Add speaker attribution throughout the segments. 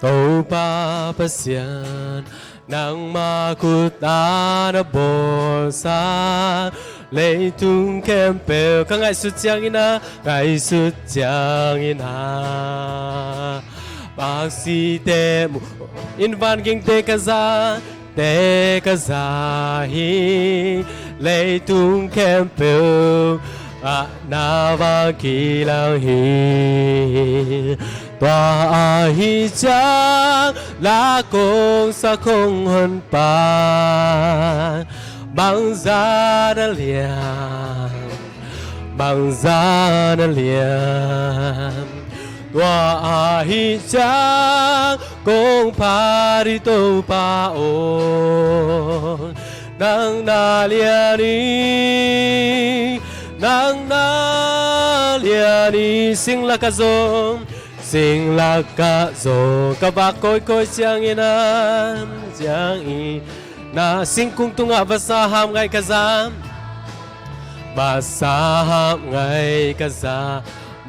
Speaker 1: tàu ba pasian nang makuta na bosa lấy tung kem bèo các ngài xuất giang ina bác sĩ tê mu in van kinh tê kaza hi lấy tung kem bèo na va kỳ lang hi tòa hi chang lá công sa không hơn pa bằng giá đã liam tòa hi chang công pa đi tô pa o nang na lia ni sing la ka zo ka ba koi chiang ina chiang i na sing kung tunga basaham ngai kaza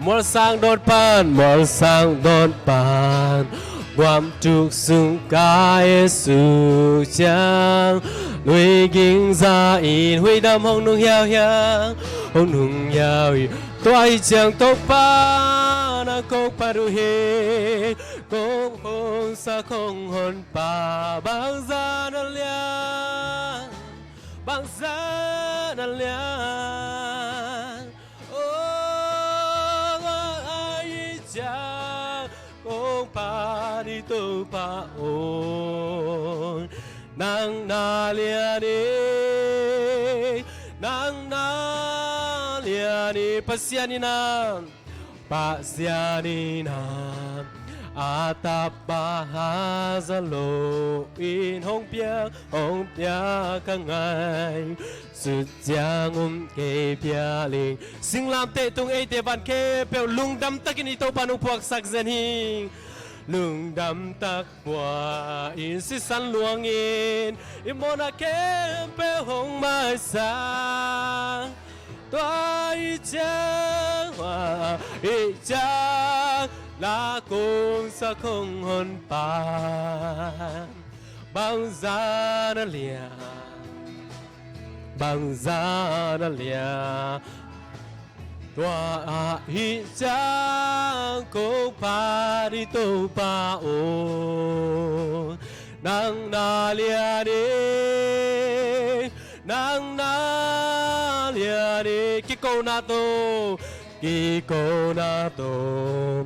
Speaker 1: mor sang don pan guam trục sung ca Yesu chang nuôi kinh gia in huy đam hong nung hiao toai chang tốc pa na kok paru he kok hong sa không hon pa bang za na lia oh ai chang kok pa đi tô pa on nang na lia ni pasianina atapahazalo in hong pia ka ngai sự giang ke pia ling sing lam te tung e te ban ke pe lung dam takin ito panung puak sak zen hing lung dam tak bua in si san luangin imona ke pe hong mai sa toai chang hoa i chang la cung sa không hon pa bang za na lia toa hi chang ko pa đi tô pa o nang na lia đi kiko na to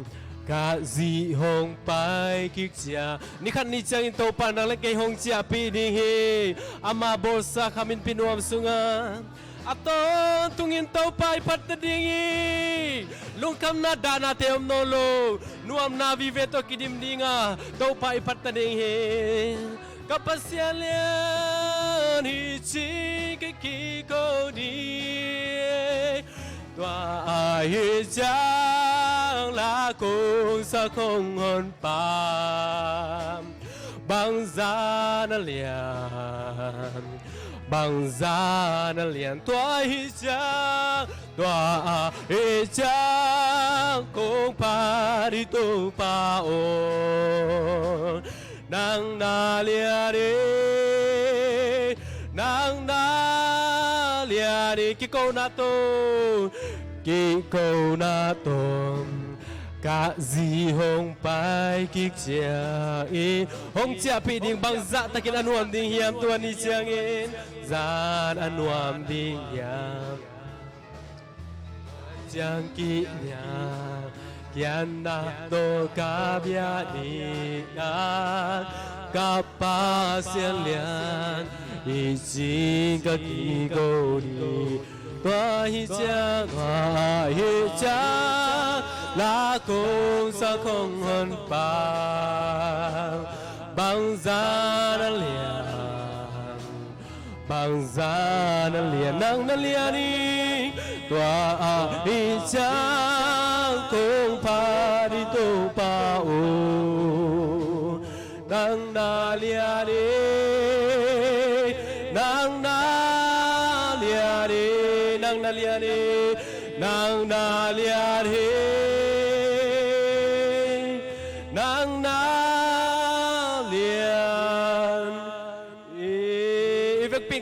Speaker 1: cả gì hong pai kik chia ni khan ni chang in to pa nang le ke hong chia pi ni hi ama bolsa khamin pinuam sunga aton tungin to pai pat dingi lung kam na dana te om no lo nuam na vive to kidim dinga to pai pat ding hi kapasian hi chi ke ki ko ni tòa hi chang la cung sa không hon pa bang za na lian tòa hi chang cung pa đi tô pa o nang na lia đi kiko na to cả gì hong pai kik chia in hong chia pi ding bang za takin anuam ding hiam tuan ni chiang in zan anuam ding hiam chiang ki nya kian na to ka bia ni na ka pa sian lian i jing ka ki go ni tòa hi chang la cung sa không hơn pa bang za na lian nang na lian ni tòa hi chang cung pa đi tô pa o nang na lian ni nang na lian he nang na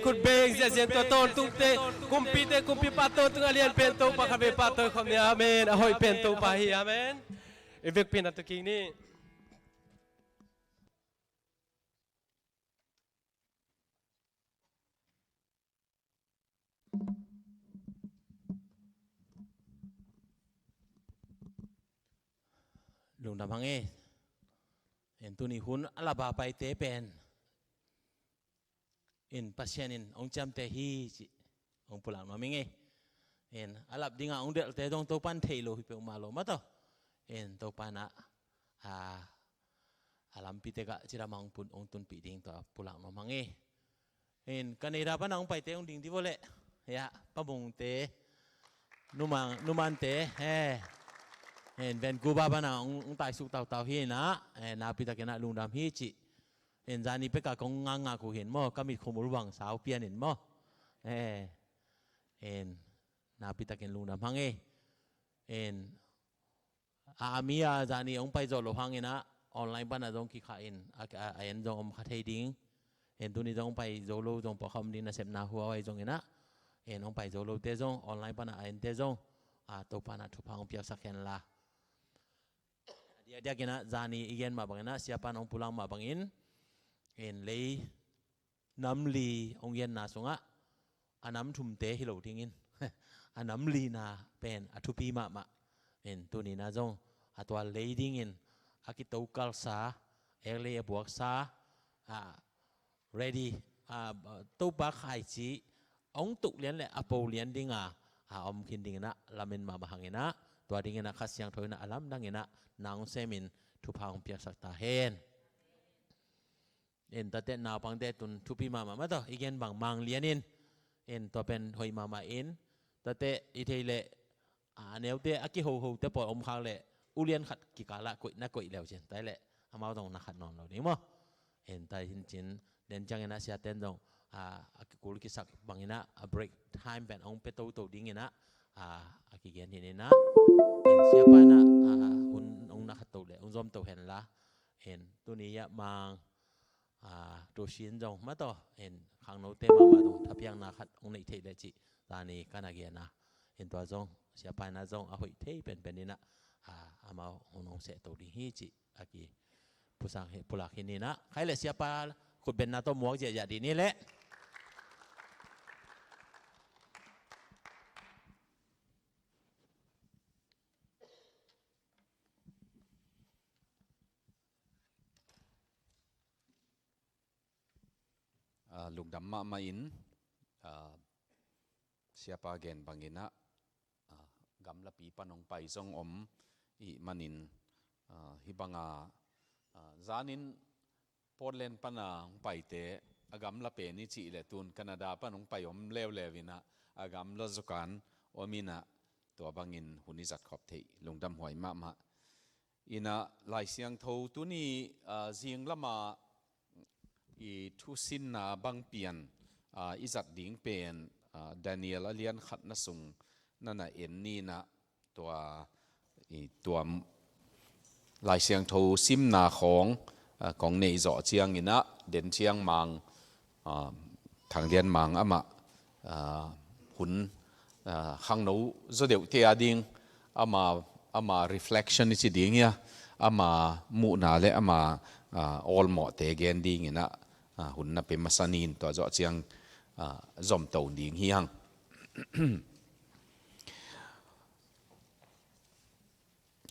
Speaker 1: ขุดเบงเสียนตัวต้นตุ้งเตกุมปีเตกุมปีปาโตตุ้งอเลียนเป็นตัวปะคาเบปาโตคำนี้อาเมนอหอยเป็นตัวปะฮีอาเมนเอเวกเป็นอัตกิงนี่
Speaker 2: ลุงดำพังเห็นตัวนี้หุ่นอลาบาไปเตเป็นเห็นปัจเจนินองจำเตฮีองปุลังน้องมิงเห็นอลาบดิ่งองเดลเตตรงตัวปันเทโลฮิเปอุมาโลมาต่อเห็นตัวปันอาลัมพิเตกะจิรามังปุนองตุนปีดิ่งตัวปุลังน้องมังเห็นกันในราปนองไปเตองดิ่งที่โวเล่ยะปะมงเตนุมันเตเห็นเป็นกูบ้าบ้านะองตายสุกเต่าเฮียนะนาพิตาเกนะลุงดำฮีจิเห็นจานี่เป็กกะกงงากูเห็นมั้งก็มีขมุรวังสาวเปียนเห็นมั้งเห็นนาพิตาเกนลุงดำพังเห็นอามีอาจานี่องไปจอดลพังนะออนไลน์บ้านนะจงคิดขาเห็นเห็นจงอมคาเทดิ้งเห็นตัวนี้จงไปโจโลจงปะคำดินนะเสพนาหัวไว้จงเห็นนะเห็นองไปโจโลเตจงออนไลน์บ้านนะเห็นเตจงตัวปานะทุพังเปียกสักแค่ละdia kena zani igen ma bangina siapa nong pulang ma bangin en lei nam li ong yen na sunga anam thum te hi lo tingin anam li na pen athupi ma en tu ni na jong atwa lei dingin akito kal sa ele buak sa ready to ba khai chi ong tuk lian le apo lian dinga om kin dingna lamen ma bahanginaตัวดิ่งนะขัดเสียงถอยนะอลัมดังนะนางเซมินทุพางเปียกสักตาเห็นแต่เต้นนาวพังเต้ตุนทุพีมาต่ออีกเย็นบางมังเลียนินตัวเป็นหอยมาแต่เต้อีเทเลเนียวเต้อากิโฮเต้ปล่อยอมคางเลยอุเลียนขัดกิกาละกุยนักกุยแล้วเช่นแต่เลยอามาต้องนักขัดนอนเราดีมั้งแต่จินเดินจังนะเสียเต้นตรงอากิกุลกิสักบางนะbreak time เป็นองเป็ดตัวดิ่งนะอากิเกียนเห็นนะsiapa nak ung nak tahu le ung zom tahu hen lah hen tu ni ya mang tu shin jong ma to hen khang no te ma dong thap yang na khat ung nei thei le chi ta ni kana ge na hen to jong siapa na jong a hoi thei pen ni na ama ung se tahu di hi chi aki pusang he pulak ni na khai le siapa khut ben na to muak je ya di ni le
Speaker 3: ลุงดำมาอินเสียปาเกนบางอินะกำละปีปนองไปทรงอมอีมันินฮิบังจานินโปรเลนปนาไปเตะกำละเปนิจิเลตุนแคนาดาปนองไปอมเลววินะกำละจุกันอมินะตัวบางอินหุนิจัดขอบเทลุงดำหวยมาอินะลายเสียงทูตุนี่เสียงละมาอีทุสินนาบังเปียนอิจัดดิ่งเป็นดานิเอลเลียนขัดนสุงนั่นน่ะเอ็นนี่นะตัวลายเสียงทูซิมนาของในจ่อเชียงอินะเด่นเชียงมังทางเดียนมังอะมาหุ่นข้างโน้จะเดี๋ยวเทียดิ่งอะมา reflection นี่สิดิ่งเนี่ยอะมามุนาเลอะมา all หมอเตเกนดิ่งอินะหุ่นนับเป็นมาสนินตัวจ่อเชียงจอมโตดิ่งเฮียง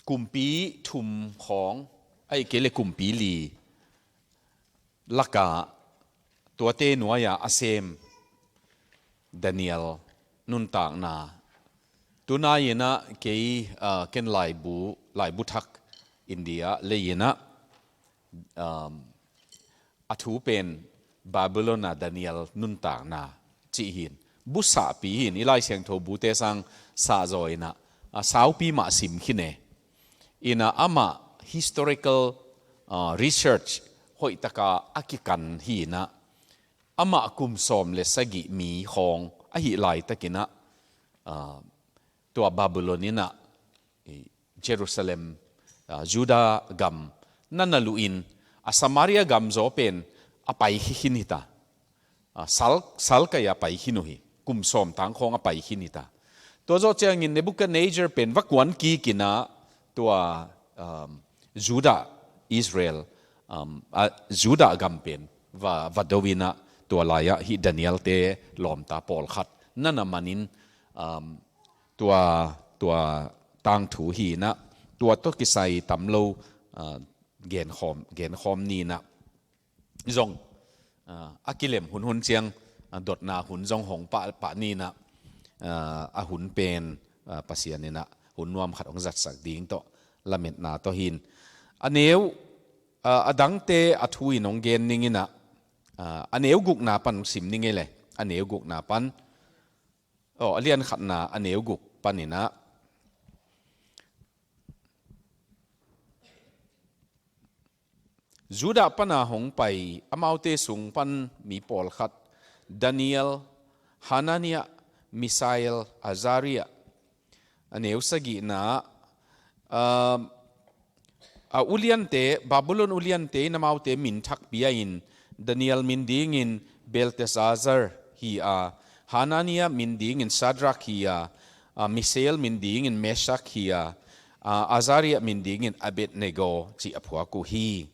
Speaker 3: กลุ่มปีทุมของไอ้เกลกลุ่มปีลีลักกะตัวเตนัวยาอาเซมดานิเอลนุนตากนาตัวนายนะเกเกันลายบุทักอินเดียเลยนะอัฐูเป็นบาบิโลนาดานิเอลนุนตากนาจีหินบุษาปีหินอีไลเสียงโทบูเตสังซาโจยนะสาวปีมาสิมขินเนอินะอามา historical research หอยตะกาอากิกันหีนะอามากุมสอมเลสกิมีของอหิไลตะกินะตัวบาบิโลนีนะเยรูซาเล็มยูดาห์กัมนันนลูอินอาสมารียกัมโจเป็นอไปหินิตา sal kaya pai hinuhi kum som tang khong a pai hinita to zo chang in Nebuchadnezzar pen vakwan ki kina tua Juda Israel Juda gampen và vadovina tua laya hi Daniel te lom ta pol khat nana manin tua tang thu hi na tua to kisai tamlo gen khom ni na zong akilem hun chiang dot na hun zong hong pa ni na a hun pen pasian ni na hun nuam khat ong zat sak ding to lamet na to hin aneu adang te athui nong gen ningina aneu guk na pan sim ningele aneu guk na pan alian khat na aneu guk panina Juda pana hong pai amaute sung pan mi pol khat Daniel Hanania Misael Azaria aneu sagi na uliante Babylon uliante namaute min thak pia in Daniel min ding in Belteshazzar hi Hanania min ding in Shadrach hi Misael min ding in Meshach hi Azaria min ding in Abednego chi aphwa ku hi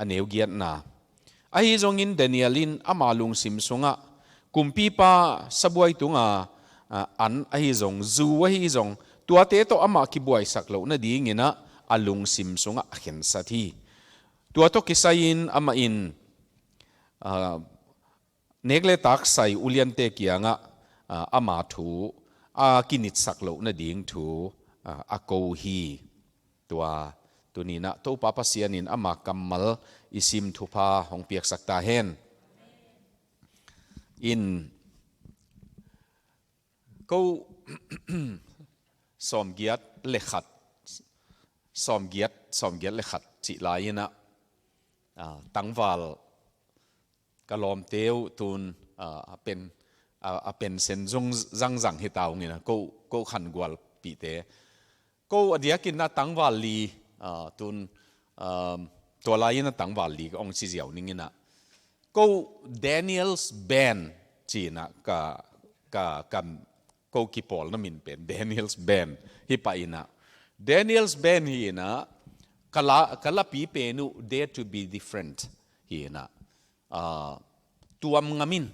Speaker 3: aneu giat na ahi zongin Danielin amalung simsunga kumpi pa sabuai tunga an ahi zong zu ahi zong tua te to ama ki buai saklo na dingina alung simsunga akhen sathi tua to kisain ama in negle tak sai uliante kianga ama thu kinit saklo na ding thu ako hi tua tunina to papa sianin ama kammal isim thupa hong piak sakta hen in ko somgiat lekhat lekhat chi laina tangwal kalom teu tun pen sen zang hitau ngina ko khan gwal pi te ko adiakin na tangwal li tunตัวลายนั่นต่างวันลีก็องค์สิเจียวนิ่งนะก็Daniel's bandจีนะกับก็กีพอลนั่นมินเป็น Daniel's band ฮิปายนะ Daniel's band ฮีนะกะละปีเปนุ dare to be different ฮีนะตัวมงามิน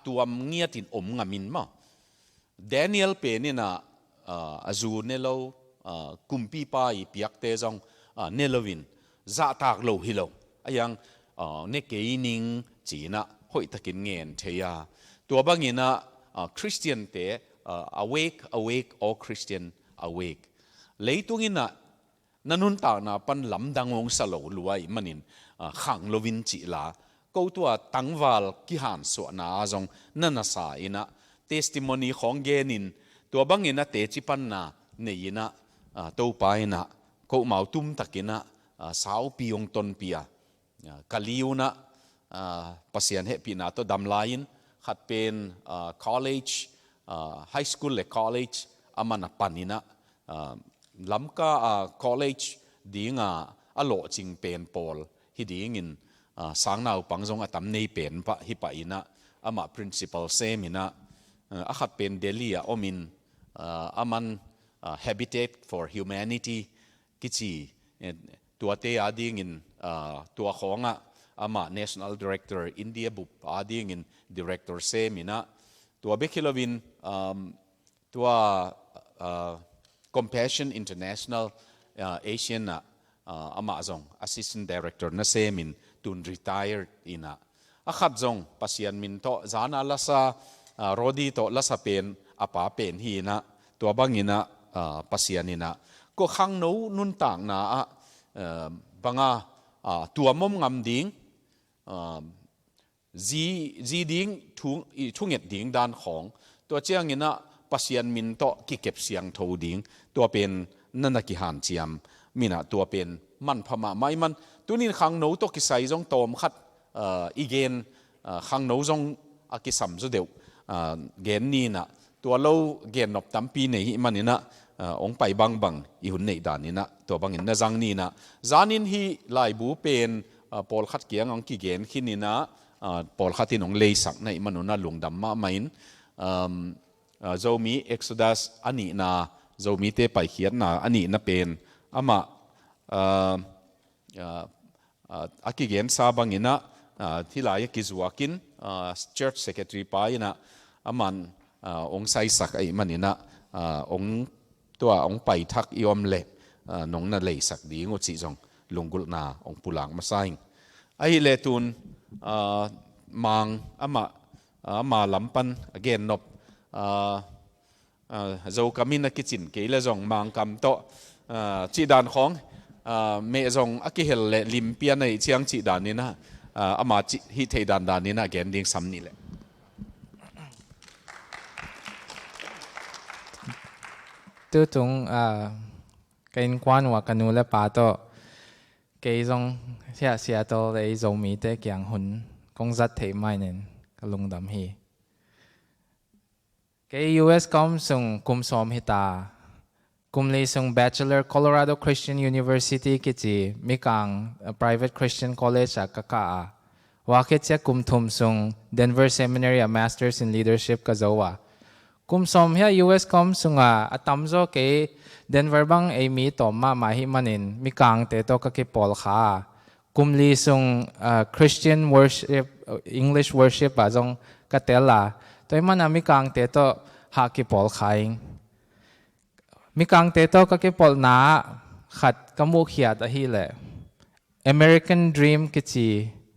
Speaker 3: ตัวมเงียตินงามินมา Daniel เป็นนี่นะจูเนโลกุมปีปายปียกเตจงเนลวินจะตากโลฮิโลยังเนเกยนิงจีนะหอยตะกินเงินเทียตัวบางอย่างนะคริสเตียนเตawake all Christian awake เลยตัวนี้นะนันนุนตานะปันลำดังองสโลรวยมันินขังโลวินจีลาก็ตัวตั้งวาลกิหันสวนาจงนั่นน่ะสายนะ testimony ของเกนินตัวบางอย่างนะเตจิปันนะเนี่ยนะตัวไปนะก็มาตุ้มตะกินะสาวปีองตนปีกะลิวนะปัสยันเหปีนะตัวดำลายน์ขัดเป็น college high school และ college อามันปันนี่นะลำก็ college ดีงอโลจิงเป็นปอลฮิดีงินสังนาวปังจงอตัมในเป็นปะฮิปะอินะอามา principal เซมินะขัดเป็นเดลีอมินอามันHabitat for Humanity กิจตัวเตอดีงินตัวของอามา National Director India บุปอดีงิน Director เซมินะตัวเบคิลวินตัว Compassion International Asian อามาจง Assistant Director นะเซมินตุน retired อินะขัดจงปัสยันมินโตจานาลาซาโรดีโตลาซาเป็นอาปาเป็นฮีนะตัวบางอินะปัสยันนี่นะก็ขังโน้นุนต่างนะบางตัวมุมงามดิ้งจีดิ้งทุ่งเห็ดดิ้งด้านของตัวเจ้านี่นะปัสยันมินโตกิเก็บเสียงทูดิ้งตัวเป็นนันนักกิหันเจียมมินะตัวเป็นมันพม่าไม่มันตัวนี้ขังโน้ตัวกิใส่จงโตมขัดอีเกนขังโน้จงกิสัมจุเดียวเกนนี่นะตัวเราเกณฑ์นบตั้มปีนี้มันนี่นะองไปบังอีหุ่นในด่านนี้นะตัวบางอินนะจังนี่นะจานินฮีลายบูเป็นปอลขัดเกียงองกีเกณฑ์ขึ้นนี่นะ ปอลขัดที่น้องเลยสักในมันนุน่าหลวงดำมาไม่นเจ้ามีเอ็กซ์ดัสอันนี้นะเจ้ามีเตไปเขียนนะอันนี้นะเป็นอามาอากิเกนซาบังอินะที่หลายกิจวักินchurch secretary ไปนะอามันองค์ไซสักไอ้มันนี่นะองค์ตัวองค์ไปทักยอมเละน้องน่ะเลยสักดีงดสิจงลงกุลนาองค์ปุลังมาใส่ไอ้เลตุนมังอามาลำปัน again นบเจ้าคำมินกิจินเกลจงมังคำโตจีดานของเมจงอักเฮลเลลิมเปียในเชียงจีดานนี่นะอามาจิฮิเทดานนี่นะแกนดิ้งซ้ำนี่แหละ
Speaker 4: ตัวตรงการกวนว่ากันนูและป่าโตเกยจงเสียตัวเลยจงมีแต่อย่างหุ่นกงจัดเทไม่เนี่ยก็ลงดำฮีเกย US ก็ส่งกุมสอมฮิตากุมเลยส่ง Bachelor Colorado Christian University กิจีมีกัง Private Christian College จากกะว่าคิดจะกุมทุมส่ง Denver Seminary Masters in Leadership ก็จะว่ากุมสอมเฮีย US ก็ส่งตั้มโจเกย Denver บังเอมีต่อมาหิมันินมีกังเตโตก็คิดปอลขากุมลีส่ง Christian Worship English Worship จงกะเตล่าตัวมันมีกังเตโตหาคิดปอลขาเองมีกังเตโตก็คิดปอลนาขัดกมุขยาตฮีแหละ American Dream กิจี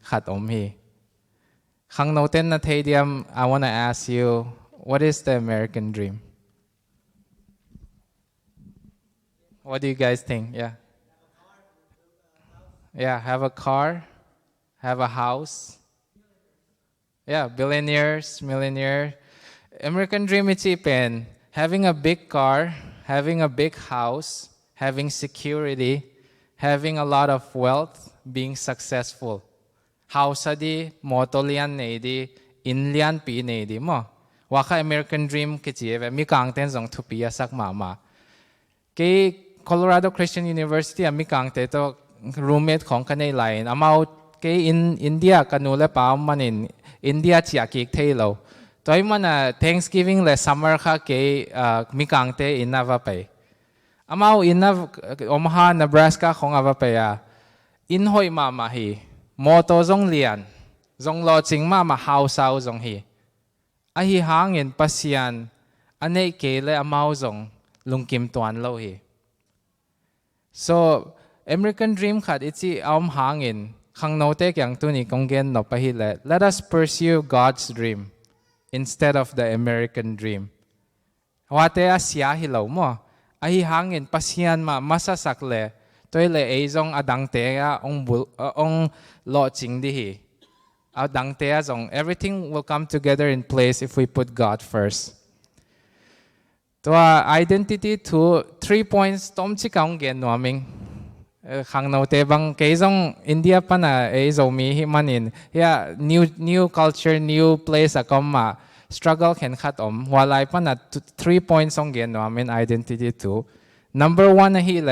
Speaker 4: ขัดฮีขังโนเทนนาเทเดียม I wanna ask you what is the American dream what do you guys think yeah have a car have a house yeah billionaires millionaire American dream is pen having a big car having a big house having security having a lot of wealth being successful house adi motolian neidi inlian pi neidi mo waka American dream kichieve mi kangten jong thupia sak mama ke Colorado Christian University mi kangte to roommate ของกันในไลน์อามาke in India กันนูเลป้ามันin India เชียกิกเทโลตัวมันThanksgiving และ Summer ค่ะke mi kangte in navaไปอามาin nav Omaha Nebraska ของอาวไปin hoi mama hi moto zong lian zong lo ching mama house au zong hi a hi hangin pasian anei ke le amao zong lungkim tuan lo hi so American dream khat ichi aum hangin khang no te kyang tu ni konggen no pa hi le let us pursue God's dream instead of the American dream wa te a sia hi lo mo a hi hangin pasian ma masasak le toy le ei zong adang te a ong lo ching di hi adang te a zong everything will come together in place if we put God firstตัว identity to 3 points ต้มชิกางเกนนัวมิงขังโนเตบังเกยจงอินเดียปนะเอโซมีฮิมันอินเฮีย new culture new place อะก็มา struggle เข็นขัดวาไลปนะ3 points องเกนนัวมิง identity to number 1นะฮิเล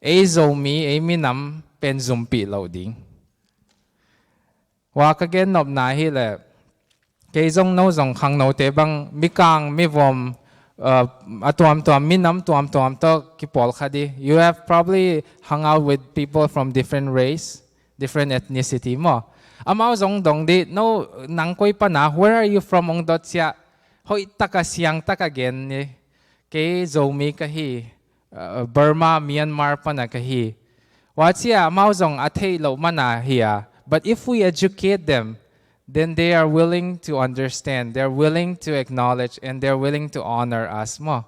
Speaker 4: เอโซมีนำเป็นซุมปีเหล่าดิ้งว่าก็เกนนบนาฮิเลเกยจงโนจงขังโนเตบังมิกังมิวอมตัวมินำตัวก็คิปอลคดี you have probably hung out with people from different race different ethnicity มั้งอามาจงดงดิ no นังคุยปนะ where are you from องดอดเสียหอยตะกะเสียงตะกะเกนนี่เกยโจมีกะฮีBurma Myanmar ปนะกะฮีว่าเสียอามาจงอัฐิโลมานาเฮีย but if we educate them then they are willing to understand, they're willing to acknowledge, and they're willing to honor us mo.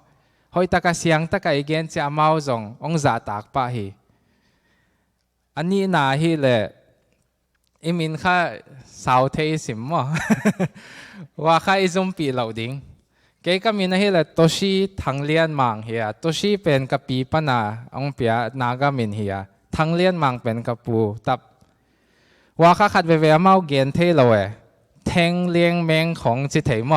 Speaker 4: Hoy taka siyang taka again si amaw zong ong zatak pa hi. Ani na hi le imin ka sauteism mo. Wa ka izumpi law ding. Kay kami na hi le toshi tanglian mang hiya. Toshi pen kapi pa na ong pia nagamin hiya. Tanglian mang pen kapu tapว่าข้าขัดเวเมาเกียนเทโลแทงเลี้ยงแมงของจิตเถม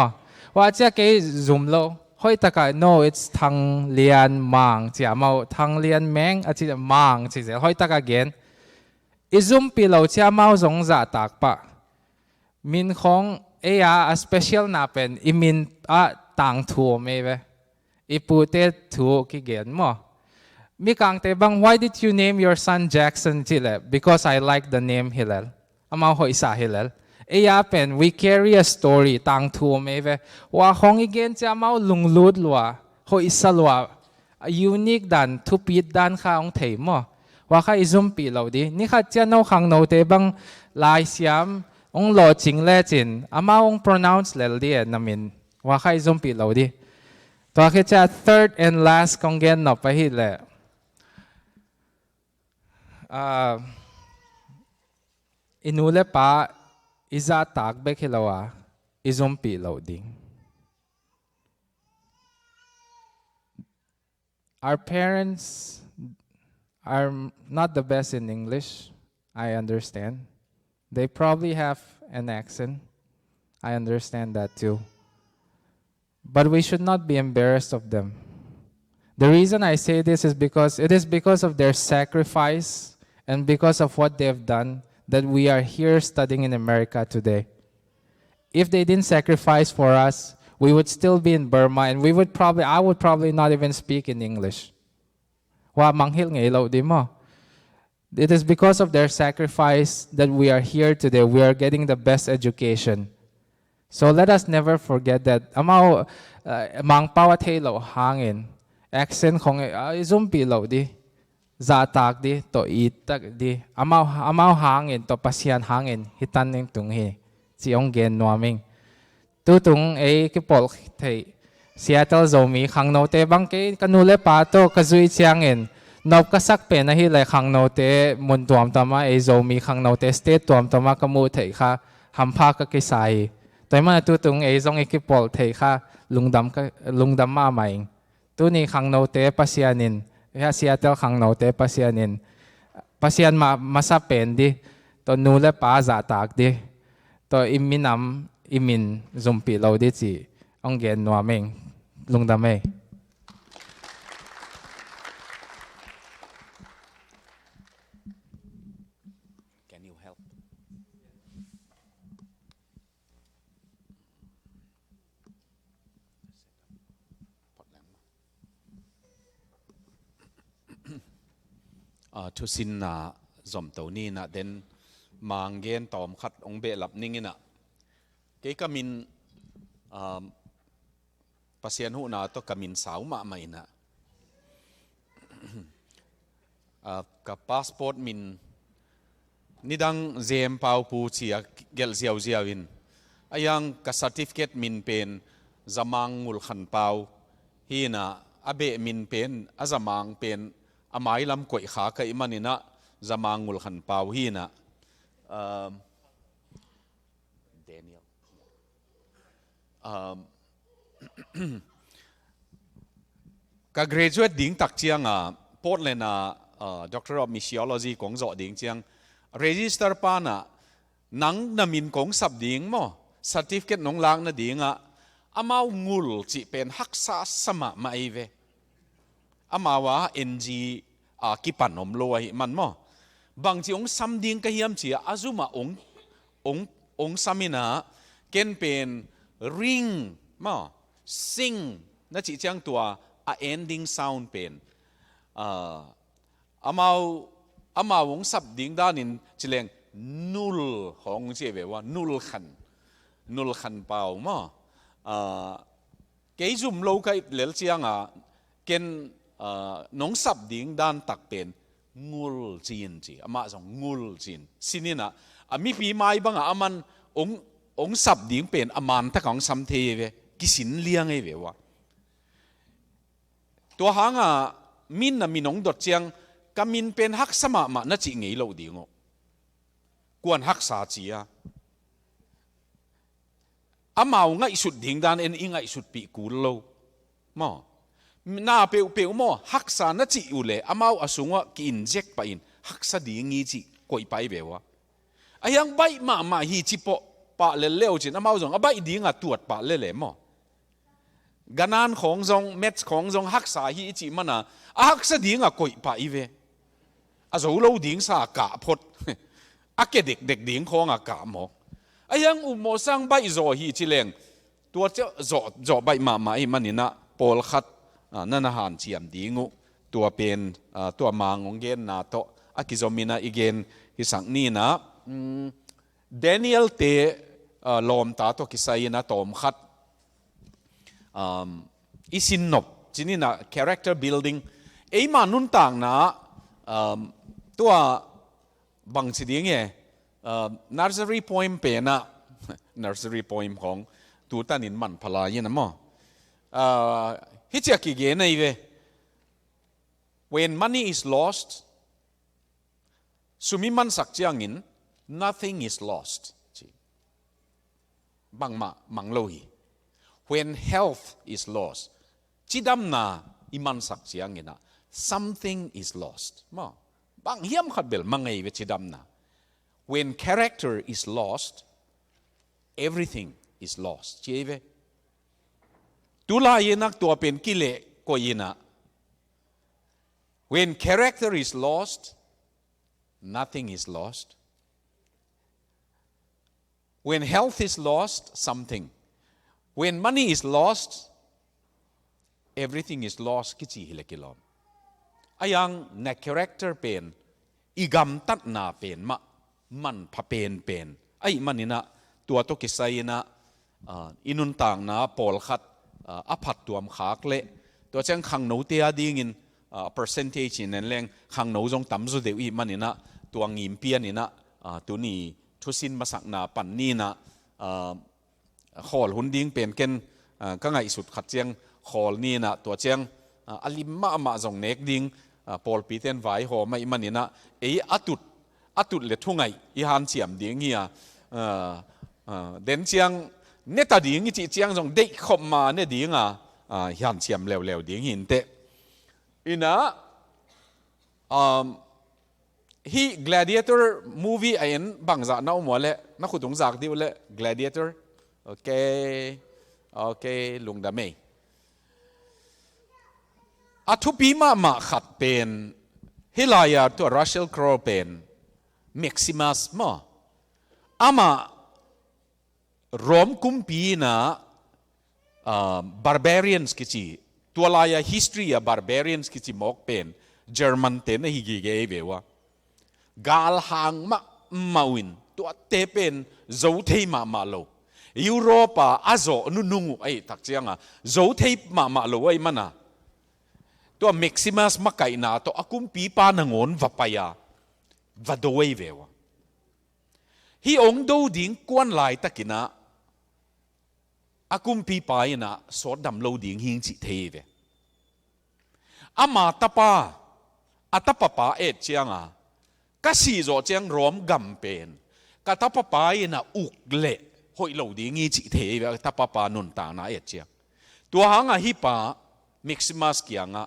Speaker 4: ว่าจะเกยซุ่มโลห้อยตะกะ no it's ทางเลียนมังจะเมาทางเลียนแมงอาจจะมังจะห้อยตะกะเกียนอิซุ่มปีโลจะเมาสงจะตากปะ มินของa special นาเป็นอิมินต่างทัวไม่เว้อีปูเตทัวกิเกนมั้งมีกังเตบัง why did you name your son Jackson จิเล because I like the name Hillel อามาหอยสา Hillel เป็น we carry a story ต่างทัวไม่เว้ว่าของอีเกนจะมาลุงลุดลัวหอยสลัว unique ดันทุปิดดันข้าองเทมั้งว่าข้าอิซุมปีเราดีนี่ข้าจะโนขังโนเตบังลายเสียมองโลจิงเลจินอามาอง pronounce เลดีนามินว่าข้าอิซุมปีเราดีตัวแค่จะ third and last ของเกนนบไปฮิตเลยอินูเลปะอิจาตักเบกฮิลาวะอิซุมปีเราดี Our parents are not the best in English. I understand. They probably have an accent. I understand that too. But we should not be embarrassed of them. The reason I say this is because of their sacrifice and because of what they have done that we are here studying in America today. If they didn't sacrifice for us, we would still be in Burma and I would probably not even speak in English. It is because of their sacrifice that we are here today. We are getting the best education. So let us never forget that. Mang pawat halo hangin. Accent kong izumpi lo di. Zatak di to itak di. Amaw hangin to pasian hangin. Hitan ning tunghi. Siyong gen nuaming. Tutung kipol tay. Seattle zomi khang no te bang ke kanule pato kazui chiangin. Nop kasak pe na hi le khang no te mun tuam tama zomi khang no te state tuam tama kamu thei kha hampha ka ke sai. Toy ma tutung zong ekipol thei kha lungdam ma mai. Tu ni khang no te pasianin. Ya Seattle khang no te pasianin. Pasian masa pen di to nule pa za tak di. To imin zumpi lo di chi ong gen nuaming lungdame.
Speaker 3: Can you help? Thu xin na zom tàu ni na den mang gen tòm khát ông bệ lập ninh na cái kamin pasien hu na to kamin sáu ma mai na ka passport min nidang zem pau pu chia gel ziaw ziawin ayang ka certificate min pen zamang ngul khan pau hi na abe min pen azamang pen amai lam koi kha ka imanina zamang ngul khan pau hi na Daniel ka graduate ding tak chiang Portland Doctor of Missiology kong zo ding chiang register pa na nang namin kong sab ding mo certificate nong lang na ding amaw ngul chi pen haksa sama maive amawa NG kipanom loai man mo bang chi ong sam ding ka hiam chi azuma ong samina ken pen ring mo sing na chi chiang tua ending sound pen amawong sab ding danin chileng nul hong che ve wa nul khan pau mo ke zum lo kai lel chiang ken nong sab ding dan tak pen ngul chin chi ama jong ngul chin sinina ami pi mai banga aman ong sab ding pen aman ta kang sam the ve kisin liang e ve wa to hanga min na minong dot chiang kamin pen hak sama ma na chi ngei lo dingo kuan hak sa chi amaw nga isut ding dan en inga isut pi kul lo mo na pe mo hak sa na chi ule amaw asunga ki inject pa in hak sa dingi chi koi pai bewa ayang bai ma hi chi po pa le leo chin amaw jong abai dinga tuat pa le mo ganan khong jong match khong jong hak sa hi chi mana hak sa dinga koi pa ive a zo lo ding sa ka phot a ke dek ding khong ka mo ไอ้ยังอุโมสังใบโจฮีชิเลงตัวเจ้าโจใบมาไอ้มันนี่นะปอลขัดนั่นอาหารเชียมดีงูตัวเป็นตัวมางงเกนนาโตอากิโซมินาอีเกนฮิสังนี่นะเดนิเอลเตลอมตาโตกิไซนะตอมขัดอิสินนบจินี่นะ character building ไอ้มานุนต่างนะตัวบางสิ่งเงี้ยnursery poem เป็นนะ nursery poem ของตัวตันินมันพลายนะมั้งฮิจิกิเกนไอ้เว when money is lost สุมิมันสักเจียงิน nothing is lost บางมังโลฮี when health is lost จิดำนาอิมันสักเจียงินะ something is lost มั้งบางเฮียมขัดเบลมังไงเวจิดำนา when character is lost everything is lost เจเวตุลาเยนักตัวเป็นกิเลสก็ยินะ when character is lost nothing is lost when health is lost something when money is lost everything is lost กิจิฮิเลกิลอมอายังใน character เป็นอีกำตัดนาเป็นมันพะเป็นไอ้มันนี่นะตัวตุกิไซนะอินุนต่างนะปอลขัดอภัดตัวมขากเละตัวเจ้าขังโนเตียดิ้งินpercentage นั่นแหละขังโนจงต่ำสุดเดียวอีมันนี่นะตัวงิมเปียนี่นะตัวนี้ทุสินมาสักนาปันนี่นะขอลหุ่นดิ้งเป็นเกนก็ไงสุดขัดเจียงขอลนี่นะตัวเจ้าอลิมมาจงเนกดิ้งปอลปีเตนไว้หอไม่มันนี่นะอตุดเลทุ่งไงอีฮันเฉียมดิ้งเฮียเดินเชียงเนตาดิ้งจีเชียงจงเด็กขบมาเนดิ้งฮันเฉียมเร็วดิ้งหินเตอินะฮี gladiator movie ไอ้ยันบางจากน้าหมดเลยนักขุดตงจากดิวเลย gladiator โอเคลุงดาเมย์อัทุปีมาขัดเป็นฮิลายาตัวรัสเซลครอเป็นMaximus มาอามาโรมกุมปีนะbarbarians กิจิตัวลาย history barbarians กิจิมอกเป็น German เตนฮิกิเกเววะกาลหางมาวินตัวเตเป็นโจเทมาโลยุโรปอาโจนุ่งไอ้ทักเจียงโจเทมาโลไอ้มันนะตัว Maximus มาไก่นาตัวอากุมปีปานงอนวัปยาวัดโดยเววฮีองดูดิ้งกวนลายตะกินะอากุมปีปายนะสอดดำโลดิ้งหิงจิเทเวอามาตาปาอาตาปาปาเจียงก็สีโจเจียงร้อมกำเป็นกาตาปาปายนะอุกเละหอยโลดิ้งหิงจิเทเวตาปาปานุนตานะเจียงตัวหางฮิปามิกซิมัสเกียง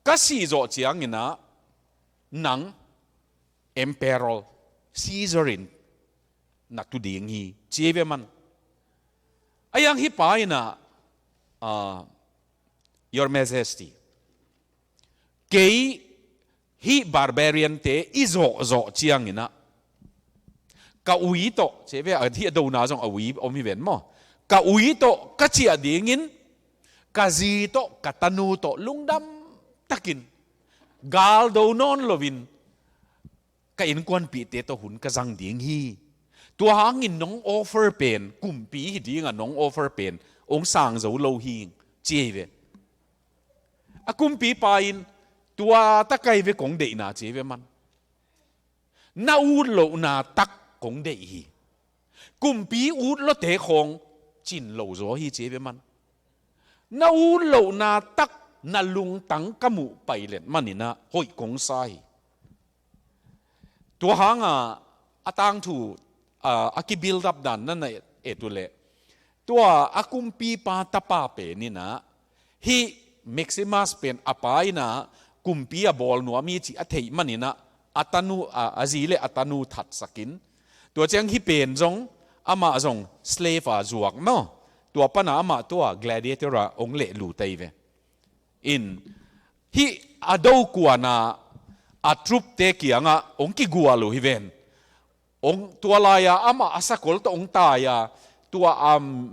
Speaker 3: ก็สีโจเจียงนะหนังEmperor Caesarin nak tu ding hi cheve man ayang hi pai na Your Majesty kei hi barbarian te izo chiang ina ka ui to cheve a thi do na jong a ui om hi ven mo ka ui to ka chia ding in ka zi to ka tanu to lungdam takin gal do non lovinก็อินกวนปีเตตัวหุ่นกระจังดิ้งฮีตัวหางินน้องออฟเฟอร์เป็นกลุ่มปีหิดิ้งน้องออฟเฟอร์เป็นองสางเจ้าโลหิงเจเวกลุ่มปีไปอินตัวตะไกเวกงเดน่าเจเวมันน่าอูดโลน่าตักกงเดฮีกลุ่มปีอูดโลเตะของจินโลโจฮีเจเวมันน่าอูดโลน่าตักน่าลุงตังกมูไปเล่นมันนี่นะหอยกงไซตัวหางอาตังถูอากิบิลดับดันนั่นเอตุเลตัวอากุมปีปาตาปาเปนี่นะฮีเม็กซิมัสเป็นอปายนะกุมปีบอลนัวมีจีอัฐิมันนี่นะอัตนูอาจีเลอัตนูทัดสกินตัวเจ้าฮีเป็นจงอามาจงสเลฟาจวกเนาะตัวปนาอามาตัว gladiator องเล่ลูเตยเวอินฮีอดูกวนาอัตรุปเตกียงองกิกัวลูฮิเวน องตัวลายอามาอาศักลตัวองตายตัว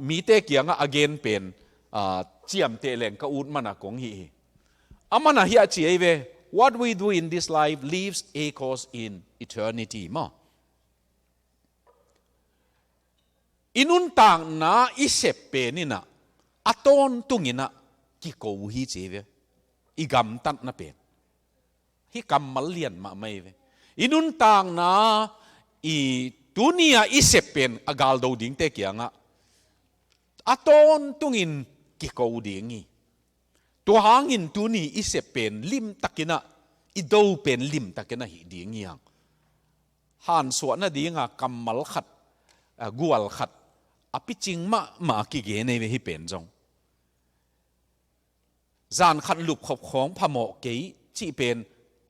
Speaker 3: มีเตเกียงagainเป็นเจียมเตเลงก็อุดมันกงฮีอามันเฮียจีเอเว what we do in this life leaves echoes in eternity มั้งอินุนต่างนะอิเสปเปนี่นะอัตอนตุงินะกิโกฮีจีเวอีกำตัดนะเป็นฮิกำมัลเลียนมาไม่เวอินุนต่างนะอีตุนียอิเสปเป็นอากาลดูดิ้งเตเกียงอัตอนตุงินกิโกดิ้งตัวหางินตุนีอิเสปเป็นลิมตักินะอีดูเป็นลิมตักินะฮิดิ้งยังหันส่วนนั้นดิ้งกำมัลขัดกัวลขัดอภิจิงมากิเกในเวฮิเป็นจงจานขัดลุบขบของพมอกกีที่เป็น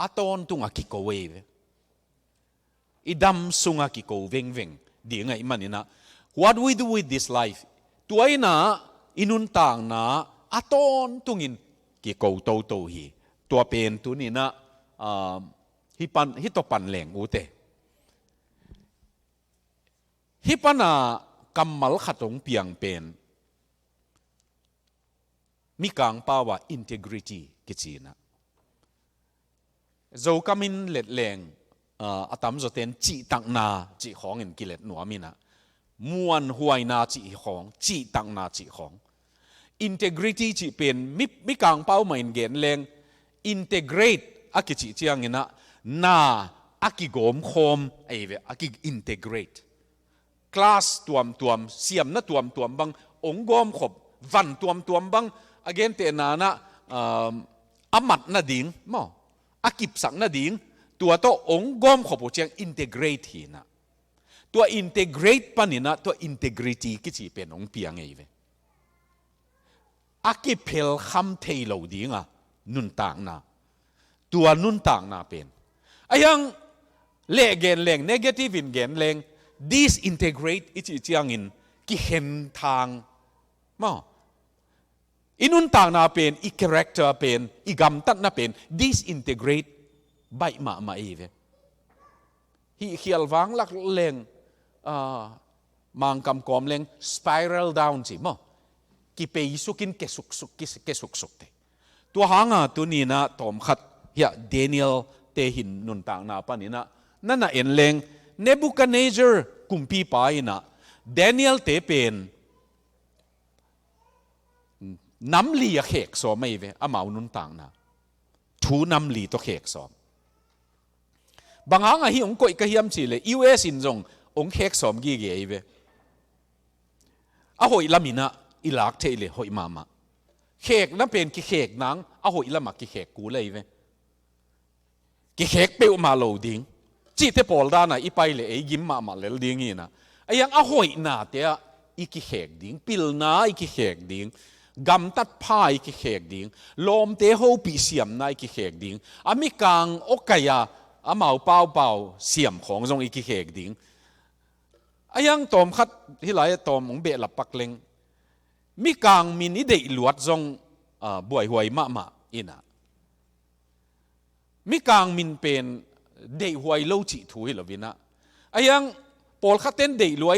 Speaker 3: อัตอนตุงกิโกเวอีดำสุงกิโกเวงเวงดีไงมันนี่นะ what we do with this life ตัวไอ้น่ะอินุนต่างน่ะอัตอนตุงินกิโกโตโตฮีตัวเป็นตัวนี้นะฮิตปันแหลงอูเตฮิปนากำมัลขัดงเปียงเป็นมีกางป่าวว่า integrity กิจีนะโจกามินเล็ดแรงอาตามโจเตนจีตังนาจีของเงินกิเลสหนัวมินะมวนหวยนาจีของจีตังนาจีของ integrity จีเป็นมีกางป่าวมาอินเกนแรง integrate อากิจีเจียงเงินะนาอากิโกมโคมไอเวอากิ integrateคลาสตัวมเสียมนะตัวมบังองกอมขบวันตัวมบังagain เตนานะอามัดนะดิ่งมั้งอากิบสังนะดิ่งตัวโตองกอมขบเจียง integrate ทีนะตัว integrate ปนินะตัว integrity กิจเป็นองเปียงไงเวอากิเพลคำเทโลดิ่งนุนต่างนะตัวนุนต่างนะเป็นไอ้ยังเล่เกนแรง negative in เกนแรงdisintegrate อิจิจียงอินกิเห็นทางมั้งอินุนต่างนาเป็นอี character เป็นอีกำตัดนาเป็น disintegrate ใบมาเอเวฮิเขียลวังลักเลงมังกำกอมเลง spiral down สิมั้งกิเปย์สุกินเกสุกเตตัวหางตัวนี้นะตอมขัดเฮียเดนิเอลเตหินนุนต่างนาปานี่นะนั่นน่ะเอ็นเลงNebuchadnezzar กุมพีไปนะดานิเอลเตเป็นน้ำลีเขกสอไม่เวอามาอุนุนต่างนะทูน้ำลีตัวเขกสอมบางครั้งฮิองก็อีกเฮียมสิเลย US อินจงองเขกสอมกี่เกยเวอาหอยละมินะอิลักเทเลหอยมาเขกนั่นเป็นกี่เขกนังอาหอยละมักกี่เขกกูเลยเวกี่เขกเปลวมาโลดิงจีเตปอลดานะอีไปเลยยิ้มมาเลยดิ้งนี่นะไอ้ยังอร่อยนาเตะอีกิเขกดิ้งปิลนาอีกิเขกดิ้งกำตัดผ้าอีกิเขกดิ้งลมเตะหูปีเสียมนาอีกิเขกดิ้งอามิกังโอกายาอาเมาเป่าเสียมของทรงอีกิเขกดิ้งไอ้ยังตอมคัดที่ไหลตอมของเบลลับปักเลงมิกังมินิเดลวดทรงบ่อยหวยมาอินะมิกังมินเป็นเดย์หวยโลจิถุยหรอวินะไอ้ยังปอลขัดเต้นเดย์ลวย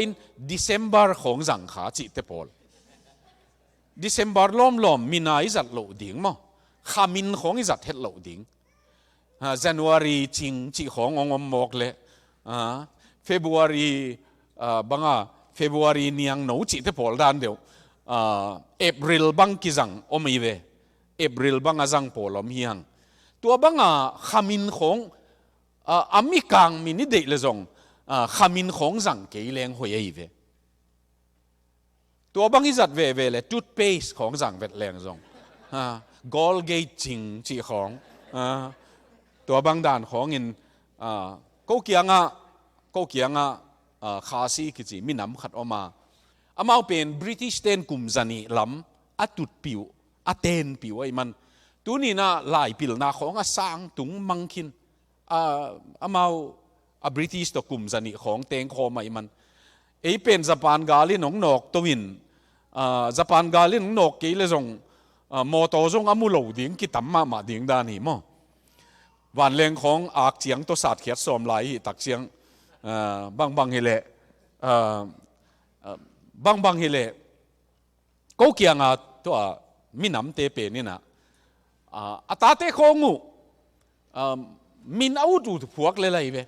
Speaker 3: December ของสังขาจิเตปอลDecember ล้อมมีนาอิจัดโลดิ่งมั้งขามินของอิจัดเฮ็ดโลดิ่งJanuary จิงจิขององมอกเลยFebruary บังFebruary นี่ยังโนจิเตปอลด้านเดียวApril บังกิจังอมีเว April บังจังปอลอมเฮียงตัวบังขามินของอามิกังมินิเดลซงขามินของสังเกลแรงหวยเวตัวบางอิจัดเวเลยทูธเพสของสังเวทแรงซงกอลเกตจิงจีของตัวบางด่านของเงินก็เกียงคาซีกิจิมินำขัดออกมาอามาเป็นบริติชเตนกุมจันีลำอัตุดปิวอัเตนปิวไอ้มันตัวนี้นะหลายปิลนาของสร้างตุงมังคินอามาบริติชตัวกลุ่มจันีของเตงคอมาอีมันเป็นญี่ปุ่นกาลินงนกตัววินญี่ปุ่นกาลินงนกกี่เลยส่งมอโต้ส่งอามุโลดิ้งกิตัมมาดิ้งด้านนี้มั้งวันเลี้ยงของอากเจียงตัวสัตว์เขียดสอมไหลตักเจียง บางฮิเลบางฮิเลก็เกี่ยงตัวมินำเตเปนี่นะอาตาเตโคงูมินเอาดูพวกเลยเว้ย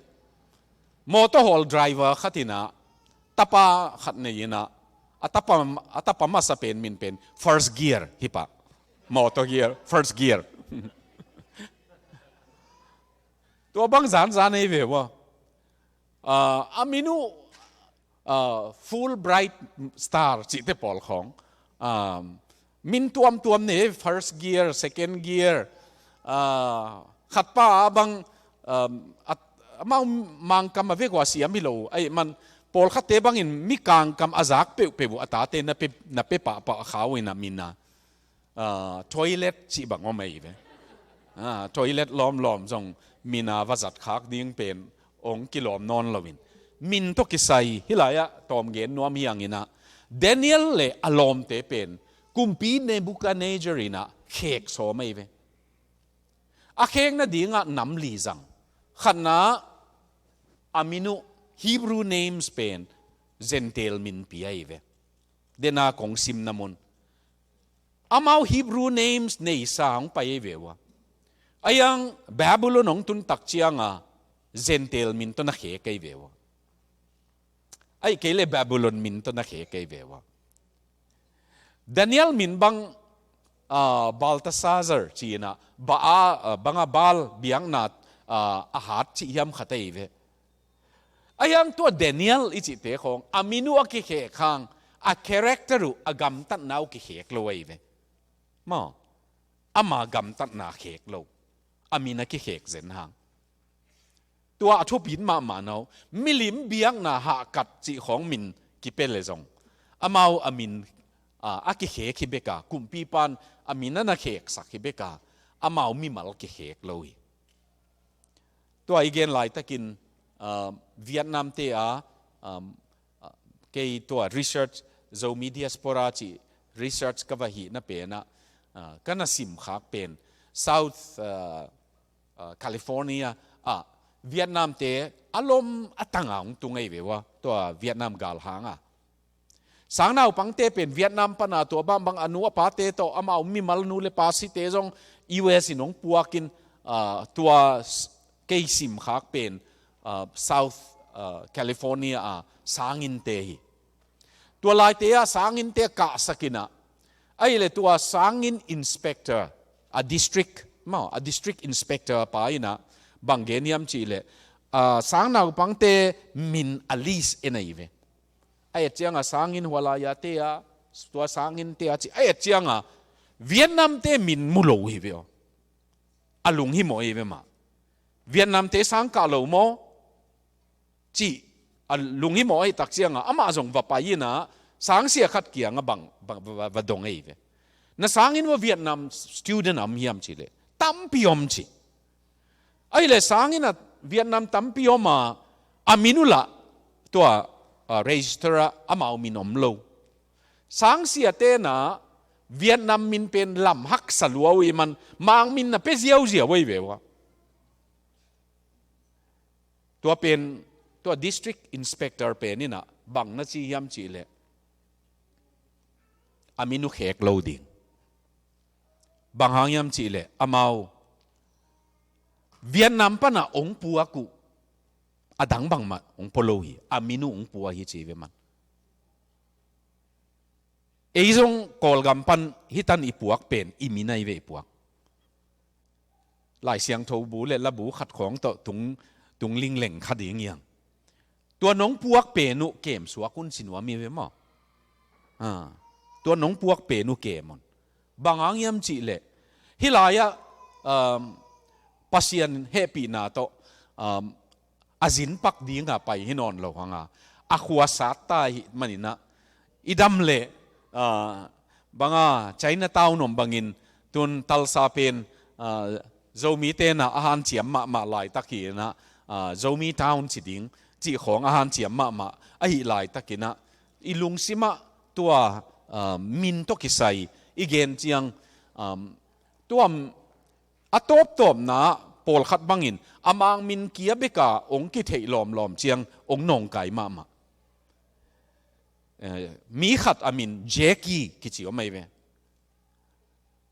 Speaker 3: มอเตอร์ฮอลไดรเวอร์ขัดนะตาปาขัดเนี่ยนะตาปามาสเป็นมินเป็น first gear ฮิปะมอเตอร์ gear first gear ตัวบางจานนี่เว้ยว่าอามินูfull bright star จิตเตปอลของมินตัวนี่ first gear second gear ขัดป้าบางมังกำมาเวกว่าเสียมิโลไอ้มันปอลขัดเตบังอินมิกังกำอาซักเปบุอัตาเตนับเปปะขาวอินามินะtoilet สิบังว่าไม่เว้ยtoilet ล้อมจงมินาวจัดคักดิ้งเป็นองกิโลมนอนลวินมินตกิไซฮิลายะตอมเกนนัวมีอย่างนี้นะเดนิเอลเลอารมณ์เตเป็นกุมปีเนบุคาเนจอรีนะเคกโซไม่เว้อาเคกน่ะดีงะน้ำลีจังขันนะอามินุฮีบรูเนมส์เป็นเซนเทลมินปีไอเว้เดน่าของซิมนามุนอามาฮีบรูเนมส์ในสางไปเว้วะอายังบาบิโลนองตุนตักเชียงเซนเทลมินต้นนักเขกไอเว้วะไอ้เกลเลบาบิโลนมินต้นนักเขกไอเว้วะดานิเอลมินบังบาลตัสซาซาร์จีน่ะบังบาลเบียงนัดอาหารที่ยำขัดไอเวไอ้ยังตัวดานิเอลอิจิเตของอามินูอักเขกขังอาคาแรคเตอร์อากำตัดนาวกิเขกโลไอเวมาอามากำตัดนาเขกโลอามินักเขกเซนหังตัวอชุบินมาเนามิลิมเบียงน่ะหากัดจีของมินกิเป็นเลยจงอามาอามินอากิเขกฮิเบกากุมปีปันอามินันเขกสักฮิเบกาอามามิมัลกิเขกโลยตัวอีกเกนไลตะกินเวียดนามเตะเกยตัว research โซมีเดียสปอราจี research กับว่าหีน่ะเป็นนะก็น่าสิมขากเป็น South California เวียดนามเตะอารมณ์ตั้งอ่างตรงไงเว้ยวะตัวเวียดนามกาลหางสังนาวปังเตเป็นเวียดนามปนาตัวบางอนุปาเตโตอามามิมัลนูเลปาสิเตจง US นงปัวกินตัวเกยสิมขากเป็นSouth California สางอินเตหีตัวลายเตะสางอินเตะกะสกินะไอ้เลยตัวสางอิน inspector district มาdistrict inspectorไปนะบางเกณฑ์ยามจีเลยสางนาวปังเตมินอลิสเอ็นไอเวไอ้เจียงสางอินหัวลายเตะตัวสางอินเตะจีไอ้เจียงเวียดนามเตมินมุโลฮิเวออาลุงฮิโมเอเวมาเวียดนามเตะสังกาโลโมจีลุงฮิโมไอตักเสียงอามาจงว่าไปนะสังเสียขัดเกียงบังว่าดงไอเวน่ะสังอินว่าเวียดนาม student อเฮียมจีเลยตั้มพิอมจีไอ้เลยสังอินเวียดนามตั้มพิอมอามินุละตัวregister อามามินอมโลสังเสียเตนะเวียดนามมินเป็นลำฮักสลัววิมันมังมินน่ะเป็นเจียวไว้เววะตัวเป็นตัว district inspector เป็นนี่นะบังนัจียามจีเลอามินุเขกโลดิงบังหางยามจีเลอามาเวียดนามปะนะองปัวกุอดังบังมาองพโลฮีอามินุองปัวฮีจีเวมันเอซงกอลกัมปันฮิตันอีปวกเป็นอีมินัยเวปวกหลายเสียงโทบูเลละบูขัดของต่อตุงลิงเหล่งขัดอย่างเงี้ยตัวน้องพวกเปนุเกมสวกุนสินวามีเวมตัวน้องพวกเปนุเกมมันบางอย่างยำจีเลฮิลายะปัสยันเฮปีนาโตอาจินปักดีงาไปให้นอนเราฮังอาขวาสัตตามันนี่นะอิดัมเลบางใจน่าเต้านมบางินตุนตัลซาเป็นโจมีเตนะอาหารเฉียมมาหลายตะกี้นะโจมีทาวน์สิดิงจีของอาหารเฉียมมาไอ้หลายตะกี้นะอีลุงซิมาตัวมินตกิไซอีเกนเจียงตัวอัตบตบนะป Paul khat bangin amang min kia beka ong ki thei lom chiang ong nong kai ma mi khat amin Jackie ki chi omai ve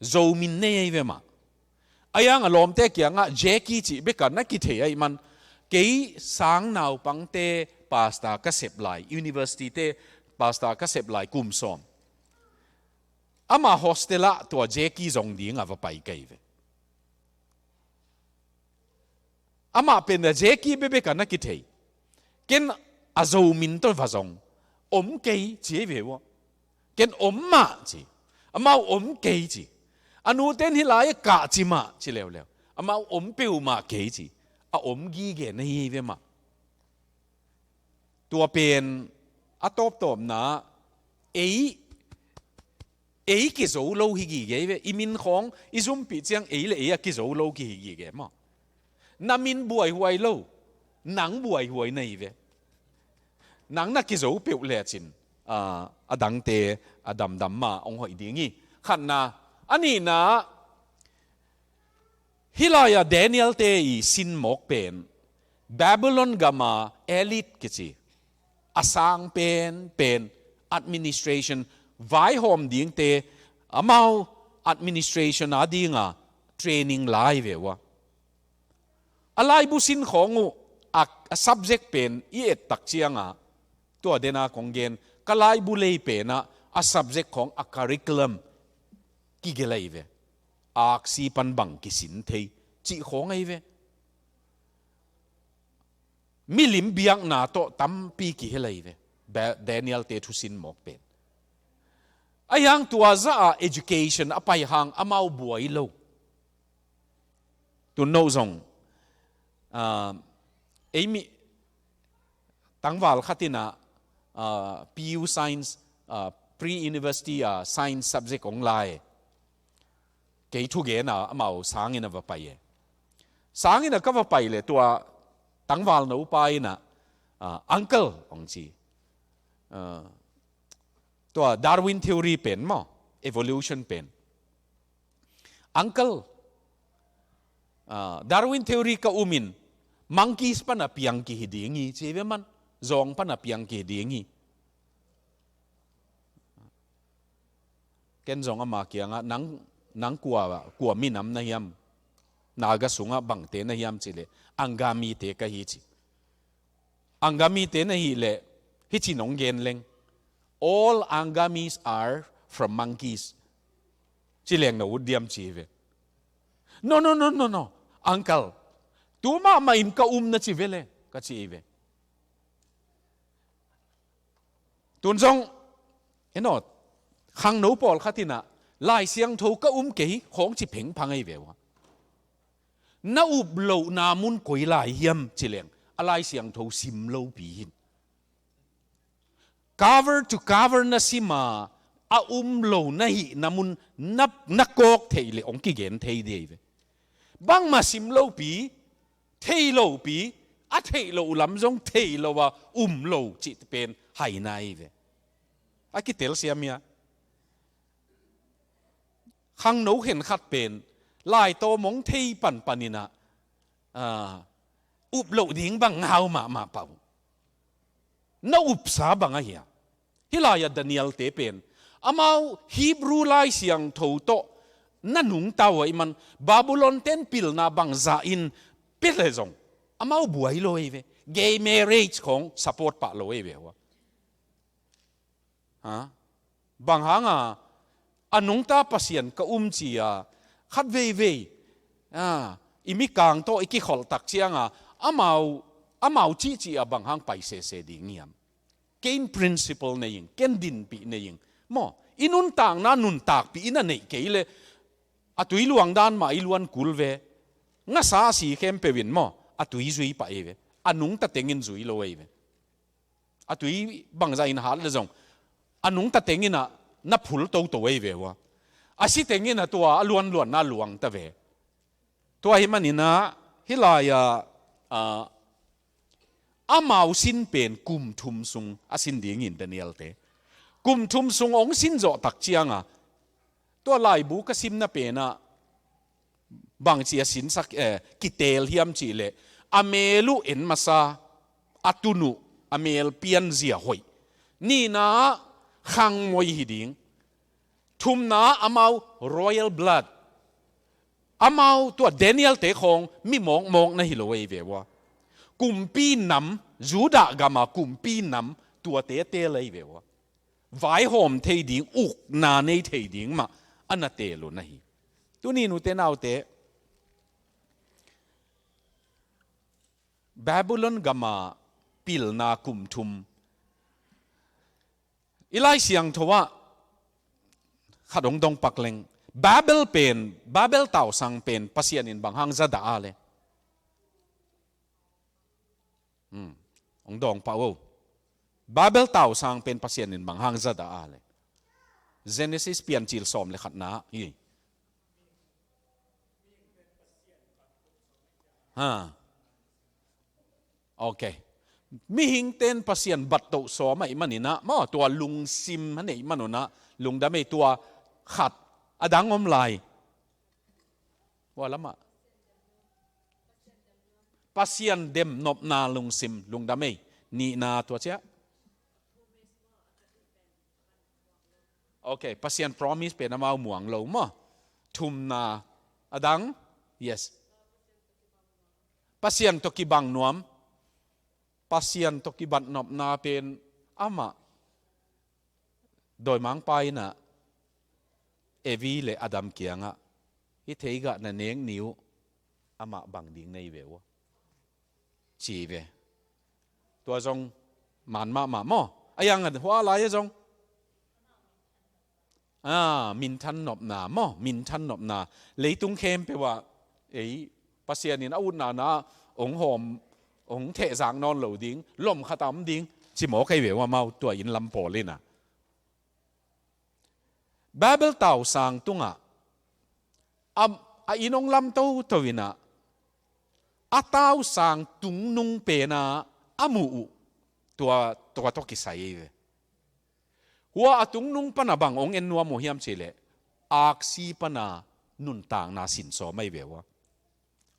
Speaker 3: zo min nei ve ma ayang alom te kia nga Jackie chi beka na ki thei ai man ke sang naw pang te pasta ka sep lai university te pasta ka sep lai kum som ama hostela to Jackie zong ding ava pai kai ve ama pen da Jackie bebe ka na ki thei ken azo min to vazong om kei chi ve wo ken om ma chi ama om kei chi anu ten hi lai ka chi ma chi leo ama om peu ma kei chi a om gi ge na hi ve ma tua pen a top na ei ki zo lo hi gi ge ve imin khong izum pi chiang ei le ei ki zo lo ki gi ge ma namin buai huai lo nang buai huai nei ve nang na ki zo pe le chin a dang te a dam ma ong hoi dingi khan na ani na hilaya Daniel te i sin mok pen Babylon gama elite ki chi asang pen administration vai hom ding te amau administration adinga training lai ve wa alai bu sin khongu a subject pen i et tak chianga to dena kongen kalai bu lei pe na a subject khong a curriculum ki gelai ve ak si pan bang ki sin thei chi khong ai ve milim biang na to tam pi ki helai ve Daniel te thu sin mok pen ayang tua za education apai hang amau buai lo tu no zong Amy tangwal khatina PU science pre-university science subject ong lai ke thu ge na amau sangin ava pai sangin ka va pai le tua tangwal no pai na uncle ong chi tua Darwin theory pen mo evolution pen uncle Darwin theory ka umin monkeys pa na piang ki hidingi cheve man zong pa na piang ki hidingi ken zong ama kianga nang kwa minam na hiam naga sunga bangte na hiam chile angami te ka hi chi angami te na hi le hi chi nong gen leng all angamis are from monkeys chileng na udiam chive no uncle tuma main ka na chivele ka chive tunjong enot khang no pol khatina lai siang tho ka ke khong chi pheng phangai vewa na up lo na mun koi lai hiam chileng alai siang tho sim lo pi hin cover to cover na sima a lo na hi namun nakok theile ong ki gen thei de bang ma sim lo pi thei lo pi a thei lo lam jong thei lo wa lo chi pen hai nai ve a ki tel siamia khang no hen khat pen lai to mong thei panina lo ding bang hau ma pau na sa bang a hiya hilaya Daniel te pen amau Hebrew lai siang tho to nanung tawa iman Babylon ten pil na bang za in pilezong amau buai lo eve gay marriage kong support pa lo eve wa ha bang hanga anung ta pasien ka chia khat ve imi kang to iki khol tak chianga amau chi abang hang pai se ding yam gain principle na yin ken din pi na yin mo inun tang na nun tak pi ina nei keile atui luang dan ma iluan kulve nga sa si khem pewin mo atui zui pa eve anung ta tengin zui lo eve atui bangza in hal le zong anung ta tengin na phul to eve wa asi tengin tua luan na luang ta ve tua himanina hilaya amau sin pen kum thum sung asin ding in Daniel te kum thum sung ong sin zo tak chianga to lai bu ka sim na pe na บางจีสินสักกิเตลเฮียมจีเลอเมลุเอ็นมาซาอัตุนุอเมลเปียนเสียหอยนี่นะขังมวยหิดิงทุมนะอามารอยัลบลัดอามาตัวเดนิเอลเตคงมีมองนะฮิโลเอเววะกุมปีนำจูดากามากุมปีนำตัวเตเลยเววะไว้หอมเทดิงอุกนาในเทดิงมาอันนั้นเตลุนะฮิตัวนี้นูเตนเอาเตบาบิลอนกามาปิลนากุมทุมอีไลเสียงทว่าขัดงดงปักเลงบาเบลเป็นบาเบลเต่าสังเป็นภาษาอินบางฮังซาดาเลยองดองป่าวบาเบลเต่าสังเป็นภาษาอินบางฮังซาดาเลยเจเนซิสเปลี่ยนจิลสอมเลยขัดนะอีโอเคมีหิงเต้นภาษาบัตโตสอไม่มันนี่นะมอตัวลุงซิมมันนี่มันนะลุงดำไม่ตัวขัดอดังอมลายว่าละมาภาษาเดมนบนาลุงซิมลุงดำไม่นี่นาตัวเจ้าโอเคภาษา promise เป็นมาหมวงเรามาทุมนาอดัง yes ภาษาตกิบังนวมภาษาตกิบัตนบนาเป็นอามาโดยมังไปนะเอวีเลอดัมเกียงะฮิเทกะนันเนงนิวอามาบังดิ่งในเววชีเวตัวจงมันมาหม้ออายังหัวอะไรจงมินทันนบนาหม้อมินทันนบนาเลยตุงเข้มไปว่าภาษาเนี่ยอาวุธนาองหอมองเทสางนอนเหลวดิ้งลมขตำดิ้งจิหมอใครเวว่าเมาตัวอินลำโพเลยนะบาเบลเต่าสางตุงอินองลำเต้าทวินะเต้าสางตุงนุงเปนะมูตัวตกิสัยเวหัวตุงนุงปนาบังองเอ็นนัวโมหิมเชเลอักซีปนานุนต่างนาสินโซไม่เววะ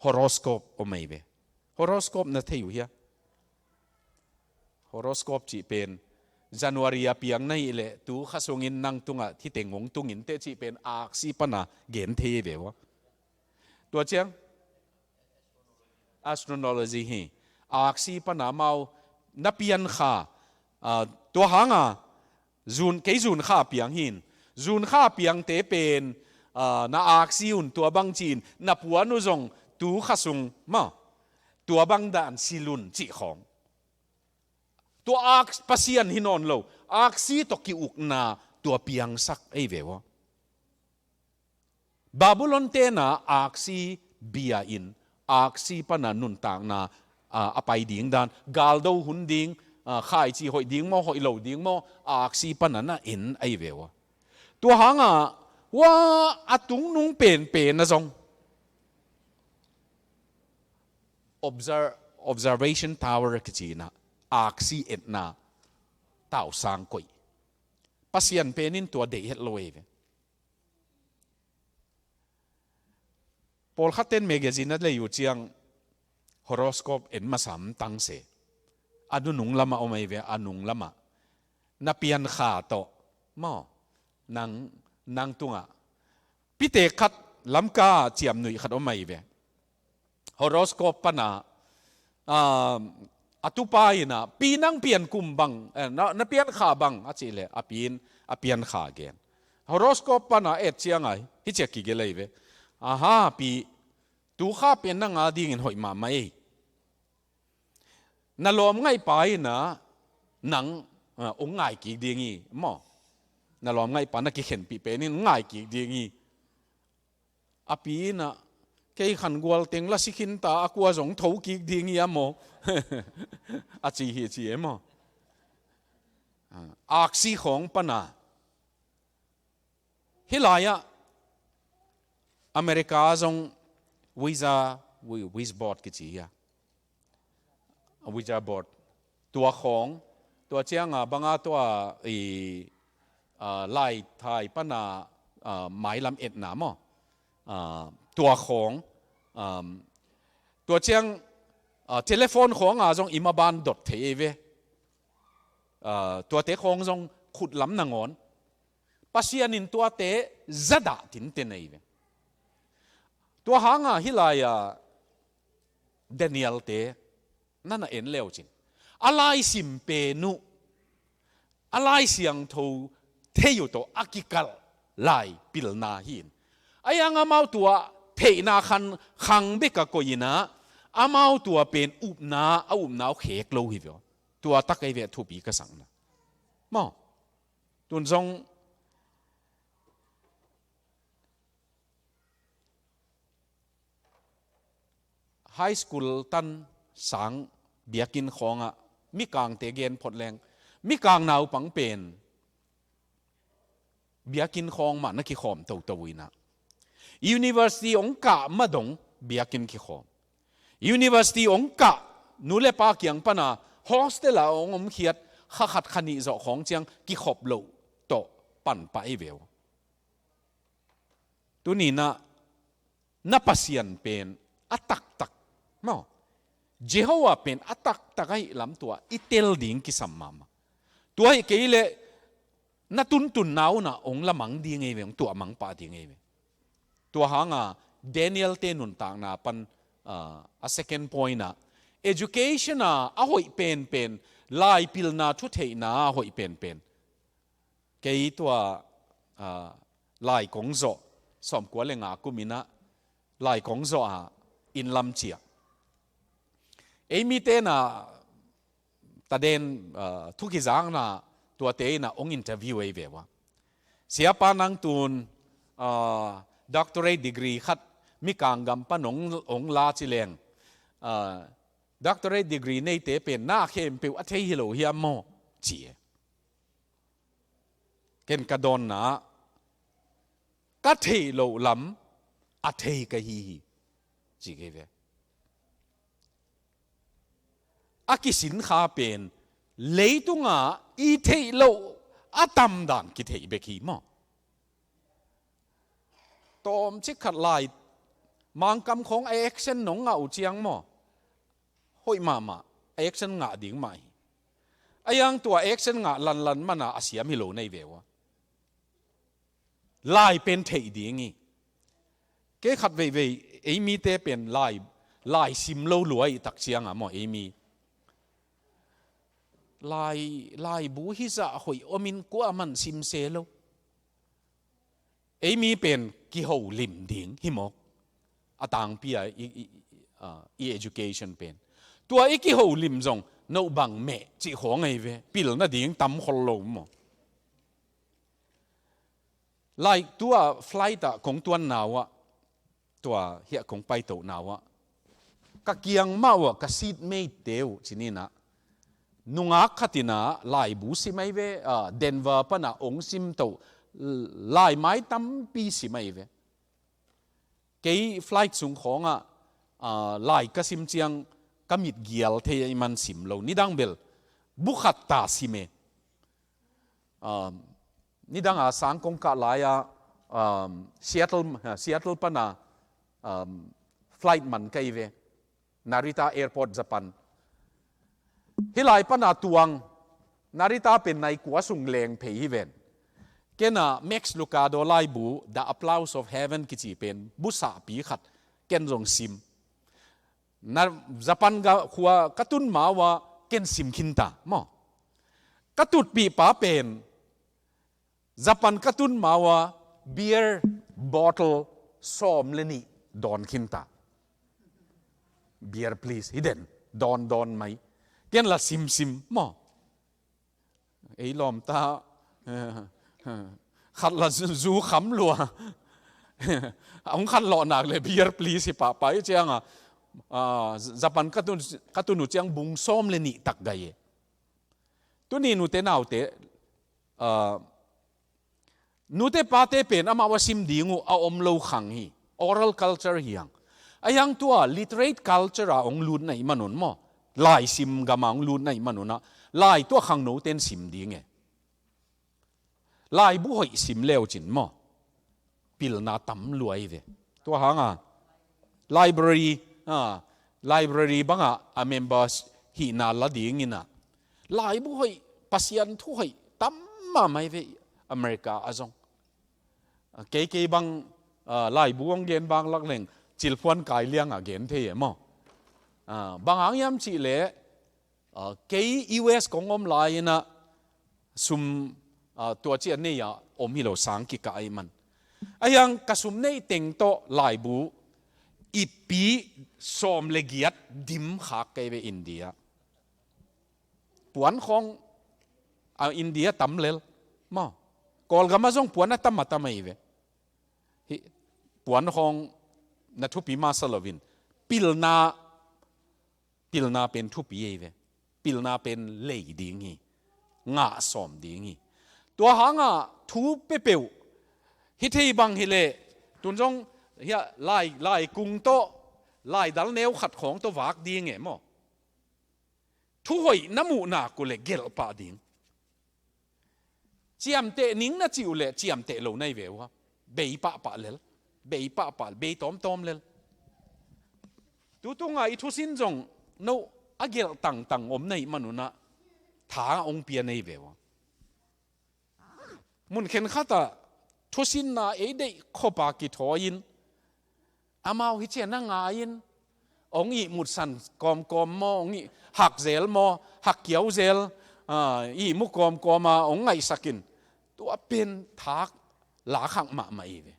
Speaker 3: ฮอโรสโคปโอไม่เวฮอโรสโคปนั่นเทียวเฮียฮอโรสโคปจีเป็นJanuari apiang na ile tu khasungin nang tunga thi tengong tungin te chi pen ak si pana gen the vewa tua chiang astrology hi ak si pana mau napian kha tua hanga jun ke jun kha piang hin jun kha piang te pen na ak si un tua bang chin na puanu jong tu khasung ma tua bang dan silun chi khongตัวอักภาษาหินอนโลอักซีตกิอุกนาตัวเปียงสักไอเววบาบิลอนเตนาอักซีเบียอินอักซีปนานุนต่างนาอภัยดิ่งดานกาลดูหุนดิ่งข่ายจีหอยดิ่งมอหอยเหลาดิ่งมออักซีปนาน่ะอินไอเววตัวหางว่าตุงนุงเป็นนะจง observation tower กจีนะอักซีเอ็ดนาเต่าสางกุยปัสยันเป็นนินตัวเดเฮตโลเอเวพอลคัตเตนเมกาซินนั่นเลยอยู่เชียงฮอโรสโคปเอ็นมาสามตังเสอนุนุงละมาเอาไม่เวอนุงละมานับเปียนขาโตมอนังตุงะพิเตคัดลำกาเจียมหนุ่ยขัดเอาไม่เวฮอโรสโคปปนาตุปายนะปีนังเปลี่ยนกุมบังนับเปลี่ยนขาบังอาจิเลอเปลี่ยนขาเกนฮอโรสโคปปนาเอ็ดเชียงไงฮิเจกิเกเลยเวปีตูข้าเป็นนังอาดีเงินหอยมาไม่นั่นลมง่ายไปนะหนังองง่ายกี่ดีงี้หม้อนั่นลมง่ายไปนักกิเข็นปีเป็นนี่ง่ายกี่ดีงี้ปีนะแค่ขันกวลเต็งละสิขินตากัวสงถูกี่ดีงี้อะหม้อจีเฮียจีหม้ออักษีของปนาฮิลายะอเมริกาจงวิซบอร์ดกิจีอะวิซบอร์ดตัวของตัวเชียงบางตัวไล่ไทยปนาหมายลำเอ็ดหนามตัวของ ตัวเชียงเทเลโฟนของจงอิมาบานดดเทเวตัวเตะของจงขุดล้ำนางอนปัสยานินตัวเตะจะด่าทิ้งเตนเวตัวหางฮิลายเดนิเอลเตนั่นเอ็นเลวจริงอะไรสิมเปนุอะไรเสียงทูเทยุโตอากิกัลไลปิลนาหินไอ้ยังอามาตัวเทนาคังเบกะโกยินะอามาตัวเป็นอุบนาอุบนาเขกโลหิวตัวตักไอเวทุบีกสังนะมอตุนจงไฮสคูลตันสังเบียกินของมีกางเตเกนพดแรงมีกางนาวปังเป็นเบียกินของมันนักขี้ขอมตัววินะ University องกะมาดงเบียกินขี้ขอม University องกะนูเลปาเกียงปนา hostel องเขียดขัดขณีจของเจียงขี้ขอบโลโตปั่นไปเววตัวนี้นับเสียนเป็นอัตักมั้งเจ้าว่าเป็นอัตักตะไคร้ลำตัวอิเตลดิ่งกิสัมมาตัวไอ้เกลนัตุนนาวนะองละมังดีไงเวงตัวมังปาดีไงเวตัวหางเดนิเอลเตนุนต่างนะปันsecond point นะ education นะหอยเป็นลายพิลนาทุเทนะหอยเป็นเกยตัวลายกงโจสมกว่าเลงกุมินะลายกงโจอินลำเชียมีเตนะตาเดนทุกอย่างนะตัวเตนะองอินเทอร์วิวเอเววะเสียปานังตูนdoctorate degree ขัดมีการกำปนองลาจิเลงdoctorate degree ในเตเป็นหน้าเข้มเปิวอัฐฮิโลเฮียมโมเจียเกณฑ์กระดอนนะกัทฮิโลลำอัฐฮิกะฮีจีเกเวอากิสินข้าเป็นเลยตุงอีเทโลอาตัมดันกิเทเบกีมอตอมชิขัดลายมังกำของไอเอ็กเซนหนงอุเจียงมอห้อยมาไอเอ็กเซนดิ่งใหม่ไอยังตัวเอ็กเซนลันมันอาเซียมิโลในเววลายเป็นเทดิ่งงี้เกขัดเวไอมีเตเป็นลายซิมโลรวยตักเชียงมอไอมีลายบูฮิซาหอยอมินกัวมันซิมเซโลมีเป็นกิโฮลิมดิ่งหิมอกอาตังปีeducation เป็นตัวกิโฮลิมจงโนบังเมจิของไงเวปิลน่ะดิ่งตั้มคนลมลายตัวไฟล์ของตัวนาวตัวเหียของไปตัวนาวกะเกียงมาวกะซีดไม่เตียวชินี่นะนุงอักขัดนะลายบูสิไม่เวเดนเวอร์ปนะองซิมโตลายไม้ตั้มปีสิไม่เวเกย์ไฟล์ส่งของลายกสิมเจียงกมิดเกียลเทยมันสิมโลนิดังเบลบุขัดตาสิเมนิดังสังกงกะลายซีแอตเทิลปนะไฟล์มันไกเวนาริตาแอร์พอร์ตญี่ปุ่นฮิลายปนาตวงนาริตาเป็นในกัวสุงเลงเพย์เวนเกน่ะแม็กซ์ลูกาโดไลบู The Applause of Heaven กิจิเป็นบุษาปีขัดเกนจงซิมนาญี่ปุ่นก็ขัวกระตุ้นมาว่าเกนซิมคินตามอกระตุ้นปีป้าเป็นญี่ปุ่นกระตุ้นมาว่า beer bottle ซ้อมเลนี่ดอนคินตา beer please ฮิเดนดอนไหมเกนละซิมมอไอ้ลอมตาขัดละจูขำลัวองขัดหล่อหนักเลยเบียร์พลีสิป่าไปเจียงญี่ปุ่นกระตุนเจียงบุงส้มเลยนี่ตักไกตัวนี้นูเตน่าเตนูเตปาเตเป็นอามาวซิมดีงูเอาอมโลขังฮี oral culture ฮียังไอ้ยังตัว literate culture องลูนในมนุษย์มอลายซิมกำมังลูนในมนุษย์นะลายตัวขังโนเตนซิมดีไงลายบุหอยซิมเลวจินมอปิลนาตั้มรวยเวตัวหาง library library banga a members hi na la ding ina lai bu hoi pasian thu hoi tamma mai ve America azong ke bang lai buang gen bang lak leng chil phuan kai liang a gen the mo bang ang yam chi le ke US kong om lai na sum tua chi an ne ya om hi lo sang ki ka ai man ayang kasum nei teng to lai bu ipi som legiat dim khak ke ve India puan khong India tam lel mo kol gama jong puan tam mata mai ve puan khong na thu pi ma salovin pilna pen thu pi ve pilna pen lei ding hi nga som ding hi tua hanga thu pe peu hi thei bang hi le tun jong hia lai kung to lai dal neu khat khong to wak ding e mo thu hoi namu na ku le gel pa ding chiam te ning na chiu le chiam te lo nai ve wa bei pa lel bei pa bei tom lel tu tu nga i thu sin jong no agel tang om nei manuna tha ong pia nei ve wa mun khen khata thu sin na e dei khopa ki thoin amao hi chen na nga in ong i mut san kom mo ong i hak zel mo hak kiau zel i mu kom ma ong ngai sakin to pen thak la khang ma mai ve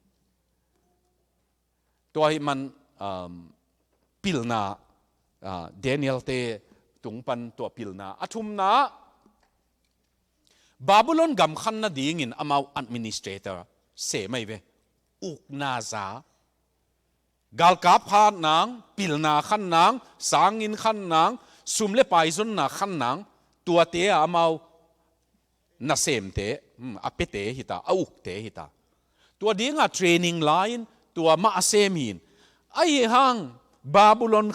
Speaker 3: to hi man pilna Daniel te tungpan to pilna athum na Babylon gam khan na ding in amao administrator se mai ve uk na za gal kap khan nang pilna khan nang sangin khan nang sumle paizon na khan nang tua te amao na sem te apete hita auk te hita tua dinga training line tua ma asemin ai hang Babylon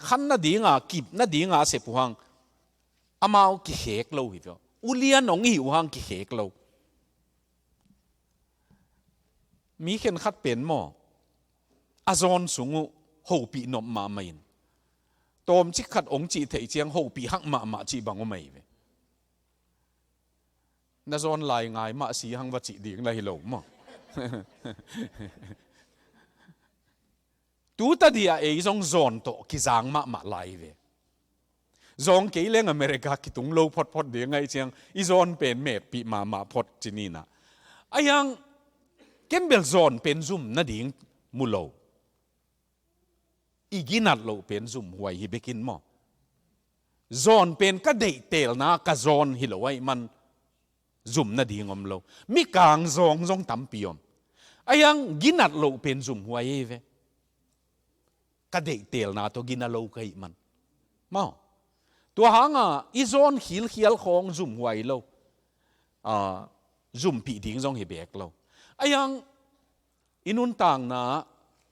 Speaker 3: khan na dinga kip na dinga se puhang amao ki hek lo hi jo ulian ong hi uhang ki hek lo mi khen khat pen mo azon sungu ho pi nom ma main tom chi khat ong chi thei chiang ho pi hak ma chi bang o mai ve na zon lai ngai ma si hang wa chi ding la hi lo mo tu ta dia e zong zon to ki zang ma lai ve zong ke leng America ki tung lo phot de ngai chiang i zon pen me pi ma phot chinina ayang ken bel zon pen zum na ding mulo iginat lo pen zum huai hi bekin mo zon pen ka dei tel na ka zon hi lo ai man zum na ding om lo mi kang zong tam piom ayang ginat lo pen zum huai ve ka dei tel na to ginalo kai man mo tua hanga izon hial khong zum huai lo zum pi ding zong hi bek lo ayang inun tang na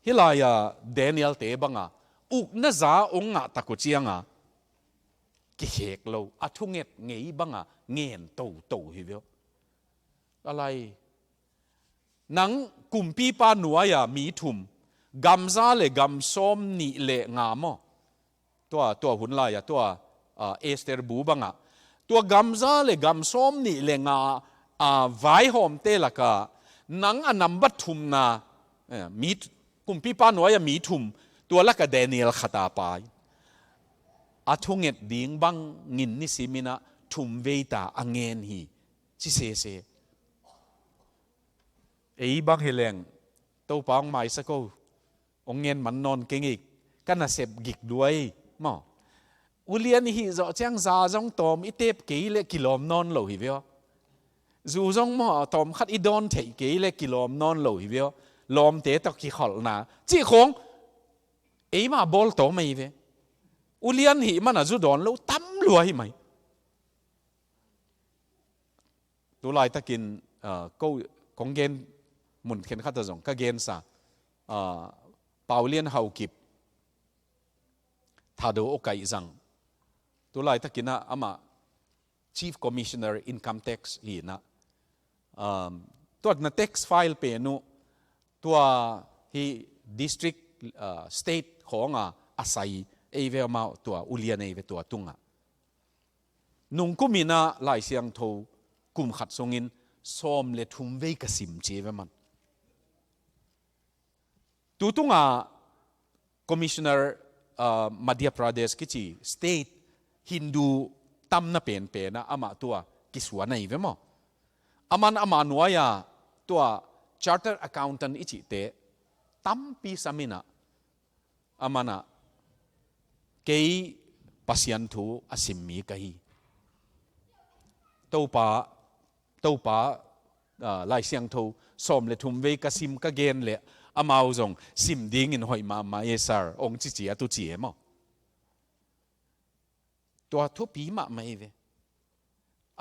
Speaker 3: hilaya Daniel te banga uk na za ong nga taku chianga ki hek lo athunget ngei banga ngen to hi veo alai nang kumpi pa nuaya mi thum gam za le gam som ni le nga mo tua hun la ya tua Esther bu banga tua gam za le gam som ni le nga vai hom te laka nang anam bat thum na mi kumpi pa nuaya mi thum tua laka Daniel khata pai athunget ding bang ngin ni simina thum veita angen hi chi se ei bang heleng to pang mai sa ko ongen man non kengik kana sep gik duai mo ulian hi zo chang za jong tom itep ke le kilom non lo hi veo zu jong mo tom khat i don thei ke le kilom non lo hi veo lom te to ki khol na chi khong ei ma bol to mai ve ulian hi mana zu don lo tam lua hi mai tu lai takin ko kong gen mun khen khat ta jong ka gen sa Paulian hau kip thado okai zang tu lai takina ama chief commissioner income tax hi na tuat na tax file pe nu tua hi district state ของอาศัยเอเวลมาตัวอุเลียนเอเวตัวตุงนุงกุมินาลายเสียงโทกุมขัดทรงอินซ้อมเลทุมเวกสิมเจเวมันตัวตุงCommissioner Madhya Pradesh กิจี State Hindu ตั้มน่ะเป็นนะอามาตัวกิสวนในเวมอามันอามาหน่วยตัว Charter Accountant อิจิเตตั้มปีสามินะอามันเกยปัสยันทูอาสิมมีกัยตัวป้าลายเสียงทูซ้อมเลทุมเวกสิมกะเกนเลอามาอุจงสิมดิ้งอินหอยมาเอสาร์องจิจีตุจีมั้งตัวทุปีมาไม่เว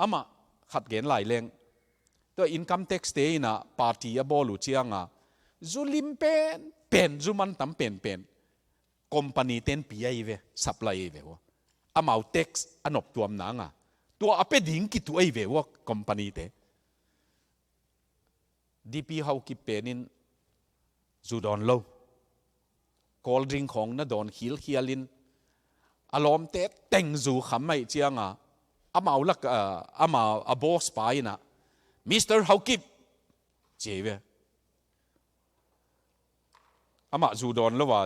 Speaker 3: อามาขัดเกณฑ์หลายเรื่องตัวอินคัมเท็กซ์เตย์นะปาร์ตี้บอลูเชียงจูลิมเป็นจูมันตั้มเป็นคอมพานีเต็นปีไอเวซัพพลายเววะอามาเอาเท็กซ์อันอบตัวมันตัวอเป็ดิ้งกิตัวไอเววะคอมพานีเตดีพีเฮากิเป็นนินจูดอนโลคอลดริงของน่ะดอนฮิลเฮียลินอารมณ์เตะแต่งจูขำไม่เจียงอามาเอาลักอามาอาบอสไปนะมิสเตอร์เฮากิบเจเวอามาจูดอนแล้วว่า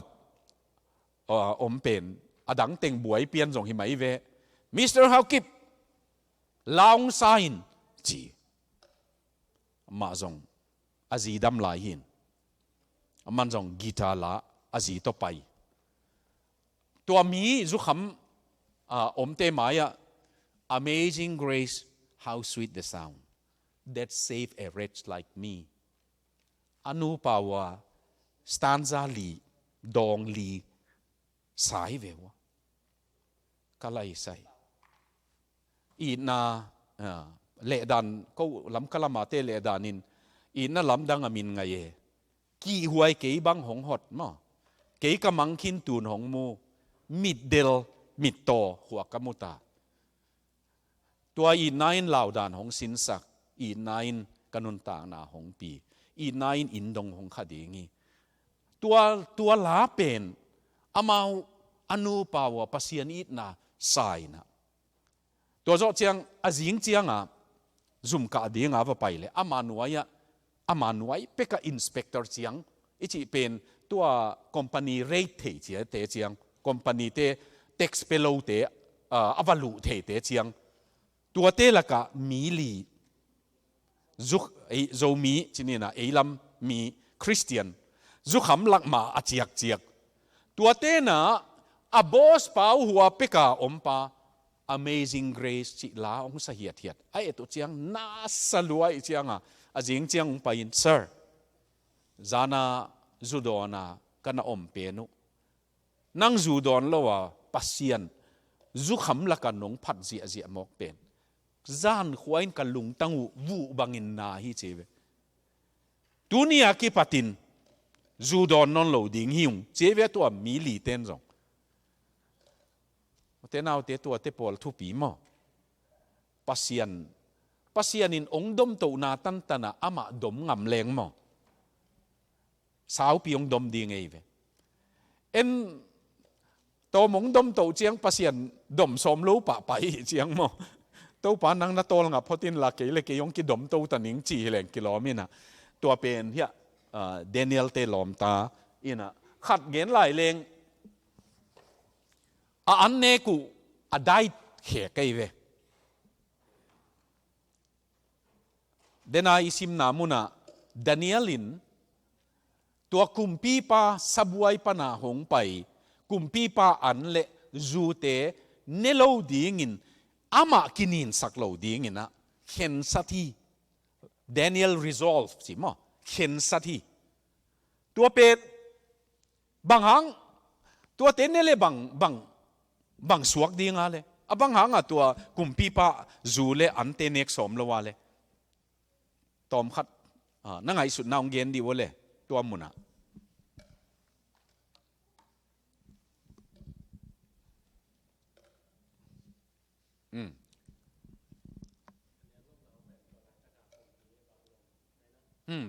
Speaker 3: อมเป็นอดังเต็งบวยเปลี่ยนส่งหิมะเวมิสเตอร์เฮากิบลองไซน์จีมาส่งอาจีดำลายหินมันส่งกีตาร์ละอาจีต่อไปตัวมีจุคำอมเตมายะ Amazing Grace how sweet the sound that saved a wretch like me อนุปาวา stanza ลีดองลีสายเววกะไลใส่อีนาเลดันก็ลำกะละมาเตเลดานินอีน่าลำดังอามินไงเยกี่หวยเกี่บังหงหดมั้งเกี่กำมังคินตูนหงมูมิดเดลมิดโตหัวกมุตาตัวอีนายน์เหล่าดานหงสินสักอีนายน์กันุนตางนาหงปีอีนายน์อินดงหงคดีงี้ตัวลาเป็นอามาอนุปาวปัสยานิดนาสายนะตัวโจเจียงอาจิงเจียงซุ่มกะดีงว่าไปเลยอามาหน่วยเป็กอินสเปกเตอร์เจียงอีจีเป็นตัวคอมพานีเรทเทียเตเจียงคอมพานีเตเท็กซ์เปโลเตอวาลูเตเจียงตัวเตละกะมีลีจุกโจมีจีนี่นะลัมมีคริสเตียนจุกหำลักมาอาเจียกตัวเตนะอบอสเปาหัวเป็กอมปา Amazing Grace จิลาองสะเหียดไอ้ตัวเจียงน่าสลวยเจียงอาจิงเจียงไปอิน Sir จานาจูดอนากันอมเปนุนั่งจูดอนแล้วว่าปัสยันจุขำละกันนงพัดเสียมอกเป็นจานขวายกันลุงตั้งวูบังอินนาฮิเจเวตุนียกิปตินจูดอนนนโลดิงหิวเจเวตัวมีลีเต้นจงเต้นเอาเตตัวเตปอลทุปีมอปัสยันอินองดมตัวนาตันตนาอามาดมงำแรงมอสาวปีองดมดีไงเวเอ็นตัวมงดมตัวเจียงปัสยันดมสมรู้ปะไปเจียงมอตัวปานังนาโตลงะพอตินลักเกลเกยองกิดมตัวตันนิงจีแหลงกิโลมินะตัวเป็นเฮียเดนิเอลเตลอมตาอินะขัดเงินหลายเลงอันเนกูได้เขกไอเวเดนายซิมนามุนะดานิเอลินตัวกุมปีปาสับไว้ปนาหงไปกุมปีปาอันเลจูเตเนโลดีงินอามากินินสักโลดีงินนะเข็นสัทีดานิเอลรีซอลฟ์สิมะเข็นสัทีตัวเป็ดบางหังตัวเต้นเนี่ยเลยบางสวกดีงาเลยบางหังตัวกุมปีปาจูเลอันเตเน็กสมละวาเลยตอมขัดนั่งไงสุดน่าองเกนดีวะเลยตัวมุนะ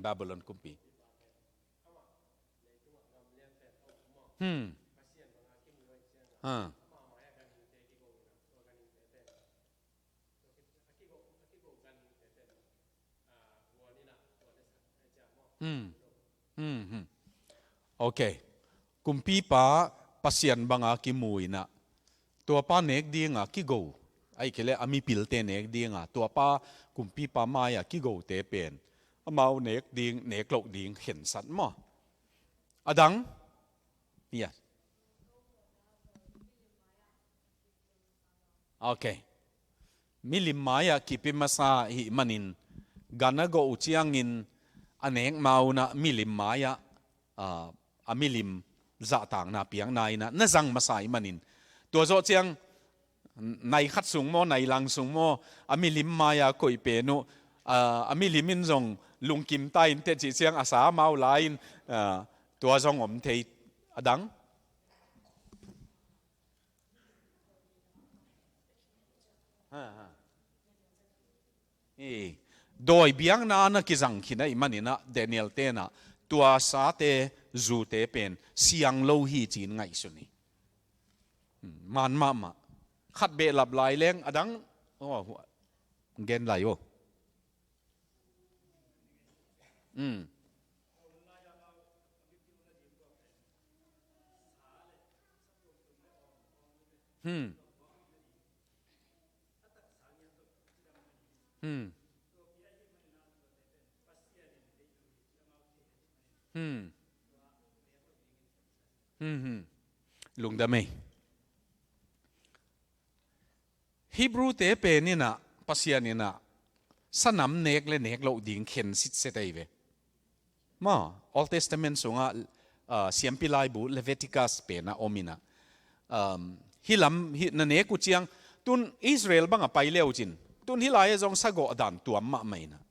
Speaker 3: บาบิลอนกุมปี โอเคกุมปีป้าปัสยันบังอากิมวยนะตัวป้าเนกดีงากิโกไอ้เคเลอามีปิลเตเนกดีงาตัวป้ากุมปีป้ามายากิโกเตเป็นมาเอาเนกดีงเนกโลกดีงเห็นสัตว์มั้งอดังเนี่ยโอเคมิลิมมายากิปิมาซาหิมันินกันนะโกอุจยังอินอันเนกมาเอานะมิลิมมายาอามิลิมจะต่างนาเปียงนายนะนั่นจังมาใส่มันินตัวโจเจียงในขัดสูงโมในลังสูงโมอามิลิมมายาคุยเปนุอามิลิมินจงลุงกิมไตน์เตจิเจียงอาสาเมาไลน์ตัวจงอมเทอดังโดยเบียงนานะกิจังขินะอิมันนี่นะเดนิเอลเตนะตัวสาเตจูเตเป็นเสียงโลหิจีนไงสุนีมันมาขัดเบลับลายแรงอดังโอ้เกณฑ์ไหลโอลุงดำเมฮิบรูเตเปนี่นะปัสยานี่นะสนามเนกและเนกเราดิ่งเข็นสิทธิ์เสด็จเวมา Old Testament ส่งเสียมพิลายบุเลเวติกัสเปนะอมินะฮิลำฮินเนกุเจียงตุนอิสราเอลบังไปเลี้ยวจินตุนฮิลายจงสะกอดันตัวมะไม่นะ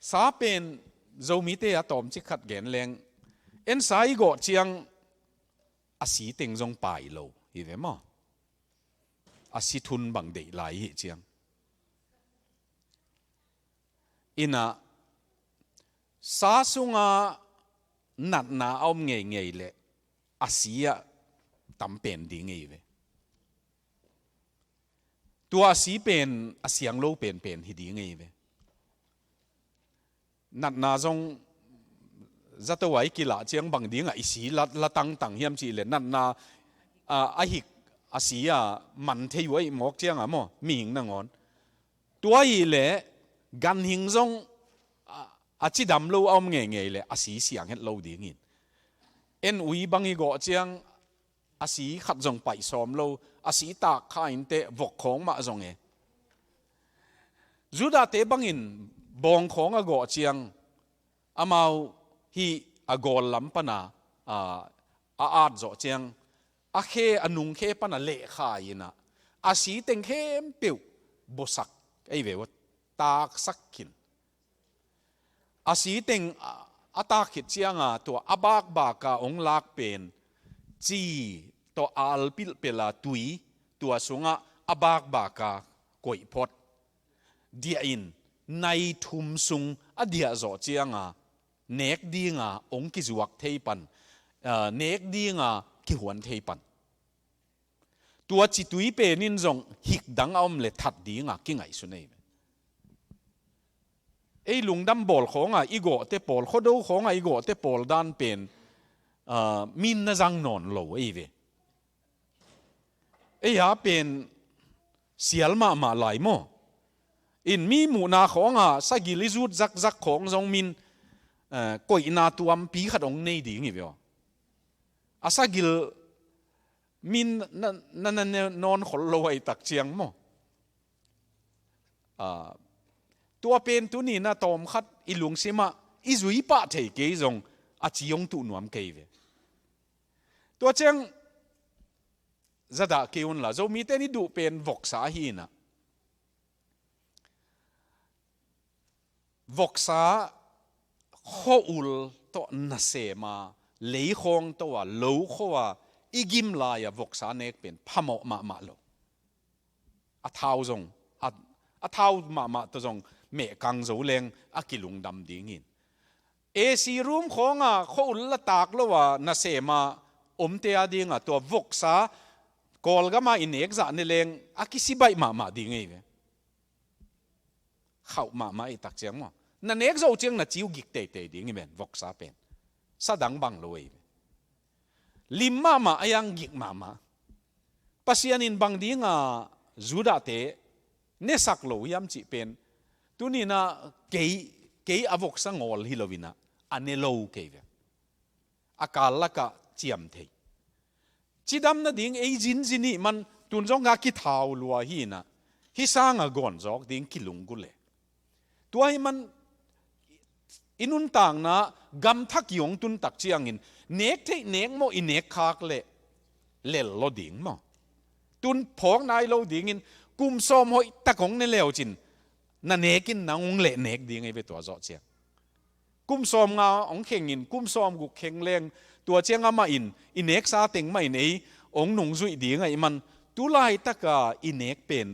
Speaker 3: สาเป็นโจมีเตะตอมจิขัดเกณฑ์แรงเอ็นสายกอเจียงอาศีเต็งจงไปโลอีเวมออาศีทุนบังเดไหลเจียงอินะสาสุงาหนัดนาเอาเงยเงยเลยอาศีอะตำเป็นดีเงยเวตัวอาศีเป็นอาเสียงโลเป็นฮิดีเงยเวนัดนาจงจะตัวไว้กีฬาเชียงบางดีงอิสีละตั้งเฮียมจีเลยนัดนาอาหิกอาศีมันเทยไว้หมอกเชียงอ่ะมั้งมีหิงนังอนตัวอีเล่กันหิงจงอาจิดำโลเอาเงยเลยอาศีเสียงเฮ็ดโลดีงินเอ็นอุยบางอีกเชียงอาศีขัดจงไปซ้อมโลอาศีตากข้าอินเตะวกของมาจงจุดาเตบังอินบองของอากอเชียงอามาฮีอากอลำปนาอาดจ่อเชียงอาเคอนุงเคปนาเละขายนะอาศีเต็งเข้มปิวบสักไอเววตากสักขินอาศีเต็งอาตาขิดเชียงตัวอาบากบากาองลากเป็นจีตัวอัลปิลเปลาตุยตัวสุงอาบากบากากอยพดเดียอินในทุมซุงอเดียจ่อเจียงเนกดีงองกิจวักเทปันเนกดีงกิหวนเทปันตัวจิตุยเปนินจงหิกดังเอาเลทัดดีงกิไงสุนัยไอ้ลุงดำบอลของอีโกเตปอลเขาดูของอีโกเตปอลด้านเป็นมินนจังนอนโลไอ้เวไอ้ยาเป็นเสียลมาหลายโมอินมีหมู่นาของสักิลิจูดจักของจงมินก่อยนาตัวมปีขัดองในดีงี้เดียวอาสักิลมินนั่นนอนขลโลไอตักเชียงโมตัวเป็นตัวนี้นะตอมขัดอิลุงเสมาอิจุยปะเทเกยจงอาจิยงตุนวมเกยเวตัวเชียงจะด่าเกี่ยวน่ะจะมีแต่นี่ดูเป็นวกษาฮีนะวกษาข้ออุลตัวนัสเซมาเลี้ยคงตัวโลข้ออีกิมลายวกษาเนกเป็นพะโมมาโลอาท้าวจงอาท้าวมาตัวจงเมกังโจเลงอากิลุงดำดีงิน AC room ของเขาอุลละตากแล้วว่าน่าเสมาเตียดิ้งตัววกซากอลก็มาอินเอกซ์นี่เลงอากิสิบายมาดิ้งไงเว้ยเข้ามาอีตักเจียงมั้งนั่นเอกซ์เอาเจียงน่ะจิ้วกิกเตะดิ้งไงเว้ยวกซาเป็นสะดังบังเลยลิมมายังกิกมาปัสยานินบังดิ้งจูดาเตเนสักโลยามจีเป็นตัวนี้นะเกยอวกสังอลฮิโลวินะอันเนโลเกยอากาศละกะเจียมเทจีดำนะดิ้งไอจินจินี่มันตุนจงกาคิท้าวลัวฮีนะฮิสางก่อนจอกดิ้งกิลุงกุเลตัวให้มันอินุนต่างนะกำทักยงตุนตักเจียงอินเนกเทเนกโมอินเนกคากเล่โลดิ้งมั้งตุนพองนายโลดิ้งอินกุมซ้อมหอยตะกงในเลวจินนั่นเนกินนางเละเนกดิ้งไอไปตัวจอเจียงกุมซ้อมงาองเข่งอินกุมซ้อมกุเข่งแรงตัวเจียงอามาอินเนกซาเต็งไม่ในองหนุ่งจุยดิ้งไอมันตุลายตะกาอินเนกเป็น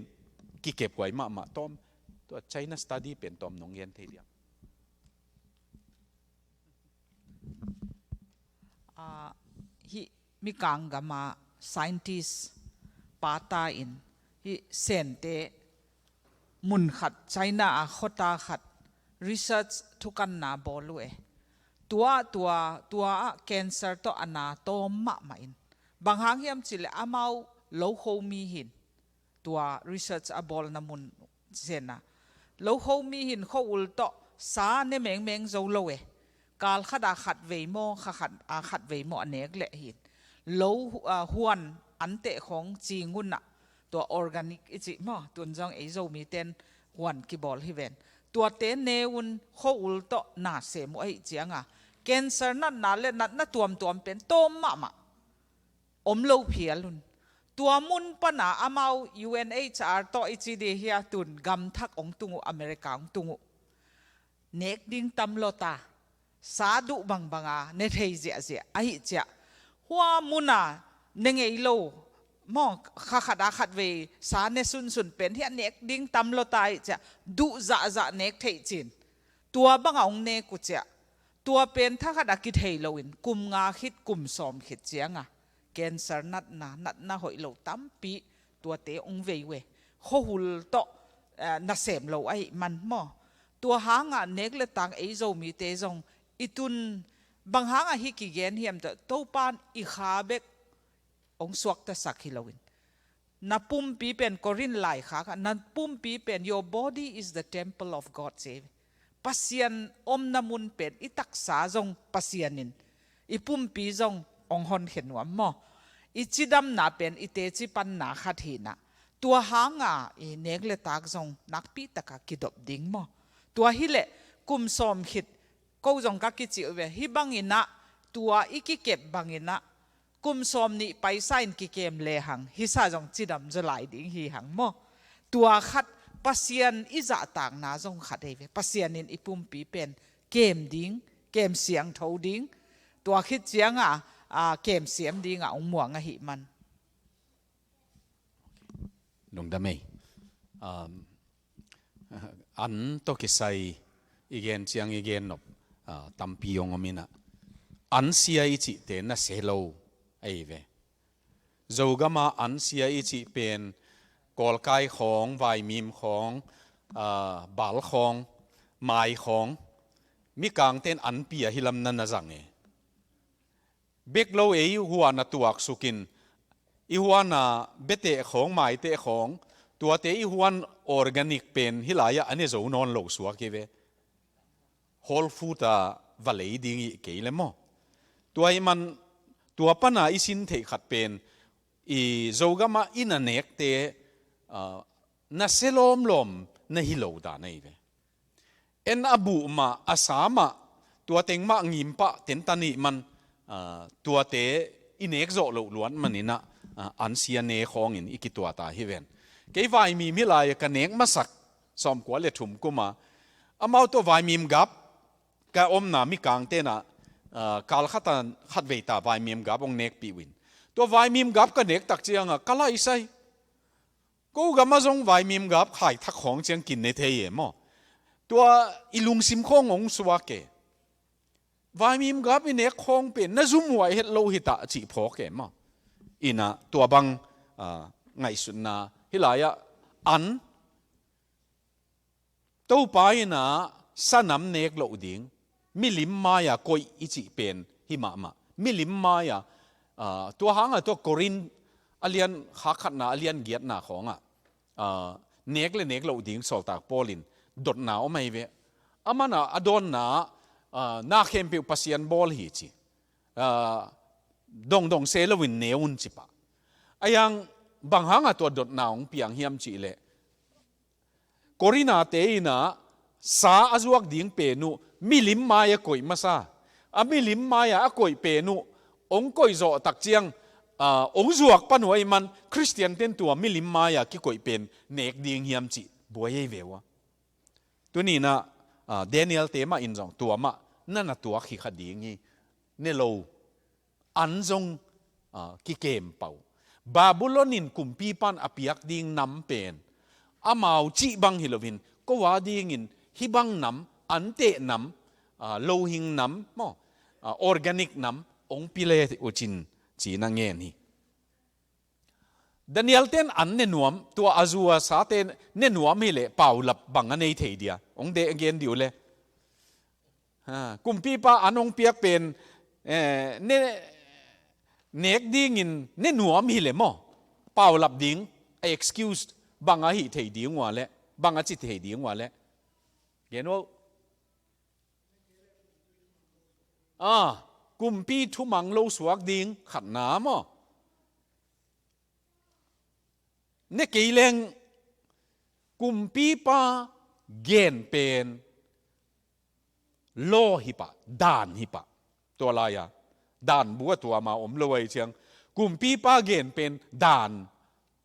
Speaker 3: กิเก็บไว้มาต้อมตัวใช้นักสตูดี้เป็นต้อมนงเย็นเทียม
Speaker 5: ฮิมีกังกามา scientist ปาตาอินฮิเซนเตมุนขัดไชน่าขตาขัด research ทุกันนาบอลเอตัวแคนเซอร์ตัวอนาโตมะอินบางหางเฮียมจิเลอามาโลโคมีหินตัว research อบอลนามุนเซนะโลโคมีหินเขาอุลโตสาเนเมงโจโลเอกาลขัดขัดเวโมขัดเวโมอันเนกเละหินโลหวนอันเตะของจีงุนน่ะตัวออร์แกนิกอิจิมอตัวจังเอโซมีเตนหวนกิบอลฮิเวนตัวเตนเนวุนเขาอุลโตนาเสมไอเจียงแคนเซอร์นั่นน่ะเล่นนั่นตัวเป็นโตมะอมโลเพียลุนตัวมุนปนาอามา UNHR ต่ออิจิเดียตุนกำทักองตุงอเมริกาองตุงเนกดิ้งตำโลตาสาดุบังเนเทเจียไอเจียหัวมุนาเนงไอโลมองขัดเวสาเนสุนเป็นที่เนกดิ้งตำโลตาเจียดุจะเนกเทจินตัวบังองเนกุเจียตัวเป็นถ้าขัดกิเทโลวินกุมงาคิดกุมสอมคิดเจียงแคนเซอร์นัดหอยโลตั้มปีตัวเตองเวเขาหุลโตนักเสมโลไอมันมอตัวหางเนกเลตังไอโซมีเตจงอิตุนบางหางฮิกิเกนเฮียมแต่โตปานอิขาเบกองสวกตะสักฮิโลวินนับปุ่มปีเป็นกอรินไลค่ะนับปุ่มปีเป็น your body is the temple of God เซปัสยันนามุนเป็นอิตักษาจงปัสยันินอิปุ่มปีจงองหอนเห็นว่ามออิจิดำนาเป็นอิเตจิปันนาขัดหินะตัวหางอิเนกเลตากจงนักปีตะกะกิดบดิ้งมอตัวฮิเลกุมสอมขิดก็จงกักกิจิเวฮิบังอินะตัวอิกิเก็บบังอินะกุมสอมนี่ไปไซน์กิเกมเลหังฮิซาจงจิดำจะไหลดิ้งฮิหังมอตัวขัดปัสยันอิจะต่างนาจงขัดเอเวปัสยันินอิปุ่มปีเป็นเกมดิ้งเกมเสียงเท่าดิ้งตัวคิดเสียงเกมเสียมดิ้งองหมวงหิมัน
Speaker 3: นงดำไม่อันโตกิไซอีเกนเชียงอีเกนนบตัมปียงอมินะอันเสียอิจิเตนะเซโลไอเวโจกามาอันเสียอิจิเป็นกอลไกของไวมิมของบาลของไม้ของมีกางเต้นอันเปียฮิลำนันนะจังเอเบกโลเอหัวนาตัวอักสุกินอีหัวนาเบเตะของไม้เตะของตัวเตะอีหัวออร์แกนิกเป็นฮิลายะอันนี้จะนอนโลสัวเกเวฮอลฟูตาวาเลดิ้งเกยเลมอตัวไอ้มันตัวปัญหาอิสินเทขัดเป็นอีโจกามาอินันเนกเตน่าเซลมน่าฮิโลดาในเวเอ็นอบูมาอาสามาตัวเต็งมางิมปะเต็นตันีมันตัวเตอินเอกโจโลล้วนมันนี่นะอันเสียเนของอินอีกิตัวตาฮิเวนเกยวายมีมิลายกันเนกมาสักสอมกว่าเลถุมกุมาอามาตัววายมีมกับกะอมนามิกางเตนะกาลขัดเวตาวายมีมกับองเนกปีวินตัววายมีมกับกันเนกตักเจียงกะไลไซกูกำมาจงวายมีมกับขายทักของเจียงกินในเทียมอตัวอิลุงซิมโคงองสวาเก vai mim gap in ek khong pen na zum wai het lo hita chi phok ke ma ina tua bang ngai sun na hilaya an to pa ina sanam nek lo ding milim maya koi ichi pen hi ma milim maya tua hanga to korin alian hakhat na alian giat na khonga nek le nek lo ding sol tak polin dot na o mai ve amana adon na khem pe pasian bol hi chi dong se lo win neun chi pa ayang bang hanga to dot na ong piang hiam chi le korina te ina sa azuak ding pe nu milim maya koi masa milim maya a koi pe nu ong koi zo tak chiang ong zuak panuai man Christian ten tua milim maya ki koi pen nek ding hiam chi boye vewa tuni na Daniel tema in jong tua ma nana tua khi khading hi ne lo an jong ki kem pau Babylonin kumpi pan apiak ding nam pen amau chi bang hilovin ko wa ding in hibang nam ante nam lohing nam mo organic nam ong pile uchin chi na nge ni Daniel ten an ne nuam tua azua sa ten ne nuam hi le paulap bang anei thei dia ong de again diu le kumpi pa anong piak pen ne nek ding in ne nuam hi le mo paulap ding excuse bang a hi thei ding wa le bang a chi thei ding wa le gen wo kumpi thu mang lo suak ding khat na mo ne keileng kumpi pa gen pen lo hi pa dan hi pa to la ya dan bua tua ma om lo ai chiang kumpi pa gen pen dan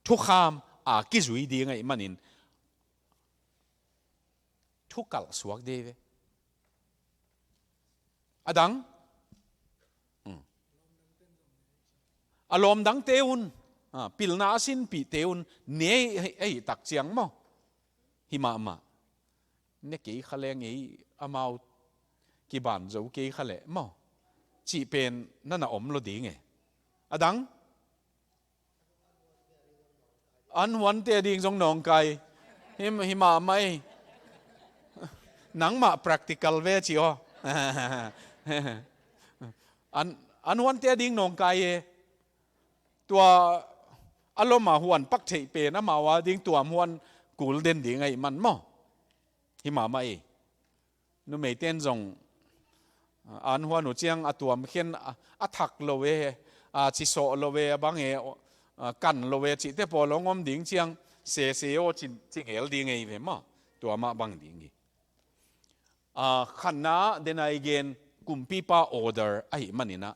Speaker 3: thu kham ki zui ding ai manin thu kal suak de ve adang alom dang teun pilna sin pi teun ne ei tak chiang mo hima ma ne ke khaleng ei amau ki ban zo ke khale mo chi pen nana om lo ding e adang an wan te ding jong nong kai hima mai nang ma practical ve chi o an wan te ding nong kai e tua aloma huan pak thei pe na mawa ding tuam huan kul den ding ai man mo hi ma mai nu mei ten jong an huan u chiang atuam khen athak lo we chi so lo we bang e kan lo we chi te po longom ding chiang se o chin hel ding ei ve ma tua ma bang ding gi khanna den ai gen kumpi pa order ai manina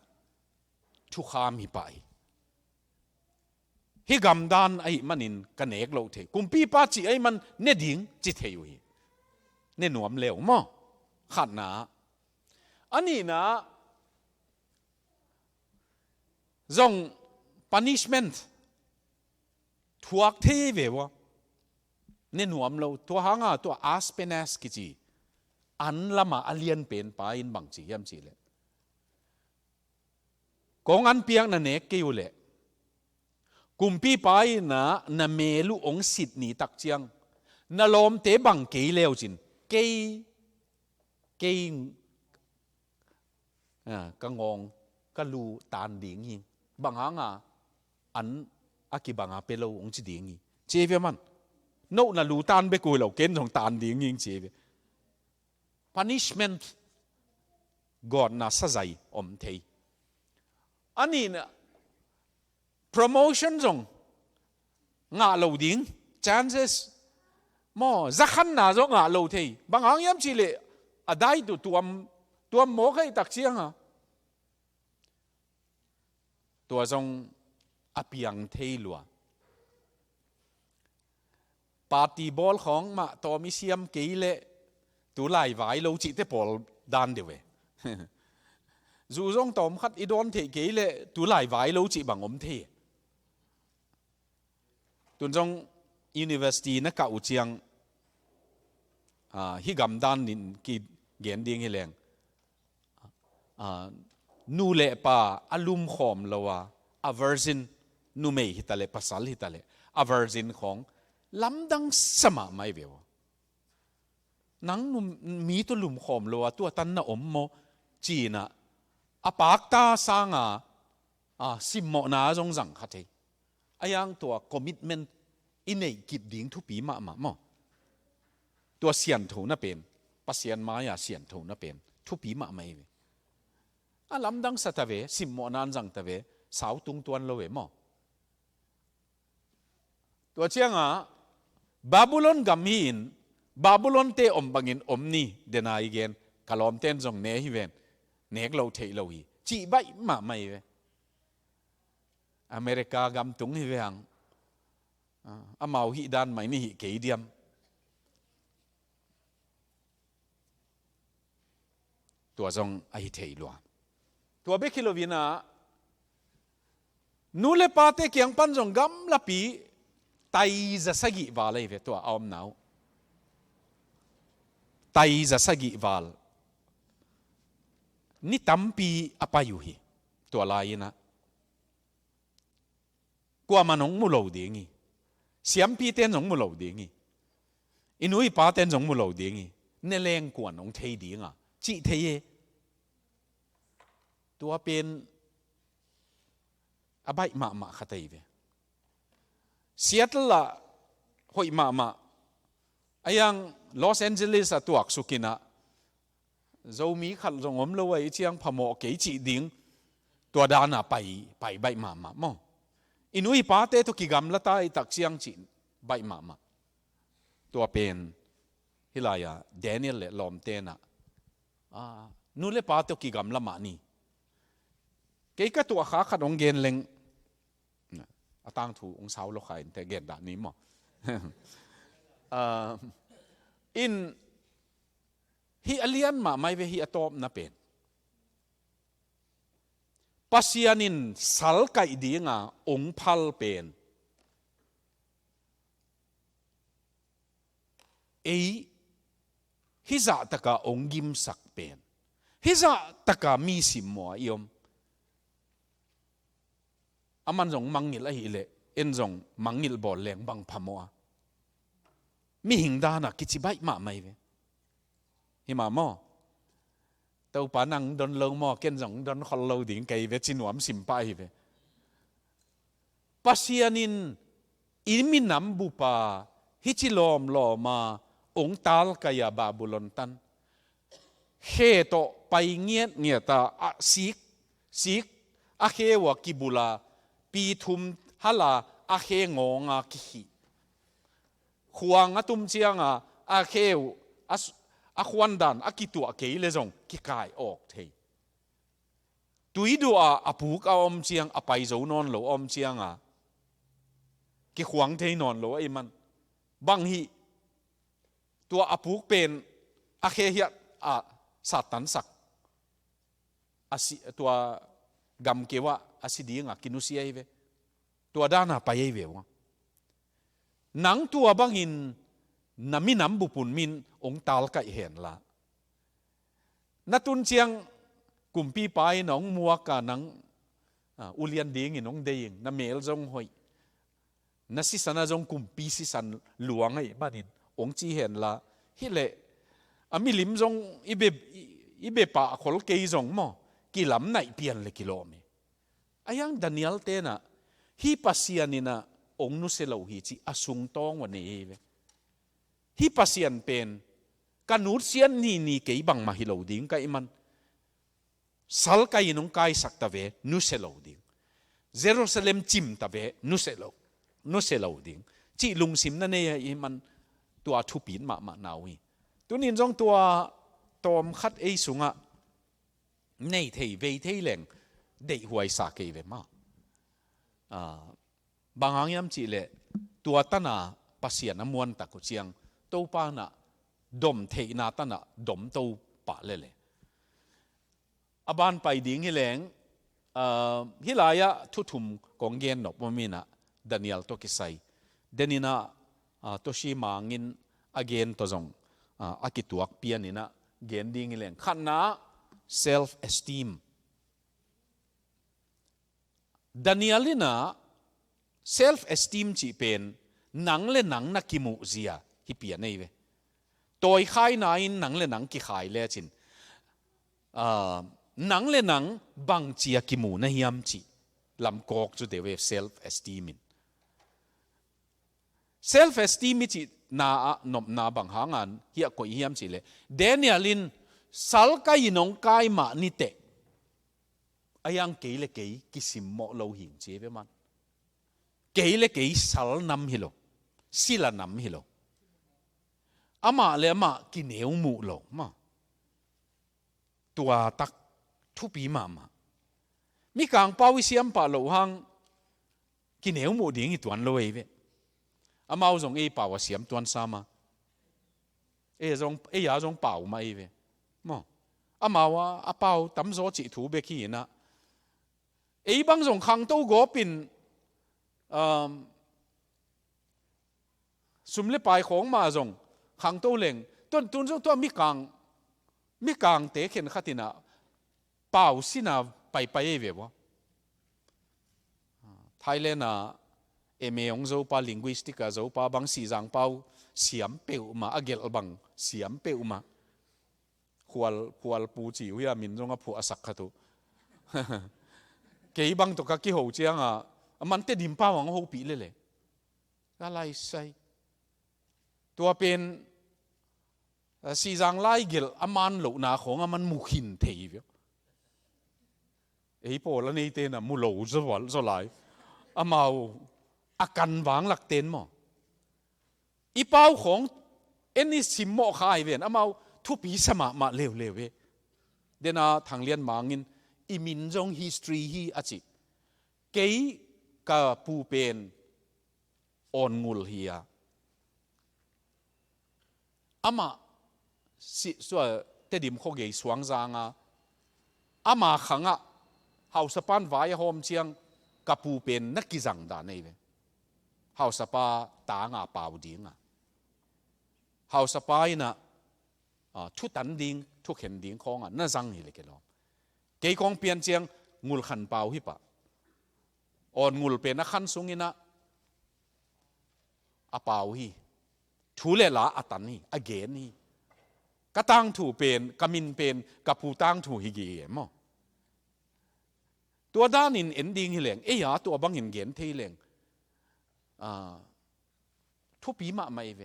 Speaker 3: thu kham hi pai hi gam dan ai manin kanek lo the kumpi pa chi ai man ne ding chi thei wi ne nuam leo mo khat na ani na zong punishment thuak the ve wa ne nuam lo to hanga to aspenas ki chi an lama alien pen pa in bang chi yam chi le kong an piang na nek ke yu le kumpi pai na melu ong sit ni tak chiang na lom te bang ke leo chin ke ka ngong ka lu tan ding hi bang hanga an akibanga pelo ong chi ding hi che man no na lu tan be ku lo ken jong tan ding hi che punishment god na sajai om thei ani na promotion zong nga lo ding chances mo zakhan na zo nga lo thei bang hang yam chi le adai tu tuam mo kai tak chiang ha tua zong apiang thei lua party ball khong ma to mi siam ke le tu lai vai lo chi te pol dan de we dù dòng tóm khát ít đón thể kế lệ tú lại vái lâu chị bằng ống thể tuần dòng university na cạo chiang hi gam dan nín kỳ gen điên hi leng นูเลปาอลุมขอมละวะa virgin นูเมหิตาเลภาษาหิตาเล a virgin ของลำดังสมาไม่เววนังมีตัวลุมขอมละวะตัวตันน่ะอมโมจีน่ะอปากตาสางสิมโมนาจงจังขัดเองอายังตัว commitment อินเนกิดดิ้งทุปีมาโมตัวเสียนถูน่ะเป็นปัสเซียนมายาเสียนถูน่ะเป็นทุปีมาไม่เวลำดังสัตว์เวสิมโมนานจังตะเวสาวตุงตวนโลเวมตัวเชียงบาบูลอนกัมฮีนบาบูลอนเตอมบังอินอมนี่เดนายเกนกะลอมเตนจงเนฮิเวนเนกโลเทโลฮีจีใบมาไม่เวอเมริกากัมตุงฮิเวงอามาฮิดานไม่นี่ฮิเกยเดียมตัวจงไอเทลัวตัวเบคิโลวินานูเลปาเตเกียงปันจงกัมละปีไตจะสกิวาเลยเวตัวออมหนาวไตจะสกิวาลนี่ตั้มปีอปายุฮีตัวลายนะกว่ามันงมุโลดีงี้เสียมปีเต้นจงมุโลดีงี้อินุยปาเต้นจงมุโลดีงี้เนเลงกวนงเทดีงจีเทยตัวเป็นอบายมาขัดใจเวเซียตละหอยมาอายังลอสแอนเจลิสตัวสุกินะเจ้ามีขัดจงอมเลวไอ้เชียงพม่าเกยจีดิ้งตัวดานะไปใบมาโมอินุยปาเตตุกิกรรมละตายตักเชียงจีใบมาตัวเป็นฮิลายาเดนิเอลลอมเตนะนูเลปาเตตุกิกรรมละมานี่เกี่ยกับตัวขาขัดองเกนเล็งตั้งถูองสาวโลกายแต่เกดด่านนี้มั้งอินฮีอเลียนมาไม่เวฮีอตอมนับเป็นปัสยานินสัลไกดีงาองพัลเป็นฮิจะตะกาองกิมสักเป็นฮิจะตะกามีสิมมัวยมอามันจงมังงิลอะไรเลยเอ็นจงมังงิลบอลแรงบังพมัวมีหิงดานะกิจิใบมาไม่เวหิมาโมตัวปานังดนเลงโมเก่นจงดนคอลโลดิ่งไกเวจินวมสิมไปเวปัสยานินอิมินัมบุปาฮิจิลอมลอมาองตาลกายาบาบุลอนตันเฮโตไปเงียตาสิกอาเควกิบุลาปีทุมฮัลาอาเคงงาคิขวางตุมเชียงอาเควอาควันดันอากิตัวเกยเลจงกิกายออกเทตุยดูอาผูกอาอมเชียงอาไปโจนอนโลอมเชียงกิขวางเทนอนโลไอ้มันบางฮีตัวอาผูกเป็นอาเคเฮียสัตตันสักตัวกำเกวะอาศิดีงกินุเซียเวตัวด้านาไปเววหนังตัวบางหินนามิน้ำบุปุนมินองตาลกะเห็นละนัตุนเชียงกลุ่มปีไปน้องมัวกะนังอุเลียนดิ้งน้องเดียงน้ำเมลจงหอยนัสิสันจงกลุ่มปีสิสันหลวงไอ้บ้านินองจีเห็นละฮิเลอามิลิมจงอิเบปะขลเกยจงมอกิลำไหนเปลี่ยนเลยกิโลเมอายังดานิเอลเตนะฮีปัสยานินะองนุเซโลฮีจีอสุงตองวันนี้เวฮีปัสยันเป็นการนูเซียนนี่เกี่ยบังมาฮิโลดิ้งกันมันสัลกายนงกายสักตะเวนุเซโลดิ้งเยรูซาเล็มจิมตะเวนุเซโลดิ้งจีลุงซิมนั่นเองมันตัวทุปีนมาหนาวฮีตัวนี้จงตัวตอมคัดไอสุงะในเทเวเทแหลงเด็กหวยสาเกเวมาบางอย่างยามจีเลตัวตันาปัสยานมวนตะกุเชียงตัวปานะดมเทนาตันะดมตัวปะเลยอบานไปดิ้งฮิแหลงฮิลายะทุทุมกองเงินนบมีนะดานิเอลตัวกิไซเดนินะตัวชีมางินอเกนตัวจงอากิตัวเปียนินะเกนดิ้งฮิแหลงขันนะ self esteem Danielina self esteem chỉ pen nang le nang na ki mu zia hi pia nei ve toy khai na in nang le nang ki khai le chin nang le nang bang chia ki mu na hiam chi lam kok chu de we self esteem in self esteem chi na nop na bang hangan hi ko hiam chi le Danielin sal kai nong kai ma ni te ayang ke le ke kisim mo lo hin che ve man ke le ke sal nam hi lo sila nam hi lo ama le ama ki neu mu lo ma tua tak thu pi ma ma mi kang pau siam pa lo hang ki neu mu ding i tuan lo e ve ama zong e pa wa siam tuan sama e ya zong pau ma e ve mo ama wa a pau tam zo chi thu be ki na e bang zong khang to go pin sum le pai khong ma zong khang to leng tun zong to mi kang te khen khatina pau sina pai ve bo Thailand na eme ong zo pa linguistic a zo pa bang si jang pau siam peu ma agel bang siam peu ma khwal pu chi huya min zong a phu asak khatu ke bang to ka ki ho chiang a man te dim pa wang ho pi le le la lai sai tua pen si jang lai gel aman lo na khong aman mu khin thei ve ei po la nei te na mu lo zo lai amao akan wang lak ten mo i pau khong eni sim mo khai ven amao thu pi sama ma lew we dena thanglian mangin imin jong history hi achi ke ka pu pen on ngul hia ama si so te dim kho ge suang zanga ama khanga house pan vai hom chiang kapu pen nakizang da nei ve house pa ta nga pau ding house pa ina thu tan ding thu khen ding khong na zang hi le ke lo ke kong pian chiang ngul khan pau hi pa on ngul pe na khan sung ina a pau hi thu le la atan ni again ni ka tang thu pen kamin pen kapu tang thu hi gi moตัวด้านอินเอ็นดิ้งฮิเลงยาตัวบังอินเกนเทเลงทุปีมาไม่เว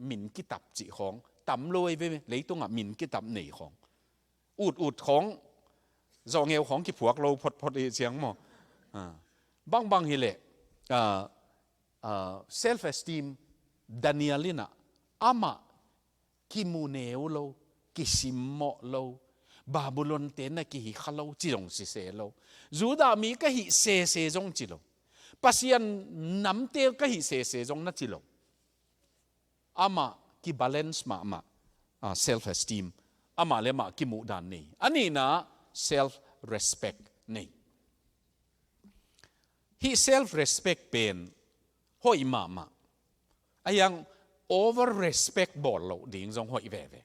Speaker 3: มินกิตับจีของต่ำลอยเวเลยต้องมินกิตับหนีของอุดของจองเอวของกิพวกเราพดเสียงมั้งบังฮิเลself esteem ดานิเอลินะอามากิมูเนวโลกิซิมโมโลบาบูลอนเตนกิฮิขลาวจิรงสิเซโลจูดามีก็ฮิเซจงจิโลปัสยันน้ำเตลก็ฮิเซจงนัดจิโลอามากิบาลานซ์มาself esteem อามาเลมากิมูดานนี่อันนี้นะ self respect นี่ฮิ self respect เป็นห้อยมาไอ้ยัง over respect บอลเราดิ่งจงห้อยเว่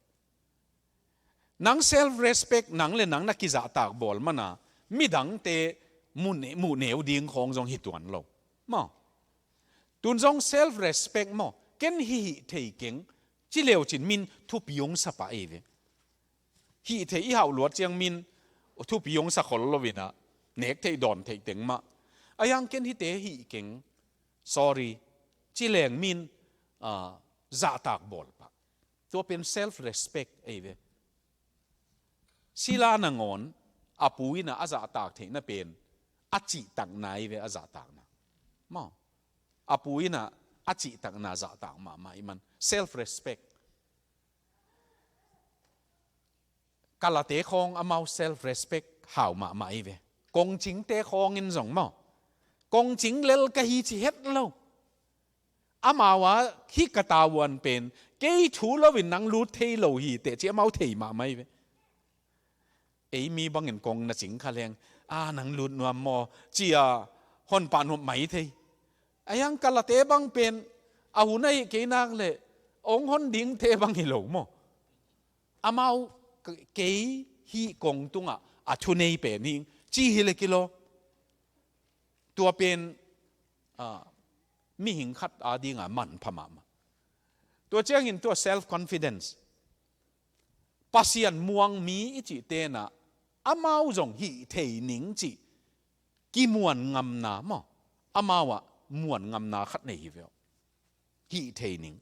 Speaker 3: นัง self respect นังเลยนังนักกิจตากบอลมันนะมิดังเตมูเนวดิ่งของจงหิตวนเรามั้งตุนจง self respect มั้งเก่งฮิเทเก่งจิเลวจินมินทุบยงสปะเอเวฮิเทอีหาวหลวดเจียงมินทุบยงสักคนละวินะเนกเทดอนเทเต็งมาอายังเก่งฮิเตฮิเก่ง sorry จิเลงมินจ่าตากบอลปะตัวเป็น self respect เอเวศิลานงอนอาปุยนะอาจาตากเทนะเป็นอาจิตังนายเวอาจาตากนะมั้งอาปุยนะอาจิตังนาจ่าตากมามัน self respect กาลเตะคองอามา self respect ห่าวมาเวกงจิงเตะคองอินสองมั้งกงจิงเลลกะฮีจิเฮ็ดเราอามาวะฮิกตาวันเป็นเกยถูลวินนังรูเทโลฮีเตะเจ้าเมาเทมาไม่เวมีบางเงินกงนะจิงคาเลงนังรูนวมมอเจียฮอนปานหัวไหมเทยังกาลเตบังเป็นเอาในเกยนักเลยองฮอนดิ้งเทบังฮิโลมออามาวเกย hi kong tunga a thunei pe ni chi hi le kilo tua pen mi hing khat a dinga man phama ma tua chang in tua self confidence pasian muang mi ichi te na amau jong hi thei ning chi ki muan ngam na mo amawa muan ngam na khat nei hi veo hi thei ning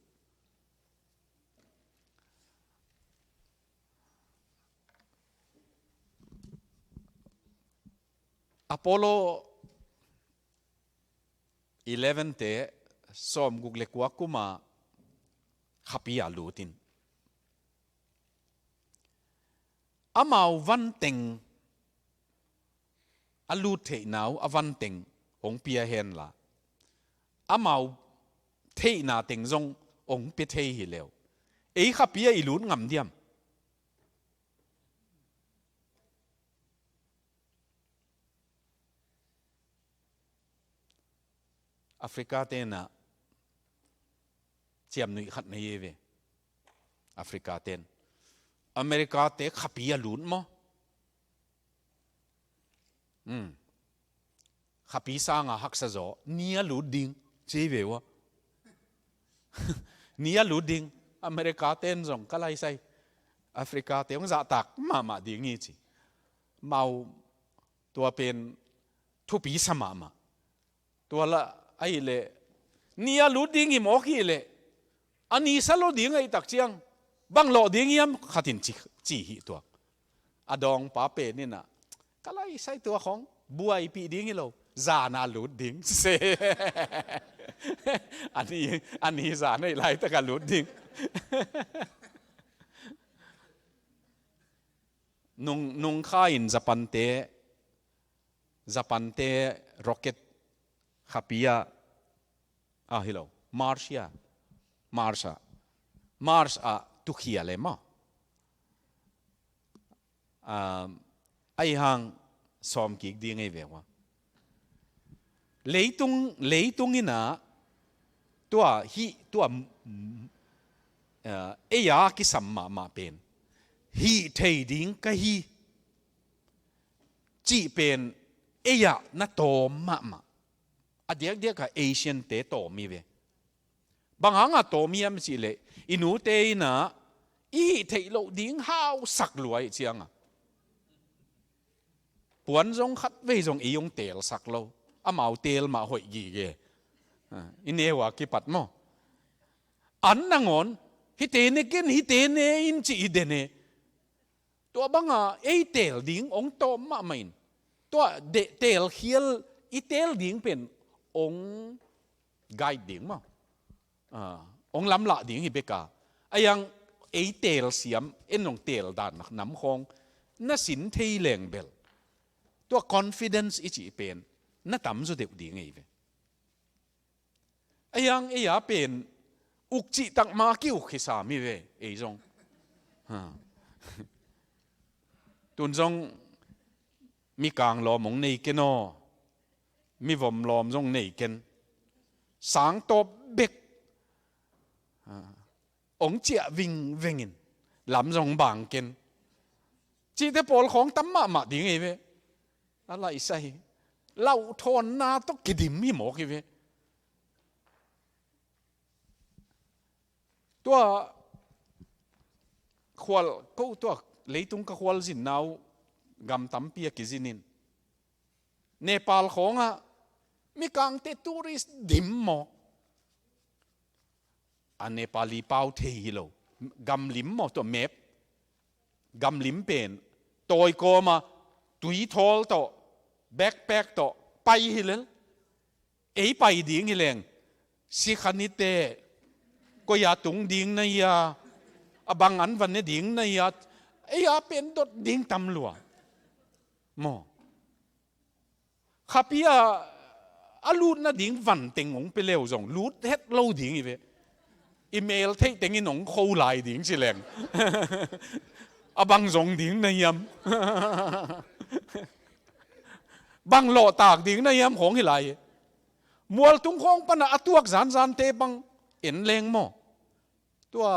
Speaker 3: Apollo 11 te som gugle kwa kuma khapia lutin amau van teng alu the nau avan teng ong pia hen la amau the na teng zong ong pe the hi leo ei khapia ilun ngam diam Africa te na chiam nui khat nei ve Africa ten America te khapia lun mo khapi sanga haksa zo nia lu ding che ve wa nia lu ding America ten zong kalai sai Africa te ong za tak ma ding ni chi mau tua pen thu pi sama ma tua la ai le nia lu ding i mo ki le ani salo ding ai tak chiang bang lo ding yam khatin chi hi to adong pa pe ni na kalai sai tua khong buai pi ding i lo za na lu ding se ani za nei lai ta ka lu ding nung kha in Japan te rocket khapia hello Mars a tu khia le ma ai hang som ki ding ei vewa leitung ina tua eya ki samma ma pen hi thei ding ka hi chi pen eya na tom ma adiak ka Asian te to mi ve banganga to mi am si le inu te na i thei lo ding hao sak luai chiang a puan jong khat ve jong i yong tel sak lo amau tel ma hoi gi ge inewa ki pat mo an nangon hi te ne ken hi te ne in chi de ne to banga ei tel ding ong tom ma main to de tel hiel i tel ding pen ong guide ding ma ong lam la ding hi beka ayang ei tel siam enong tel dan nam khong na sin thei leng bel to confidence ichi pen na tam zo deu ding ei ve ayang eya pen ukchi tak ma kiu khisa mi ve ei jong tun jong mi kang lo mong nei keno mi vom lom jong nei ken sang top bek ong chia vingin lam jong bang ken chi te pol khong tam ma ding ei ve ala isai lau thon na to kidim mi mo ki ve tua khwal ko tua leitung ka khwal jin nau gam tam pia ki jinin Nepal khonga mi kang te tourist dim mo a Nepali pau the hi lo gam lim mo to map gam lim pen toy ko ma tui thol to backpack to pai hi lel ei pai ding hi leng si khanite ko ya tung ding na ya abang an van ne ding na ya ei a pen dot ding tam lua mo khapia alut na ding van teng ong pe leo jong lut het lo ding i ve email thei teng in ong khou lai ding si leng abang jong ding na yam bang lo tak ding na yam khong hi lai mual tung khong pana atuak zan te bang en leng mo tua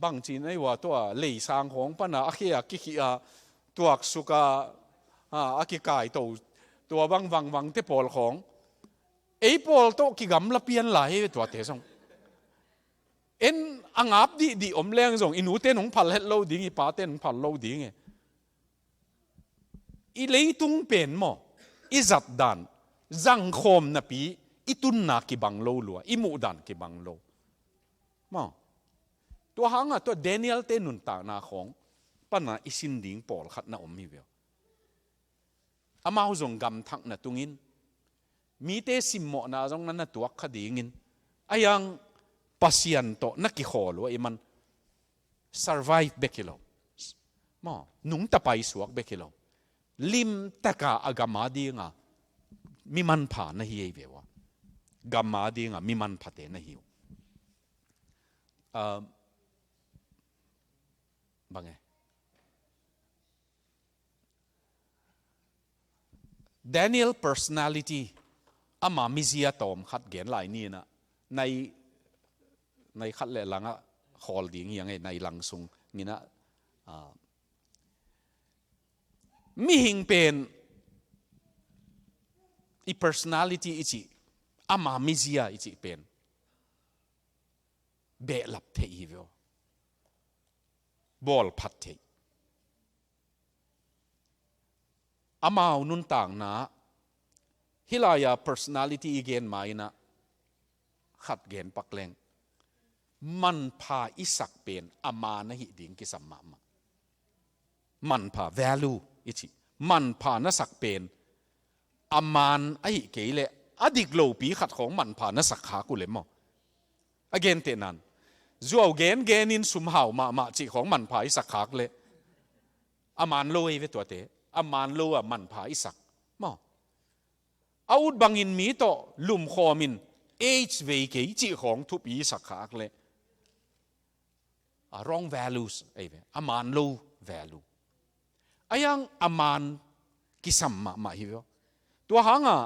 Speaker 3: bang chin ai wa tua lei sang khong pana a khia ki khia ตัวสุกาอากิกายตัววังเตปอลของไอ้ปอลโตกิกำละเปียนไหลตัวเตส่งเอ็นอ่างอับดีอมแรงส่งอินูเต้นของพัลเฮลโลดิ้งอีป้าเต้นของพัลโลดิ้งอีเลยตุงเป็นหมออีจัดดันจังคมนะปีอีตุนนักกิบังโลลัวอีมูดันกิบังโลหมอตัวหางตัวเดนิเอลเต้นุนตานาของปัญหาอิสินดิ้งปอลขัดน่าอมมีเวลอามาหุงกำทักน่ะตุงินมีเตสิมโมนาจงนั้นน่ะตัวขดีงินอายังปัสยันโตนักกิขอลัวไอ้มัน survive เบกิโลหมอนุ่งตะไปสวกเบกิโลลิมตะกาอากามาดีงะมีมันผ่านนะฮีเววะกามาดีงะมีมันพัดเตนะฮิวบังไงDaniel personality อามามิเซียตอมขัดเกณฑ์หลายนี่นะในขัดเละหลังอะคอลดิ้งยังไงในหลังซุงนี่นะมีหิงเป็นอี personality อีจิอามามิเซียอีจิเป็นเบลับเทียบบอลพัดเทียอามาอุนุนต่างนะฮิลายา personality อีเกนมาอินะขัดเกณฑ์ปักแรงมันพาอิสักเป็นอามานะฮิดิ่งกิสัมมามันพา value อิจิมันพานะสักเป็นอามานไอ้เกลอดิกโลปีขัดของมันพานะสักขากุเลมอ again เตนันจัวเกนอินสุมหาวมาจิของมันพาอิสักขาเลยอามานโลเอเวตัวเตอามันโลอ่ะมันพาอิสักมออาวุธบังอินมีโตลุมคอมินเวกจิของทุบอิสักขาเลยwrong values ไอ้เวอามันโล valueอายังอามันกิสัมมาฮิวตัวหางอ่ะ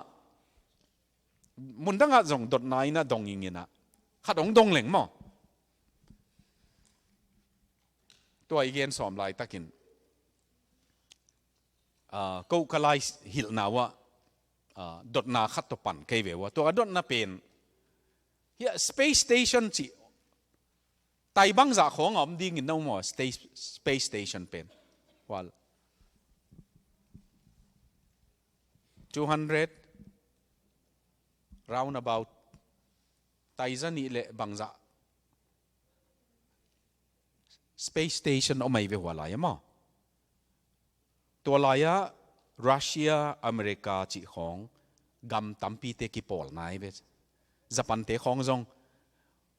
Speaker 3: มุนตั้งอ่ะส่งดดนายนะดงยิงนะขัดดงเหลงมั้งตัวอีเกนสอมลายตะกินก็กลายหิลนาวะดดนาขัดตัวปั่นเคยเววะตัวดดนาเป็นเฮีย space station จีไต่บังจากของอมดิ้งอินน้องมัว space station เป็นว่า200 round about ไต่จะนี่แหละบังจาก space station เอาไม่เวหัวไหลมั้งตัวลายรัสเซียอเมริกาจีของกำตัมปีเตกิปอลนายเวสญี่ปุ่นเตของจง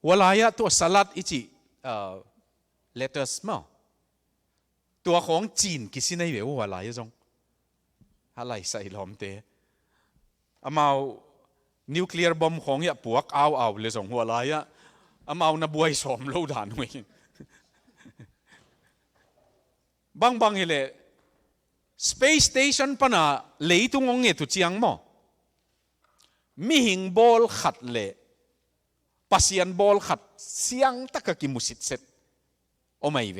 Speaker 3: หัวลายตัวสลัดอิจิletters มั้งตัวของจีนกิสินัยเวหัวลายจงอะไรใส่ลมเตอามานิวเคลียร์บอมของยาปวกเอาเลยจงหัวลายอามาหน้าบวยสมโลดานเวบางเฮเลSpace Station ปนะเลยตุงงเงตุเจียงมั้งมีหิงบอลขัดเลยปัสยันบอลขัดเสียงตะกะกิมุสิตเสร็จโอไม่เว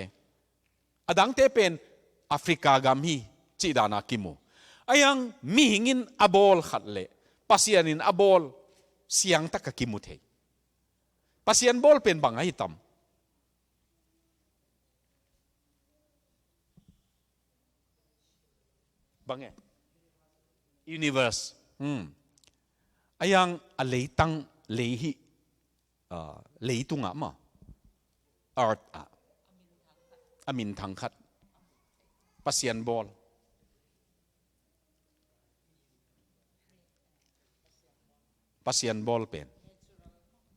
Speaker 3: อดังเตเป็นแอฟริกากามีจีดานากิมูอายังมีหิงินอบอลขัดเลยปัสยันินอบอลเสียงตะกะกิมุเทปัสยันบอลเป็นบางไอตัมบางไง universe อายังอะไรตั้งเลยฮิเลยตุงอ่ะมั้ง earth อ่ะอามินทางคัดปัสยันบอลปัสยันบอลเป็น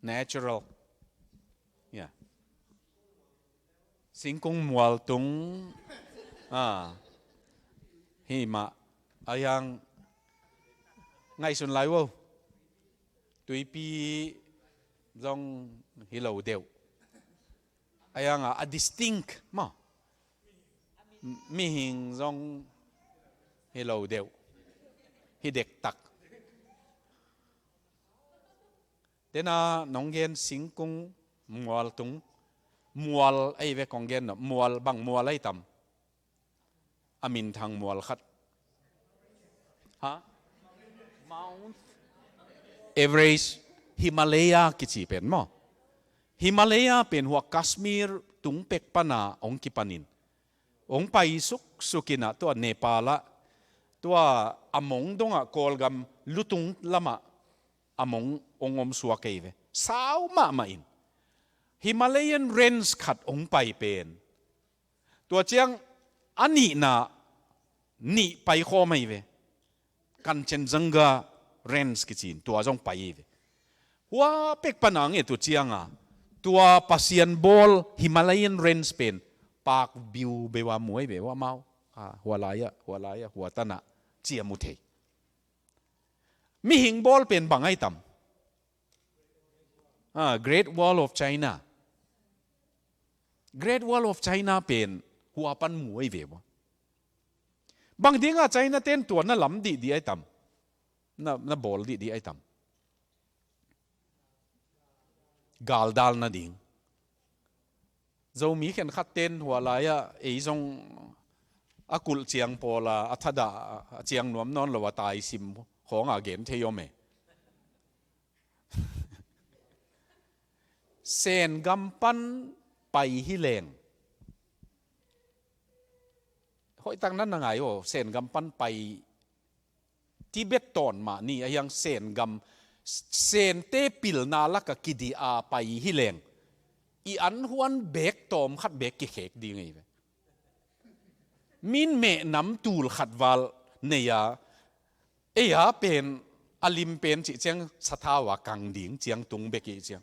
Speaker 3: natural เนี่ยสิงคงมัวตุงฮิมาอายังไงสุนไลวะตุยปีจงฮิโลเดียวอายังdistinct มั้งมีหิงจงฮิโลเดียวฮิเด็กตักเดน่าน้องเกนสิงคงมัวตุงมัวไอ้เวกองเกนมัวบางมัวไล่ต่ำ อามินทางมัวลขัดฮะ Mount Everest ฮิมาลายากิจิเป็นมั้งฮิมาลายาเป็นหัวคัสมีร์ตุงเป็กปนาองกิปานินองไปสุกินะตัวเนปาลตัวอมงดงะกอลกัมลุตุงลามะอมงองสวกเอเวสาวมาอินฮิมาลายันเรนส์ขัดองไปเป็นตัวเจียงอันนี้นะนี่ไปข้อไม่เวกันเชนจังกาเรนส์กิจินตัวจงไปเวว่าเป็กปนังเอตัวเจียงอ่ะตัวปัสยันบอลฮิมาลายันเรนส์เป็นปากบิวเบว่ามวยเบว่าเมาหัวลายหัวตนะเจียมุเทมีหิงบอลเป็นบางไอตัมGreat Wall of China Great Wall of China เป็นหัวปันมวยเววบางทีก็ China เต้นตัวน่ะหลำดีไอตัมน่ะบอลดีไอตัมกาลดาลน่ะดิ่งเรามีแค่ขัดเต้นหัวลายไอ้ทรงอากุลเจียงพอละอัฐดาเจียงหนวมนอนละว่าตายซิมของอาเกนเทยอมเซนกำปั้นไปฮิเลงหอยตั้งนั้นยังไงโอ้เซนกำปั้นไปทิเบตตอนมานี่ยังเซนกำเซนเตปิลนาลักกิดีอาไปฮิเลงอีอันหวนเบกตอมขัดเบกกิเขกดีไงมินเมน้ำตูลขัดวาลเนียเป็นอลิมเป็นจิเจียงสถาวะกังดิ่งเจียงตุงเบกิเจียง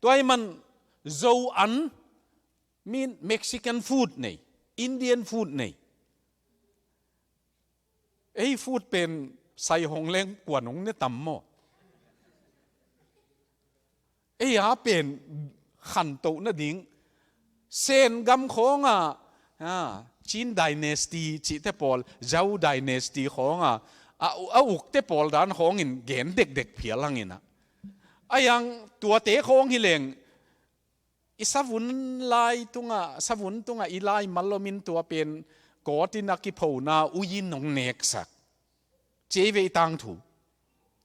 Speaker 3: ตัวมันโจอันมีเม็กซิกันฟู้ดนี่อินเดียนฟู้ดนี่ฟู้ดเป็นใส่หงเล้งกว่าหนงเนี่ยต่ำหม้อเป็นขันโตนะดิ่งเซนกำของจีนไดนาสตีจิเตปอลเจ้าไดนาสตีของอุกเตปอลด้านของอินเกนเด็กเพียลังอินะยังตัวเตะของฮิเลงอิสวุนลายตุงสวุนตุงอีไลมัลลมินตัวเป็นกอตินักกิพูนาอุยินนงเนกสักเจเวตังถู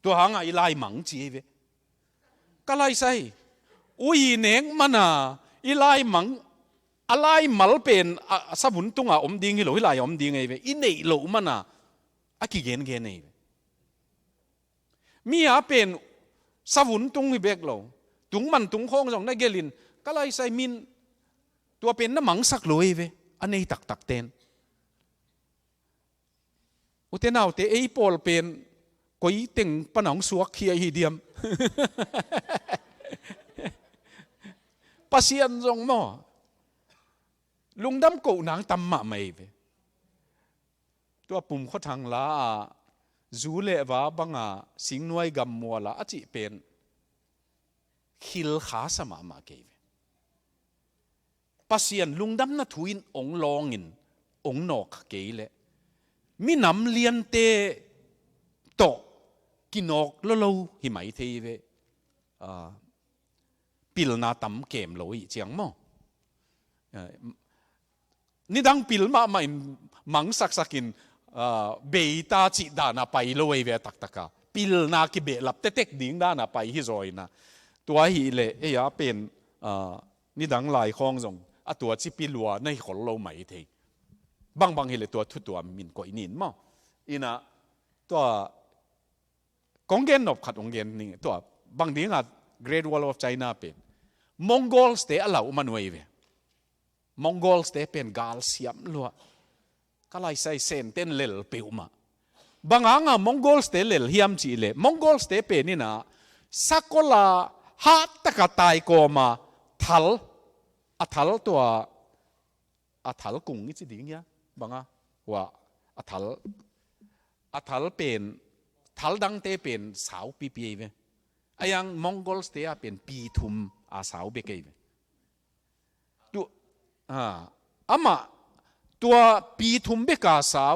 Speaker 3: ตัวหางอีไลมังเจเวก็ไล่ใส่อุยเนกมันอีไลมังอะไรมัลเป็นสวุนตุงอมดิงฮิโลฮิไลอมดิงไงเวอินเนโลมันอากิเกนไงมีเป็นสวุนตุงฮิเบกโลตุงมันตุงโค้งจงได้เกลินก็เลยใส่มินตัวเป็นน้ำมังสักเลยเวอันนี้ตักเต้นอุเทนเอาเตะปอลเป็นก็อีติงปนังสวกเขียฮีเดียมปัสยันจงหม้อลุงดำกูนางตำมะไม่เวตัวปุ่มเขาทางละจูเล่ว่าบังสิงนวยกำมัวละอาจิเป็นขิลขาสมาเกวปัสยันลุงดำน่ะทุยองลองอินองนอกเกยเลยมีน้ำเลียนเตโตกินอกโลหิไหมเทเวปิลนาตำเกมโลยเจียงมั้งนี่ดังปิลมาไม่มังสักกินเบตาจิดานาไปโลยเวตักปิลนากิเบลับเต็กดิ่งดานาไปฮิโรยนะตัวฮีเล่เป็นนี่ดังหลายข้องจงตัวจิปิลัวในขนโลไหมเทบางฮีเล่ตัวทุตัวมินก่อยนินมั้งอีน่ะตัวกงเกนนบขัดกงเกนนี่ตัวบางทีก็ Great Wall of China เป็นมองโกลสเตอเหล่ามันไว้เวมองโกลสเตเป็นกาลเซียมลัวก็ไล่ใส่เซนเต้นเล่เปียวมามองโกลสเตเล่เฮียมจีเล่มองโกลสเตเป็นนี่นะสักคนละฮัตตะกตายก็มาทัลตัวทัลกุ้งนี่สิดิ่งยะว่าทัลเป็นทัลดังเตเป็นสาวปีเวยังมองโกลสเตเป็นปีทุมสาวเบเกยตัวมาตัวปีทุมเบกาสาว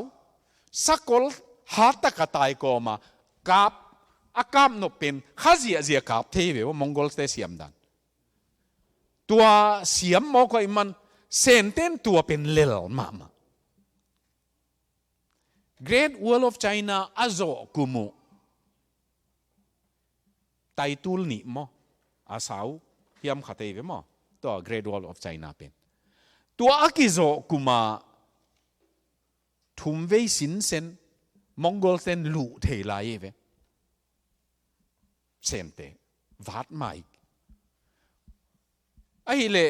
Speaker 3: สักคนฮัตตะกตายก็มากับอากาศนเป็นข้าเสียกับเทวว่ามองโกลสเตเสียมดันตัวเสียมมอกไอมันเซนเต้นตัวเป็นเลลมา Great Wall of China azo kumu title ni mo asaw hiam khatei ve mo to Great Wall of China pen tua akizo kuma thumvei sin sen Mongol sen lu thei lai ve sente vat mai ai le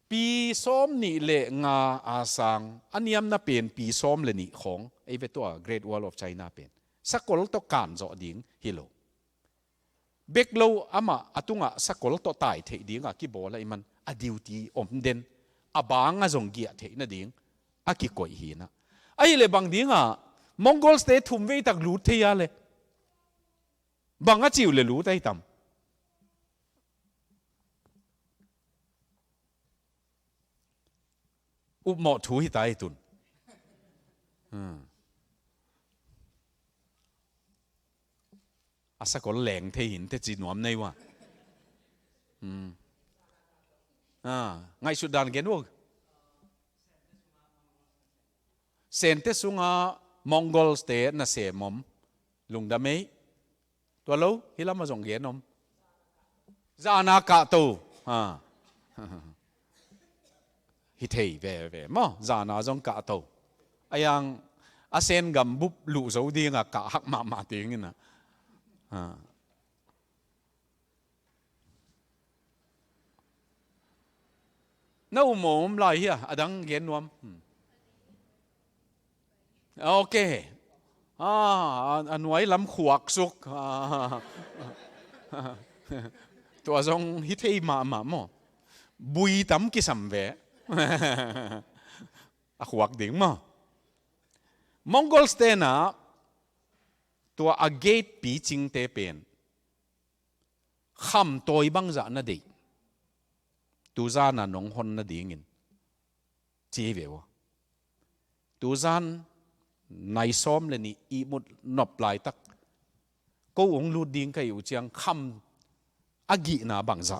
Speaker 3: pi som ni le nga asang aniam na pen pi som le ni khong ai ve to Great Wall of China pen sakol to kan zo ding hilo beklo ama atunga sakol to tai thei dinga ki bola iman a duty om den abanga zong gia thei na ding a ki koi hi na ai le bang dinga Mongol state thum ve tak lu thei ya le banga chiu le lu tai tam up mo thu hi tai tun asa ko leng thei hin te chi nuam nei wa ngai Sudan gen wo sen te sunga Mongol state na se mom lungdamei to lo hilama jong gen om zana ka to hi thei ve ve mo zana jong ka to ayang asen gam bup lu zo dinga ka hak ma ting na nâu mồm lại hi adang gen nuam ok anuai lam khuak suk tua zong hi thei ma mo bui tam ki sam ve a khuak ding mo Mongol stena tua a gate pi ching te pen kham toy bang za na de tu za na nong hon na ding in chi ve wo tu zan nai som le ni i mut nop lai tak ko ong lu ding kai u chiang kham agi na bang za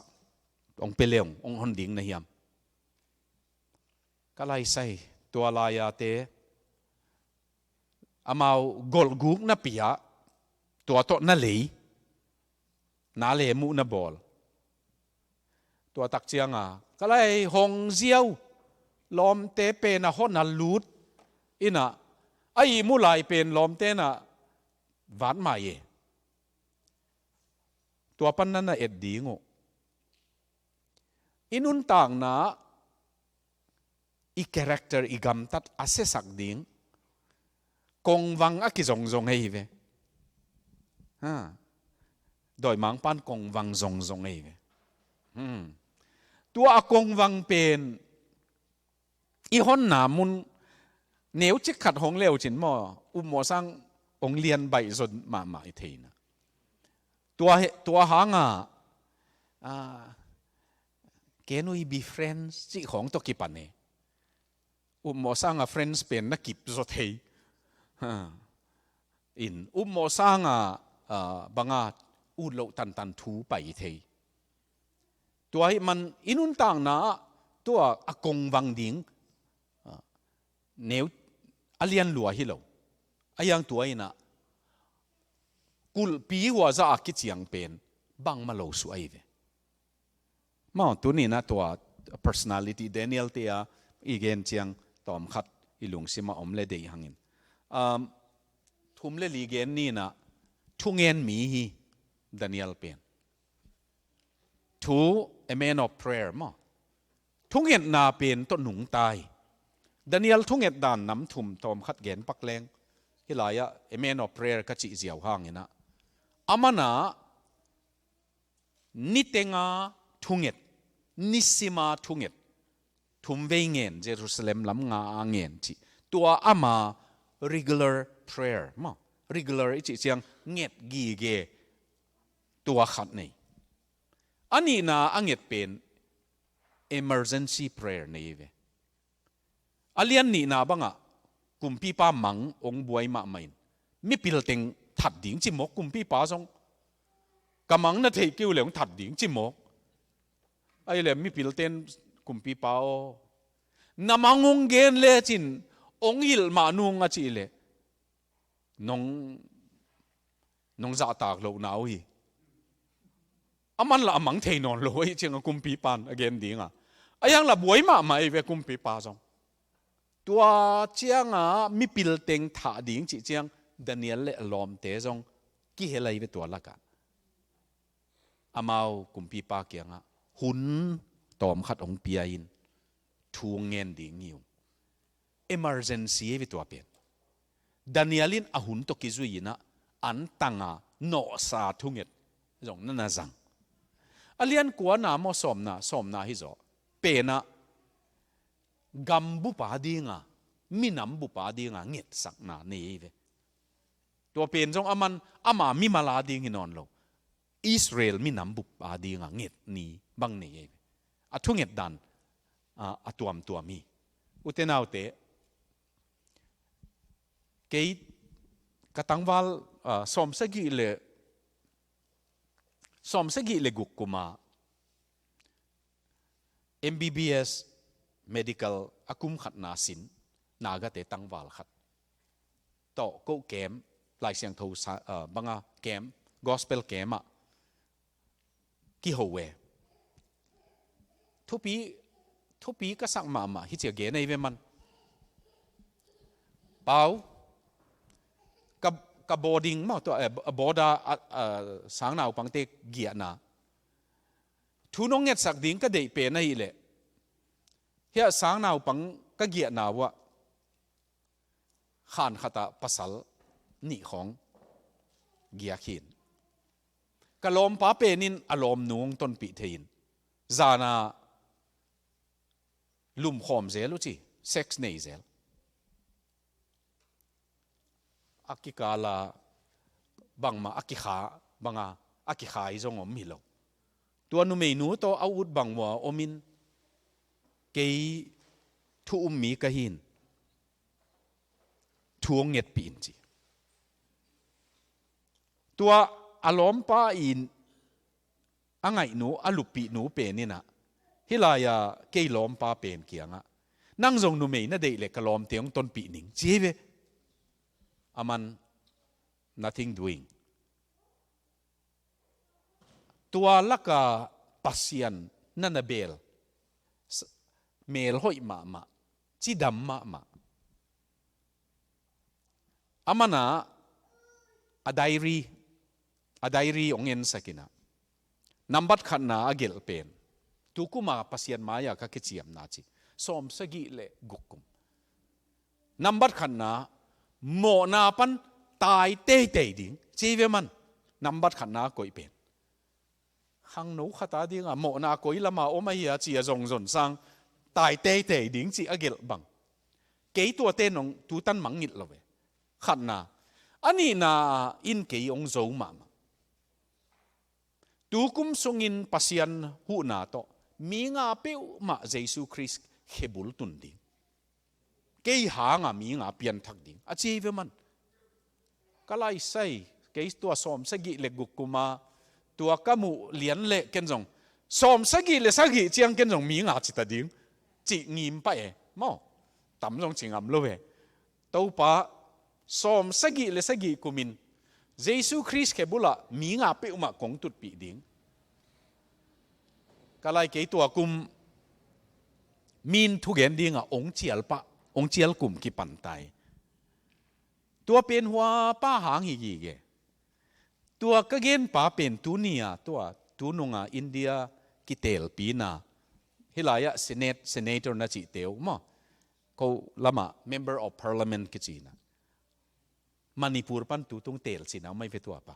Speaker 3: ong peleong ong hon ding na hiam kalai sai tua la ya te amau gol guk na pia tua to na lei na le mu na bol tua tak chiang kalai hong ziau lom te pe na hon na lut ina ai mu lai pen lom te na van mai ye tua pan na et dingo inun tang na i character i gam tat ase sak ding kong wang a ki zong zong hei ve doi mang pan kong wang zong zong hei ve tua a kong wang pen i hon na mun nếu chiếc khát hong leo chín mò mo sang ông liên bảy rồi mà thế na tua hang cái nuôi be friends chỉ hong to kịp anh mo sang friends pen na kịp rồi thế in mo sang banga lâu tan thu bảy thế tua man inun tang na tua a kong wang ding nếu alian lua hi lo ayang tuai na kul pi wa za ki chiang pen bang ma lo su ai ve ma tu ni na tua personality Daniel te a igen chiang tom khat ilung sima om le dei hangin thum le li gen ni na thungen mi hi Daniel pen thu a man of prayer ma thungen na pen to nung tai Daniel thunget dan nam thum tom khat gen pakleng hilaya a man of prayer ka chi ziaw hangina amana nitenga thunget nisima thunget thumveingen Jerusalem lam nga angen chi tua ama regular prayer ma regular chi chiang nget gi ge tua khat nei ani na anget pen emergency prayer nei ve alian ni na banga kumpi pa mang ong buai ma main mi pil teng that ding chi mok kumpi pa song kamang na thei kiu leong that ding chi mok ai le mi pil ten kumpi pa o namangong gen le chin องอิลมานุงอาจีเลน้องจ่าตากโลนาวฮีอามันละมังเทนอนโลยเชียงกุมปีปัน again ดิ้งอ่ะไอ้ยังละบวยมาไม่เวกุมปีปาจงตัวเชียงอ่ะมีปิลเต็งถาดิ้งจีเชียงดานิเอลเล่ลอมเตจงกี่เฮลัยเวตัวละกันอามากุมปีปาเกียงอ่ะหุ่นตอมขัดองเปียอินทูงเงินดิ้งอยู่ emergency เวตัวเป็นดานิเอลินอาหุ่นตกิจุยนะอันตังอ่ะโนซาทุงเงจงนั่นน่ะจังอเลียนกัวนาโมสมนาฮิโซเป็นนะกัมบุปาดีงามินัมบุปาดีงาเงียสักนาเนยเวตัวเป็นจงอามันอามามิมาลาดีงินอนโลอิสราเอลมินัมบุปาดีงาเงียนี่บังเนยอะทุงเงียดันอะตัวมีอุเทนาวเตเกยกตังวัลสมสกิเลกุกกุมา MBBS medical อากุมขัดนาสินนากเตตังวัลขัดต่อก็เกมลายเสียงทูบังอาเกม gospel เกมอะกี่หัวทุปีก็สักมาฮิตเจเกในเวมันเปล่ากับบอดิ้งมาตัวบอดาสังนาวปังเตกเกียนาทุนงเงสักดิ้งก็ได้เป็นในเลยเฮียสังนาวปังก็เกียนาวะขานขตาภาษานี่ของเกียขินกะลมป้าเป็นนินอารมณ์นุ่งต้นปีเทียนจานาลุ่มขอมเซลุจีเซ็กซ์เนเซลอากิกาลาบังมาอากิขาบังอากิขาอีจงอมมิโลตัวนุเมนูโตอาวุธบังวัวอมินเกยทุมมีกะหินทวงเงียดปีนจีตัวอารมณ์ป้าอินอ่างไงหนูอลุปีหนูเป็นนี่นะฮิลายาเกยล้อมป้าเป็นเกียงอะนั่งทรงนุเมน่ะเด็กเล็กกะล้อมเตียงต้นปีหนิงจีเวอามัน nothing doing ตัวลักกะปัสยันนั่นน่ะเบลเมลหอยมาจีดำมาอามันนะอไดรีองเงินสักินะนับบัดขันนาอเกลเป็นทุกุมาปัสยันมายาก็คิดเสียมนาจีสมสกิเลกุกุมนับบัดขันนาโมนาปันตายเตยดิ่งจีเวมันนับบัดขันนาก็อีเป็นขังหนูขัดดิ่งอ่ะโมนาก็อีละมาโอมาเฮียจีจงจนสังตายเตยดิ่งจีอเกลบังเกยตัวเต้นของตูตันมังงิดละเวขันนาอันนี้นาอินเกยองโจมาตูกุมทรงอินปัสยันหูนาโตมีงาเปียวมาเยซูคริสต์เขบุลตุนดิ่งเกยหางมีงาเปลี่ยนทักดิ่งอาชีพมันก็ไล่ใส่เกยตัวสมสกิเล็กกุกุมาตัวกมูเลียนเละกันจงสมสกิเลสกิเจียงกันจงมีงาจิตดิ่งจิงิมไปมอต่ำจงจิงอัมโลเวตัวป้าสมสกิเลสกิกุมินเยซูคริสต์เขบุละมีงาเปียวมากงตุดปีดิ่งก็ไล่เกยตัวกุมมินทุกเห็นดิ่งองเจียลปะองเจียลกลุ่มกี่ปันไตตัวเป็นหัวป้าหางอีกตัวก็เกณฑ์ป้าเป็นตัวเนี่ยตัวนงอินเดียกิเตลปีนาฮิลายะเซเนเตอร์น่าจิเตลมั้งเขาละมา member of parliament กิจีนะมณีปูร์ปันตัวตรงเตลสินะไม่เป็นตัวป้า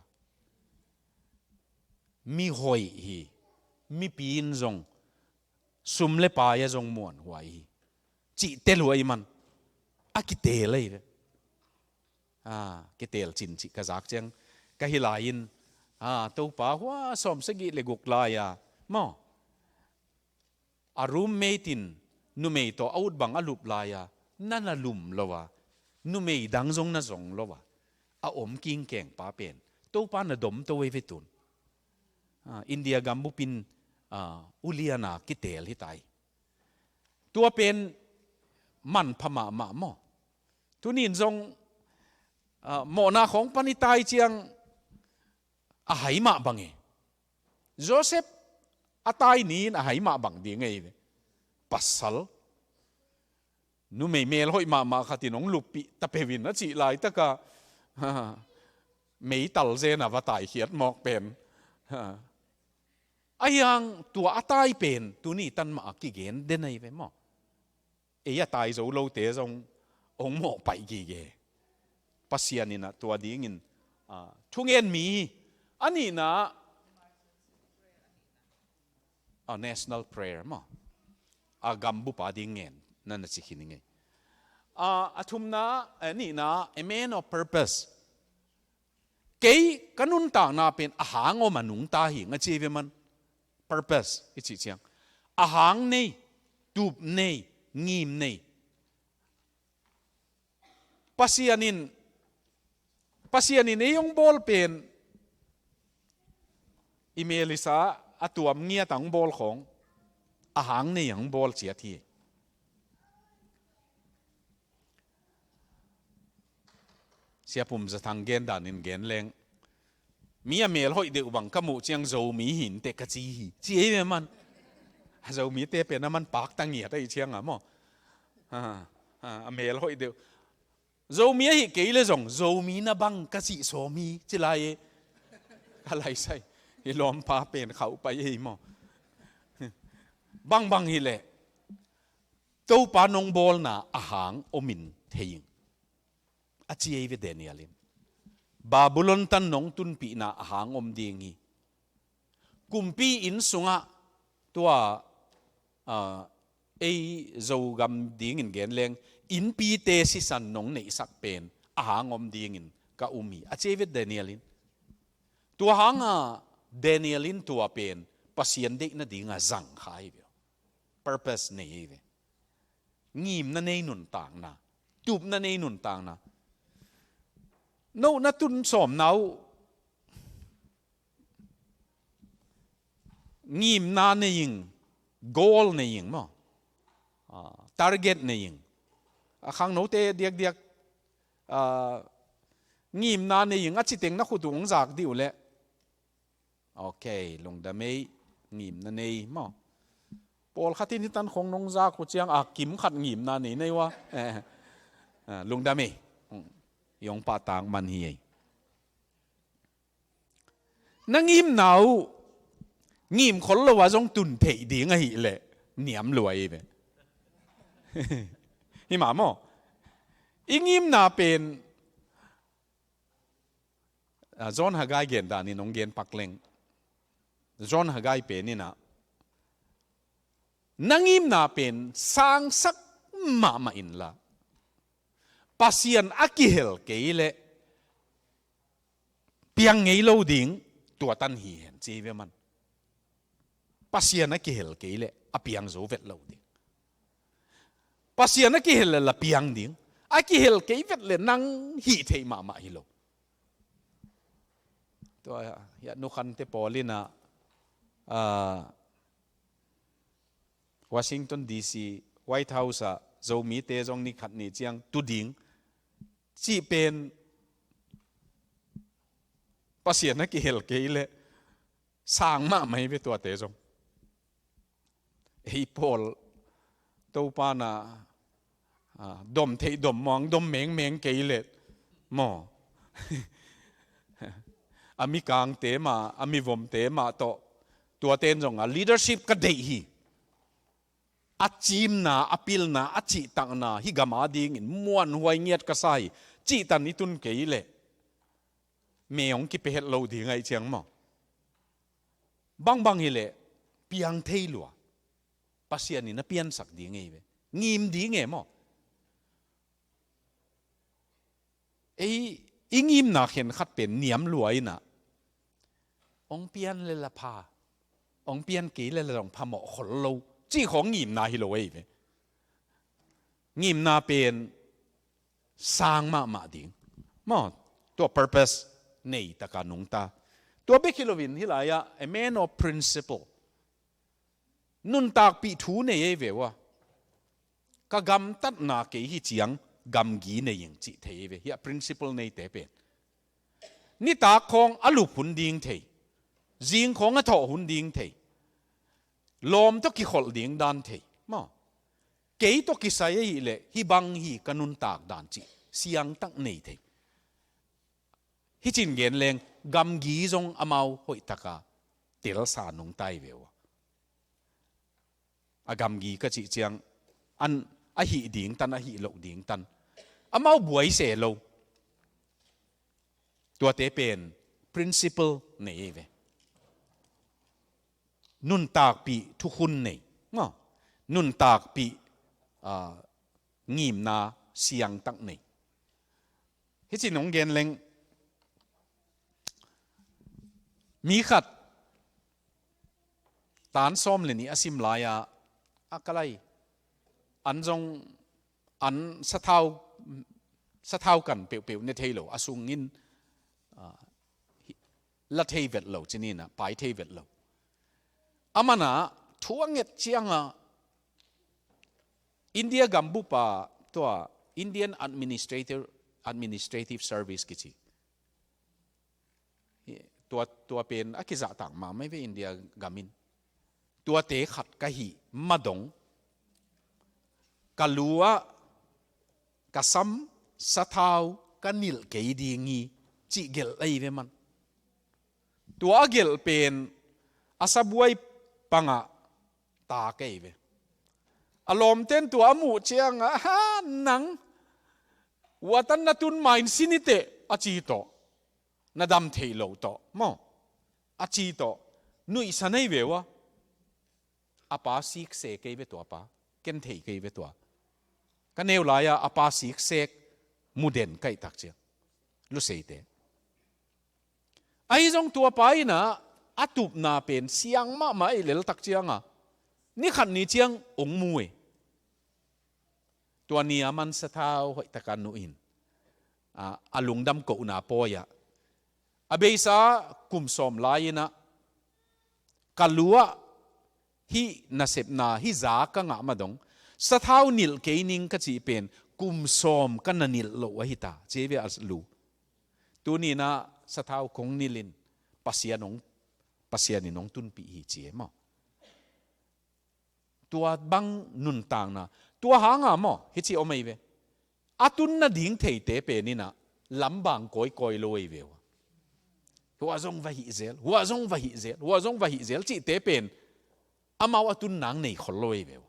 Speaker 3: มีหอยฮีมีปีนจงซุมเลปายจงมวนหวยจิเตลหวยมันอากิเตลเลยกิเตลจินจิกะจักจังกะฮิลายินตัวป้าหัวสมสกิเลกุกลายมั้งอารุมเมตินนุเมยตัวอาวุธบังอาลุบลายนั่นละลุมละวะนุเมยดังจงน่ะจงละวะอาอมกิงแกงป้าเป็นตัวป้าน่ะดมตัวเวฟิตุนอินเดียกัมบุปินอุลียนากิเตลฮิตายตัวเป็นมันพม่าหม้อ tu nin zong mo na khong pani tai chiang a hai ma bange Joseph atai nin a hai ma bang ding ei pasal nu mei mel hoi ma khatinong lupi tapewin na chi lai taka mei tal zen a watai hiat mok pen ayang tua atai pen tu ni tan ma ki gen denai ve mo e ya tai zo lo te zong ong mo pai gi ge pasianina tua dingin thungen mi ani na a national prayer mo agambu pa dingen nan na chikininge athumna ani na a man of purpose kei kanun ta na pen ahang o manung ta hi nga chive man purpose ichi chiang ahang nei tup nei ngim nei pasianin eyong ball pen imelisa atuam ngia tang ball khong ahang nei yang ball chia thi siapum za thang gen dan in gen leng mi a mel hoi de ubang kamu chiang zo mi hin te ka chi hi chi e man zo mi te pe na man pak tang ngia tai chiang a mo a mel hoi de zo mi hi ke le zong zo mi na bang ka chi so mi chi lai ka lai sai hi lom pa pen khau pa hi mo bang hi le to pa nong bol na ahang omin theing a chi e ve Danielin Babylon tan nong tun pi na ahang om ding hi kumpi in sunga tua ei zo gam ding in gen leng in pi te si san nong nei sak pen ahang om ding in ka umi a chi ve Danielin tua hanga Danielin tua pen pasien de na dinga zang khai ve purpose nei ve ngim na nei nun tang na tup na nei nun tang na no na tun som nau ngim na neing goal neing mo target neing khang no te diak ngim na neing achi teng na khutung zak diu le okay long da mei ngim na nei mo pol khatin hitan khong nong za khu chiang a kim khat ngim na nei nei wa long da mei yong pa tang man hi nangim nau ngim khol lo wa jong tun thei ding a hi le niam luai ve hi ma mo ingim na pen John Hagai gen da ni nong gen pakleng John Hagai pe ni na nangim na pen sang sak ma in la pasian akihel keile piang ngei lo ding tua tan hi hen chi ve man pasian akihel keile apiang zo vet lo ding pasian akihel la piang ding akihel ke vet le nang hi thei ma hi lo to ya nu khan te polina Washington DC White House a zo mi te jong ni khat ni chiang tu ding chi pen pasien na ki hel ke ile sang ma mai ve to te jong ei pol to pa na dom thei dom mong dom meng ke ile mo ami kang te ma ami vom te ma to tua ten jong a leadership ka dei hi achim na apil na achi tang na hi gama ding in muan huai ngiat ka sai chi tan itun ke ile meong ki pehet lo di ngai chiang mo bang hi le piang thei lua pasian na pian sak di ngai ve ngim di nge mo ei ingim na khen khat pen niam luai na ong pian le la pha ong pian ke le la rong pha mo khol lo chi khong ngim na hi lo ei ve ngim na pen sang ma ding mo to purpose nei taka nung ta to bekilovin hilaya a man of principle nun tak pi thu nei ei ve wa ka gam tat na ke hi chiang กำกีในยังจิเทเวเฮีย principle ในเตเป็นนี่ตาของอลุพุนดิงเทจิงของอทอหุนดิงเทลมตกิขอลดิงดันเทมาเกยตกิสายเลฮิบังฮีกันุนตากดันจิเสียงตั้งในเทฮิจินเกนเลงกำกีจงอมาวหอยตะกาเตลสานงไตเววอากำกีก็จิเจียงอันอหิดิงตันอหิโลดิงตันอมาวบวยเสโลตัวเตเป็น principle นี่เวนุนตากปีทุกคนนี่นุนตากปีงีมนาเสียงตั้งนี่ฮิจินงเกนเลงมีขัดตานซ้อมเลยนี่อาศิมลายอะไรอันจงอันสะเท้ากันเปียวๆในเทโลอาสุงินละเทเวตโลจีนี่นะไปเทเวตโลอามานะทั่วเงียเชียงอินเดียกัมพูปาตัว Indian Administrative Service กิจิตัวเป็นอักษรต่างมาไม่เป็นอินเดียกามินตัวเตะขัดกะหีมาดงกะลัวกะซ้ำสะเท้ากันนิลเกยดีงีจิเกลไอเวมันตัวเกลเป็นอาซาบวยปังะตาเกยเวอารมณ์เต้นตัวหมู่เชียงหนังวัตันนตุนมาอินซินิเตอจีโตนาดำเทโลโตมออาจีโตนุยสันให้เววะอาปาสิกเสกเกยเวตัวปาเกนเทเกยเวตัวกันเนวลายอาปาสิกเสกมูเดนไกตักเจียลุเสเตไอ้จงตัวไปนะอาตุบนาเป็นเสียงมาไม่เลลตักเจียงนี่ขันนี้เจียงองมวยตัวนี้มันสะเท้าหอยตะการนุอินอาลุงดำโกนาปอยอาเบซ่ากุมสอมลายนะกัลัวฮินาเสพนาฮิจากังมาดงสะเท้านิลเกนิงก็จีเป็นกุมสอมกันนิลโลวหิตาเจเวอัสลูตัวนี้นะสะเท้าคงนิลินปัสยานนินงตุนปีฮีเจมอตัวบังนุนต่างนะตัวหางมอฮิจิโอไม่เวอาตุนน่ะดิ่งเทเตเป็นนี่นะลำบางก้อยลอยเววหัวจงวะฮิเซลหัวจงวะฮิเซลจิเตเป็นอามาอาตุนนางในขลอยเวว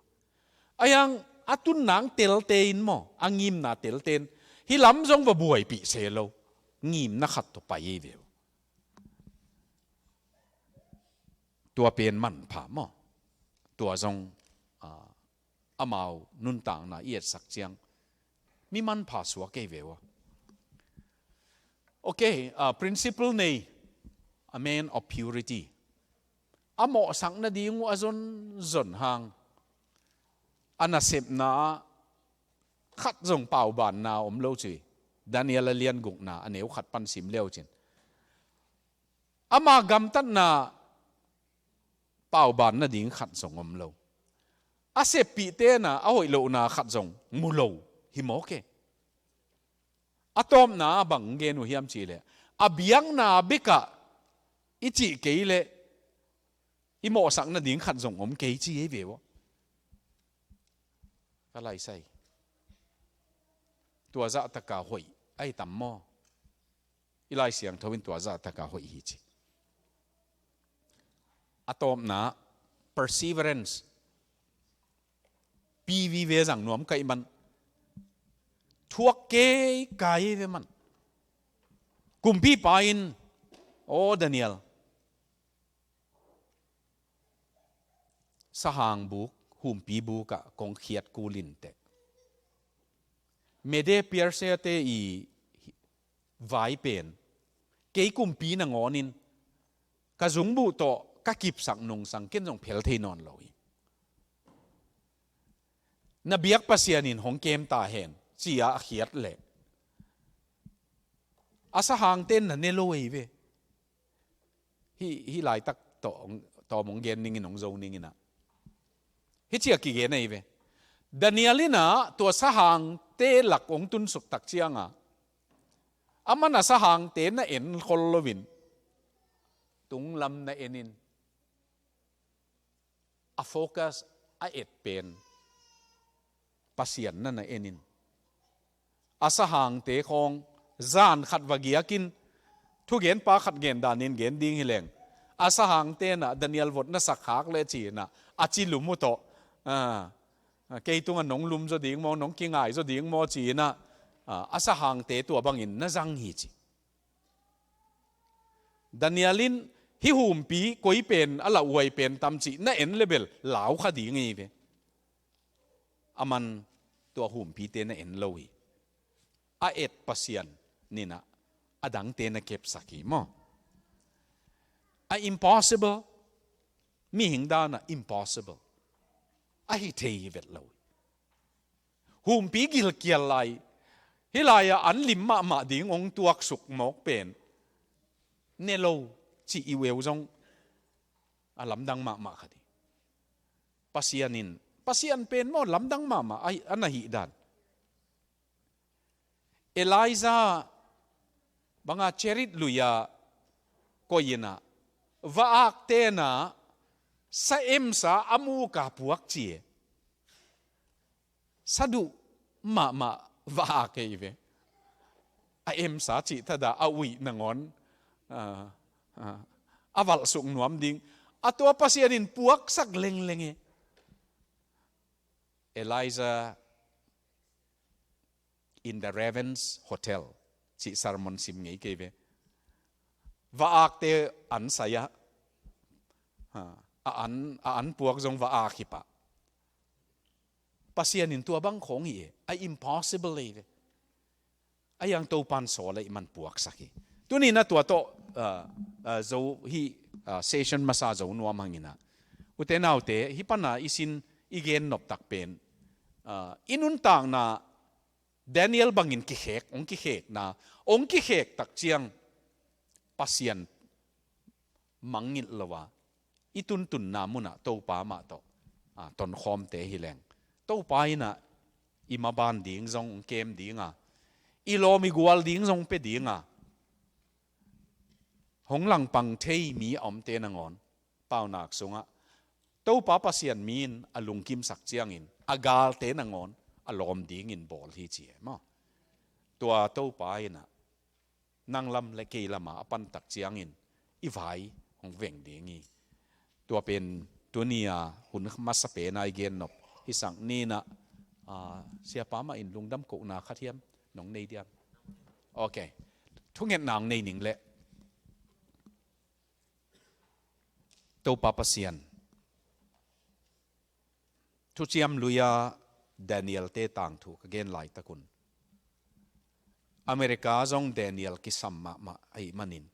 Speaker 3: อายังอาตุนนางเตลเตนมออังิมนาเตลเตนฮิลำจงวะบวยปีเซโลงิมนักขัดตัวไปเววตัวเป็นมันผ่ามอตัวจงอามานุนต่างนะเอียดสักเจียงมีมันผ่าสัวเกเววโอเคprinciple ใน a man of purity อาหมอสังนาดีงูอาจนจนหางอันน่ะเสพนาขัดจงเป่าบานนาอมโลจีดานิเอลเลียนกุกนาอันเอวขัดปันสิมเลี้ยวจินอามากำตันนาเป่าบานนาดิ่งขัดส่งอมโลอาเสพปีเตนะเอาหอยโลนาขัดส่งมูโลหิมโอเคอะตอมนาบังเกนุฮิมจีเลอาเบียงนาเบกะอิจิเกยเลอิโมสังนาดิ่งขัดส่งอมเกยจีเอเววอะไรใส่ตัวจะตะกาหอยไอ้ตัมมออีไลเสียงทวินตัวจะตะกาหอยฮิจิอะตอมนา perseverance ปีวีเวจังนวมไกมันทวกเกยกายเวมันกุมพี่ปายินโอ้ดานิเอลสหางบุกหุมปีบุกะกงเขียดกูลินเตเมเดเปียร์เซเตอีไวเป็นเกยกุมปีนงอนินกะจุงบุโตกะกิบสังนงสังเก้นจงเพลเทนอนลอยนเบียกปัสยานินของเกมตาเห็นเสียเขียดเลยอาสหางเต้นน่ะเนโลยเวฮิหลายตักต่อมงเกนนิงนงโจนิงนะฮิเชียกี่เกนไอเว ดานิเอลินะตัวสหางเตหลักองตุนสุกตักเชียงอามันสหางเตน่ะเอ็นคนลวินตุงลำน่ะเอ็นินโฟกัสเอ็ดเป็นปัสยันนั่นน่ะเอ็นินสหางเตคงจานขัดวากียกินทุกเย็นปาขัดเย็นดานินเย็นดิ้งฮิเลงสหางเตน่ะดานิเอลวดน่ะสักหักเลยจีน่ะจิลุมุโตเกยตุงน้องลุมจะดิ้งมอน้องกิ้งไอจะดิ้งมอจีน่ะสหางเตตัวบางอินน่ะจังฮีจีดานิเอลินฮิหุมปีกุยเป็นละอวยเป็นตำจีน่ะเอ็นเลเบลเหลาขดีงี้เวมันตัวหุมปีเตน่ะเอ็นโลยเอ็ดปัสยันนี่นะดังเตน่ะเก็บสักกี่มั้งimpossible มีหิงดานะ impossible ฮิเทยเวทเลยหุมปีกิลเกียร์ไลฮิลายอันลิมมาดิ่งองตัวสุกหมกเป็นเนโลจีอีเวลจงลำดังมาคดีปัสยันเป็นมั้งลำดังมาอันนั้นฮิดันเอลิซาบังอาเชริตลุยาโกยนะว่าอักเตนะสะเอ็มสาอามูกาพวกเจียสะดุมาว่าอักเอเวเอ็มสาจิตดาอาวินงอนวัลสุกนวมดิ่งตัวปัสยานินพวกสักเล็งเอลิซา in the Ravens Hotel จิสารมอนซิมไงเกเวว่าอักเตอันสายอันพวกจงว่าอักฮิปะปัสยานินตัวบังของอีimpossible เลยยังตัวปันโซเลยมันพวกสักตัวนี้นะตัวโตโจฮีsession มาซาโจนัวมังอินะอุเทนเอาเตฮิปันนะอิสินอีเกนนบตักเป็นอินุนต่างนะดานิเอลบังอินกิเขกองกิเขกนะองกิเขกตักเจียงปัสยันมังอินละวะอิตุนตุนนามุนะโตปามาโตตอนคอมเตฮิแรงโตปาอินะอิมาบานดิ้งจงเกมดิ้งอีโลมิกวลดิ้งจงเปดิ้งหงหลังปังเทยมีอมเตนังอนเป้าหนักสงโตปาปัสยันมีนลุงกิมสักเจียงอินกาลเตนังอนลอมดิ้งอินบอลที่เจียมาตัวโตปาอินะนั่งลำและเกลมาปันตักเจียงอินอีไฟของเวงดิ้งตัวเป็นตัวนี้หุ่นมาสเปนไอเกนนบที่สั่งนี่นะเสียป้ามาอินลุงดำกุนาคาเทียมน้องในเดียมโอเคทุกเงี้ยนางในหนิงเละตัวปาปัสยันทุกเจียมลุยาดานิเอลเตต่างถูกเกณฑ์หลายตะกุนอเมริกาจงดานิเอลกิสัมมาไอมันิน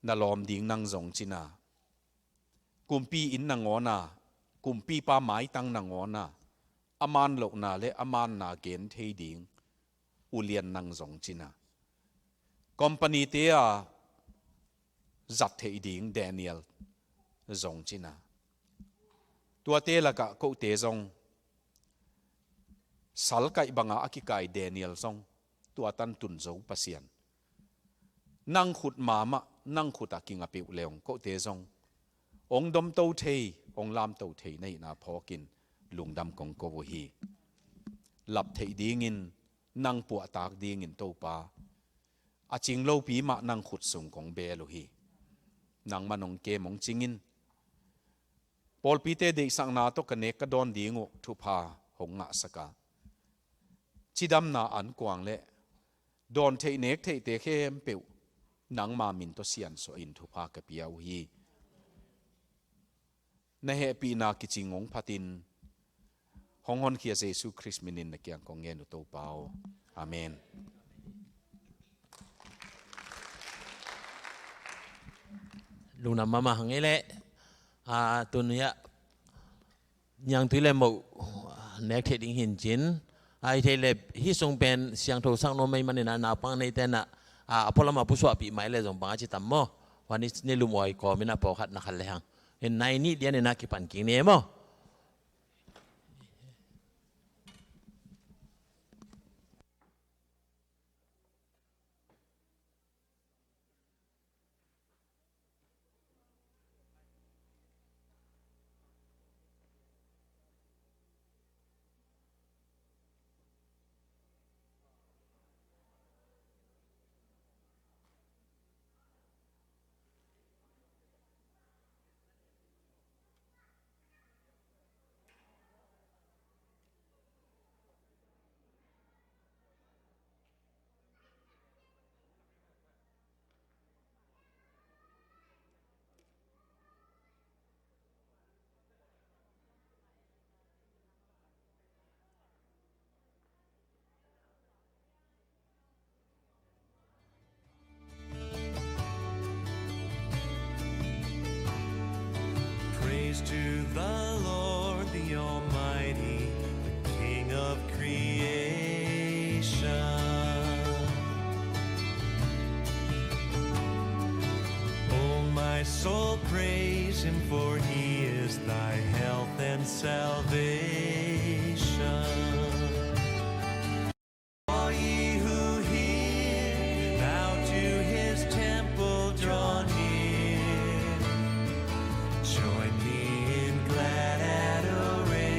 Speaker 3: นาลอมดิ้งนังจงจินากุมปีอินนังอนากุมปีป้าไม้ตั้งนังอนาอามันโลกนาเลอามันนาเกณฑ์เทดิ้งอุเลียนนังจงจินาคอมพานีเตียจัดเทดิ้งดานิเอลจงจินาตัวเตละกะกูเตจงสัลไกบังอาคิกายดานิเอลจงตัวตันตุนจงปัสยันนั่งขุดมานั่งขุดอากิงอปิวเลงกูเตจงองดมโตเทองลามโตเทในนาพอกินลุงดำกงโกวฮีหลับเทดีงินนั่งปวดตากดีงินโตปาอาจิงโลปีมานั่งขุดส่งของเบลุฮีนั่งมันองเกมองจิงินปอลปีเตเด็กสังนาตกันเนกกระดอนดีงกทุพาหงงะสกาชิดำนาอันกวางเละดอนเทเนกเทเตเข้มเปียวนังมามินตัวเสียนโซอินทุพากะเปียวฮีในเหตุปีนากิจิงงพัตินหงฮอนเคียเยซูคริสต์มินินนักยังกงเงินอุตเปาอาเมน
Speaker 2: ลุงนำมาหังไงแหละตัวนี้ยังถือเลยหมู่เน็กเทดิ้งหินจินไอเทเลฮิทรงเป็นเสียงโทสังโนไม่มันในนาปังในแต่น่ะพอเรามาผู้สวปีใหม่เลยส่งปังจิตามโมวันนี้นี่ลุงออยก็ไม่น่าพอขัดนักขัดเลยฮังเห็นในนี้เดียนในนักกิปันกิ่งเนี่ยมั้ง
Speaker 6: the Lord, the Almighty, the King of creation. Oh, my soul, praise him, for he is thy health and salvation. All ye who hear, now to his temple draw near. Join me in glad adoration.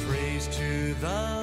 Speaker 6: Praise to the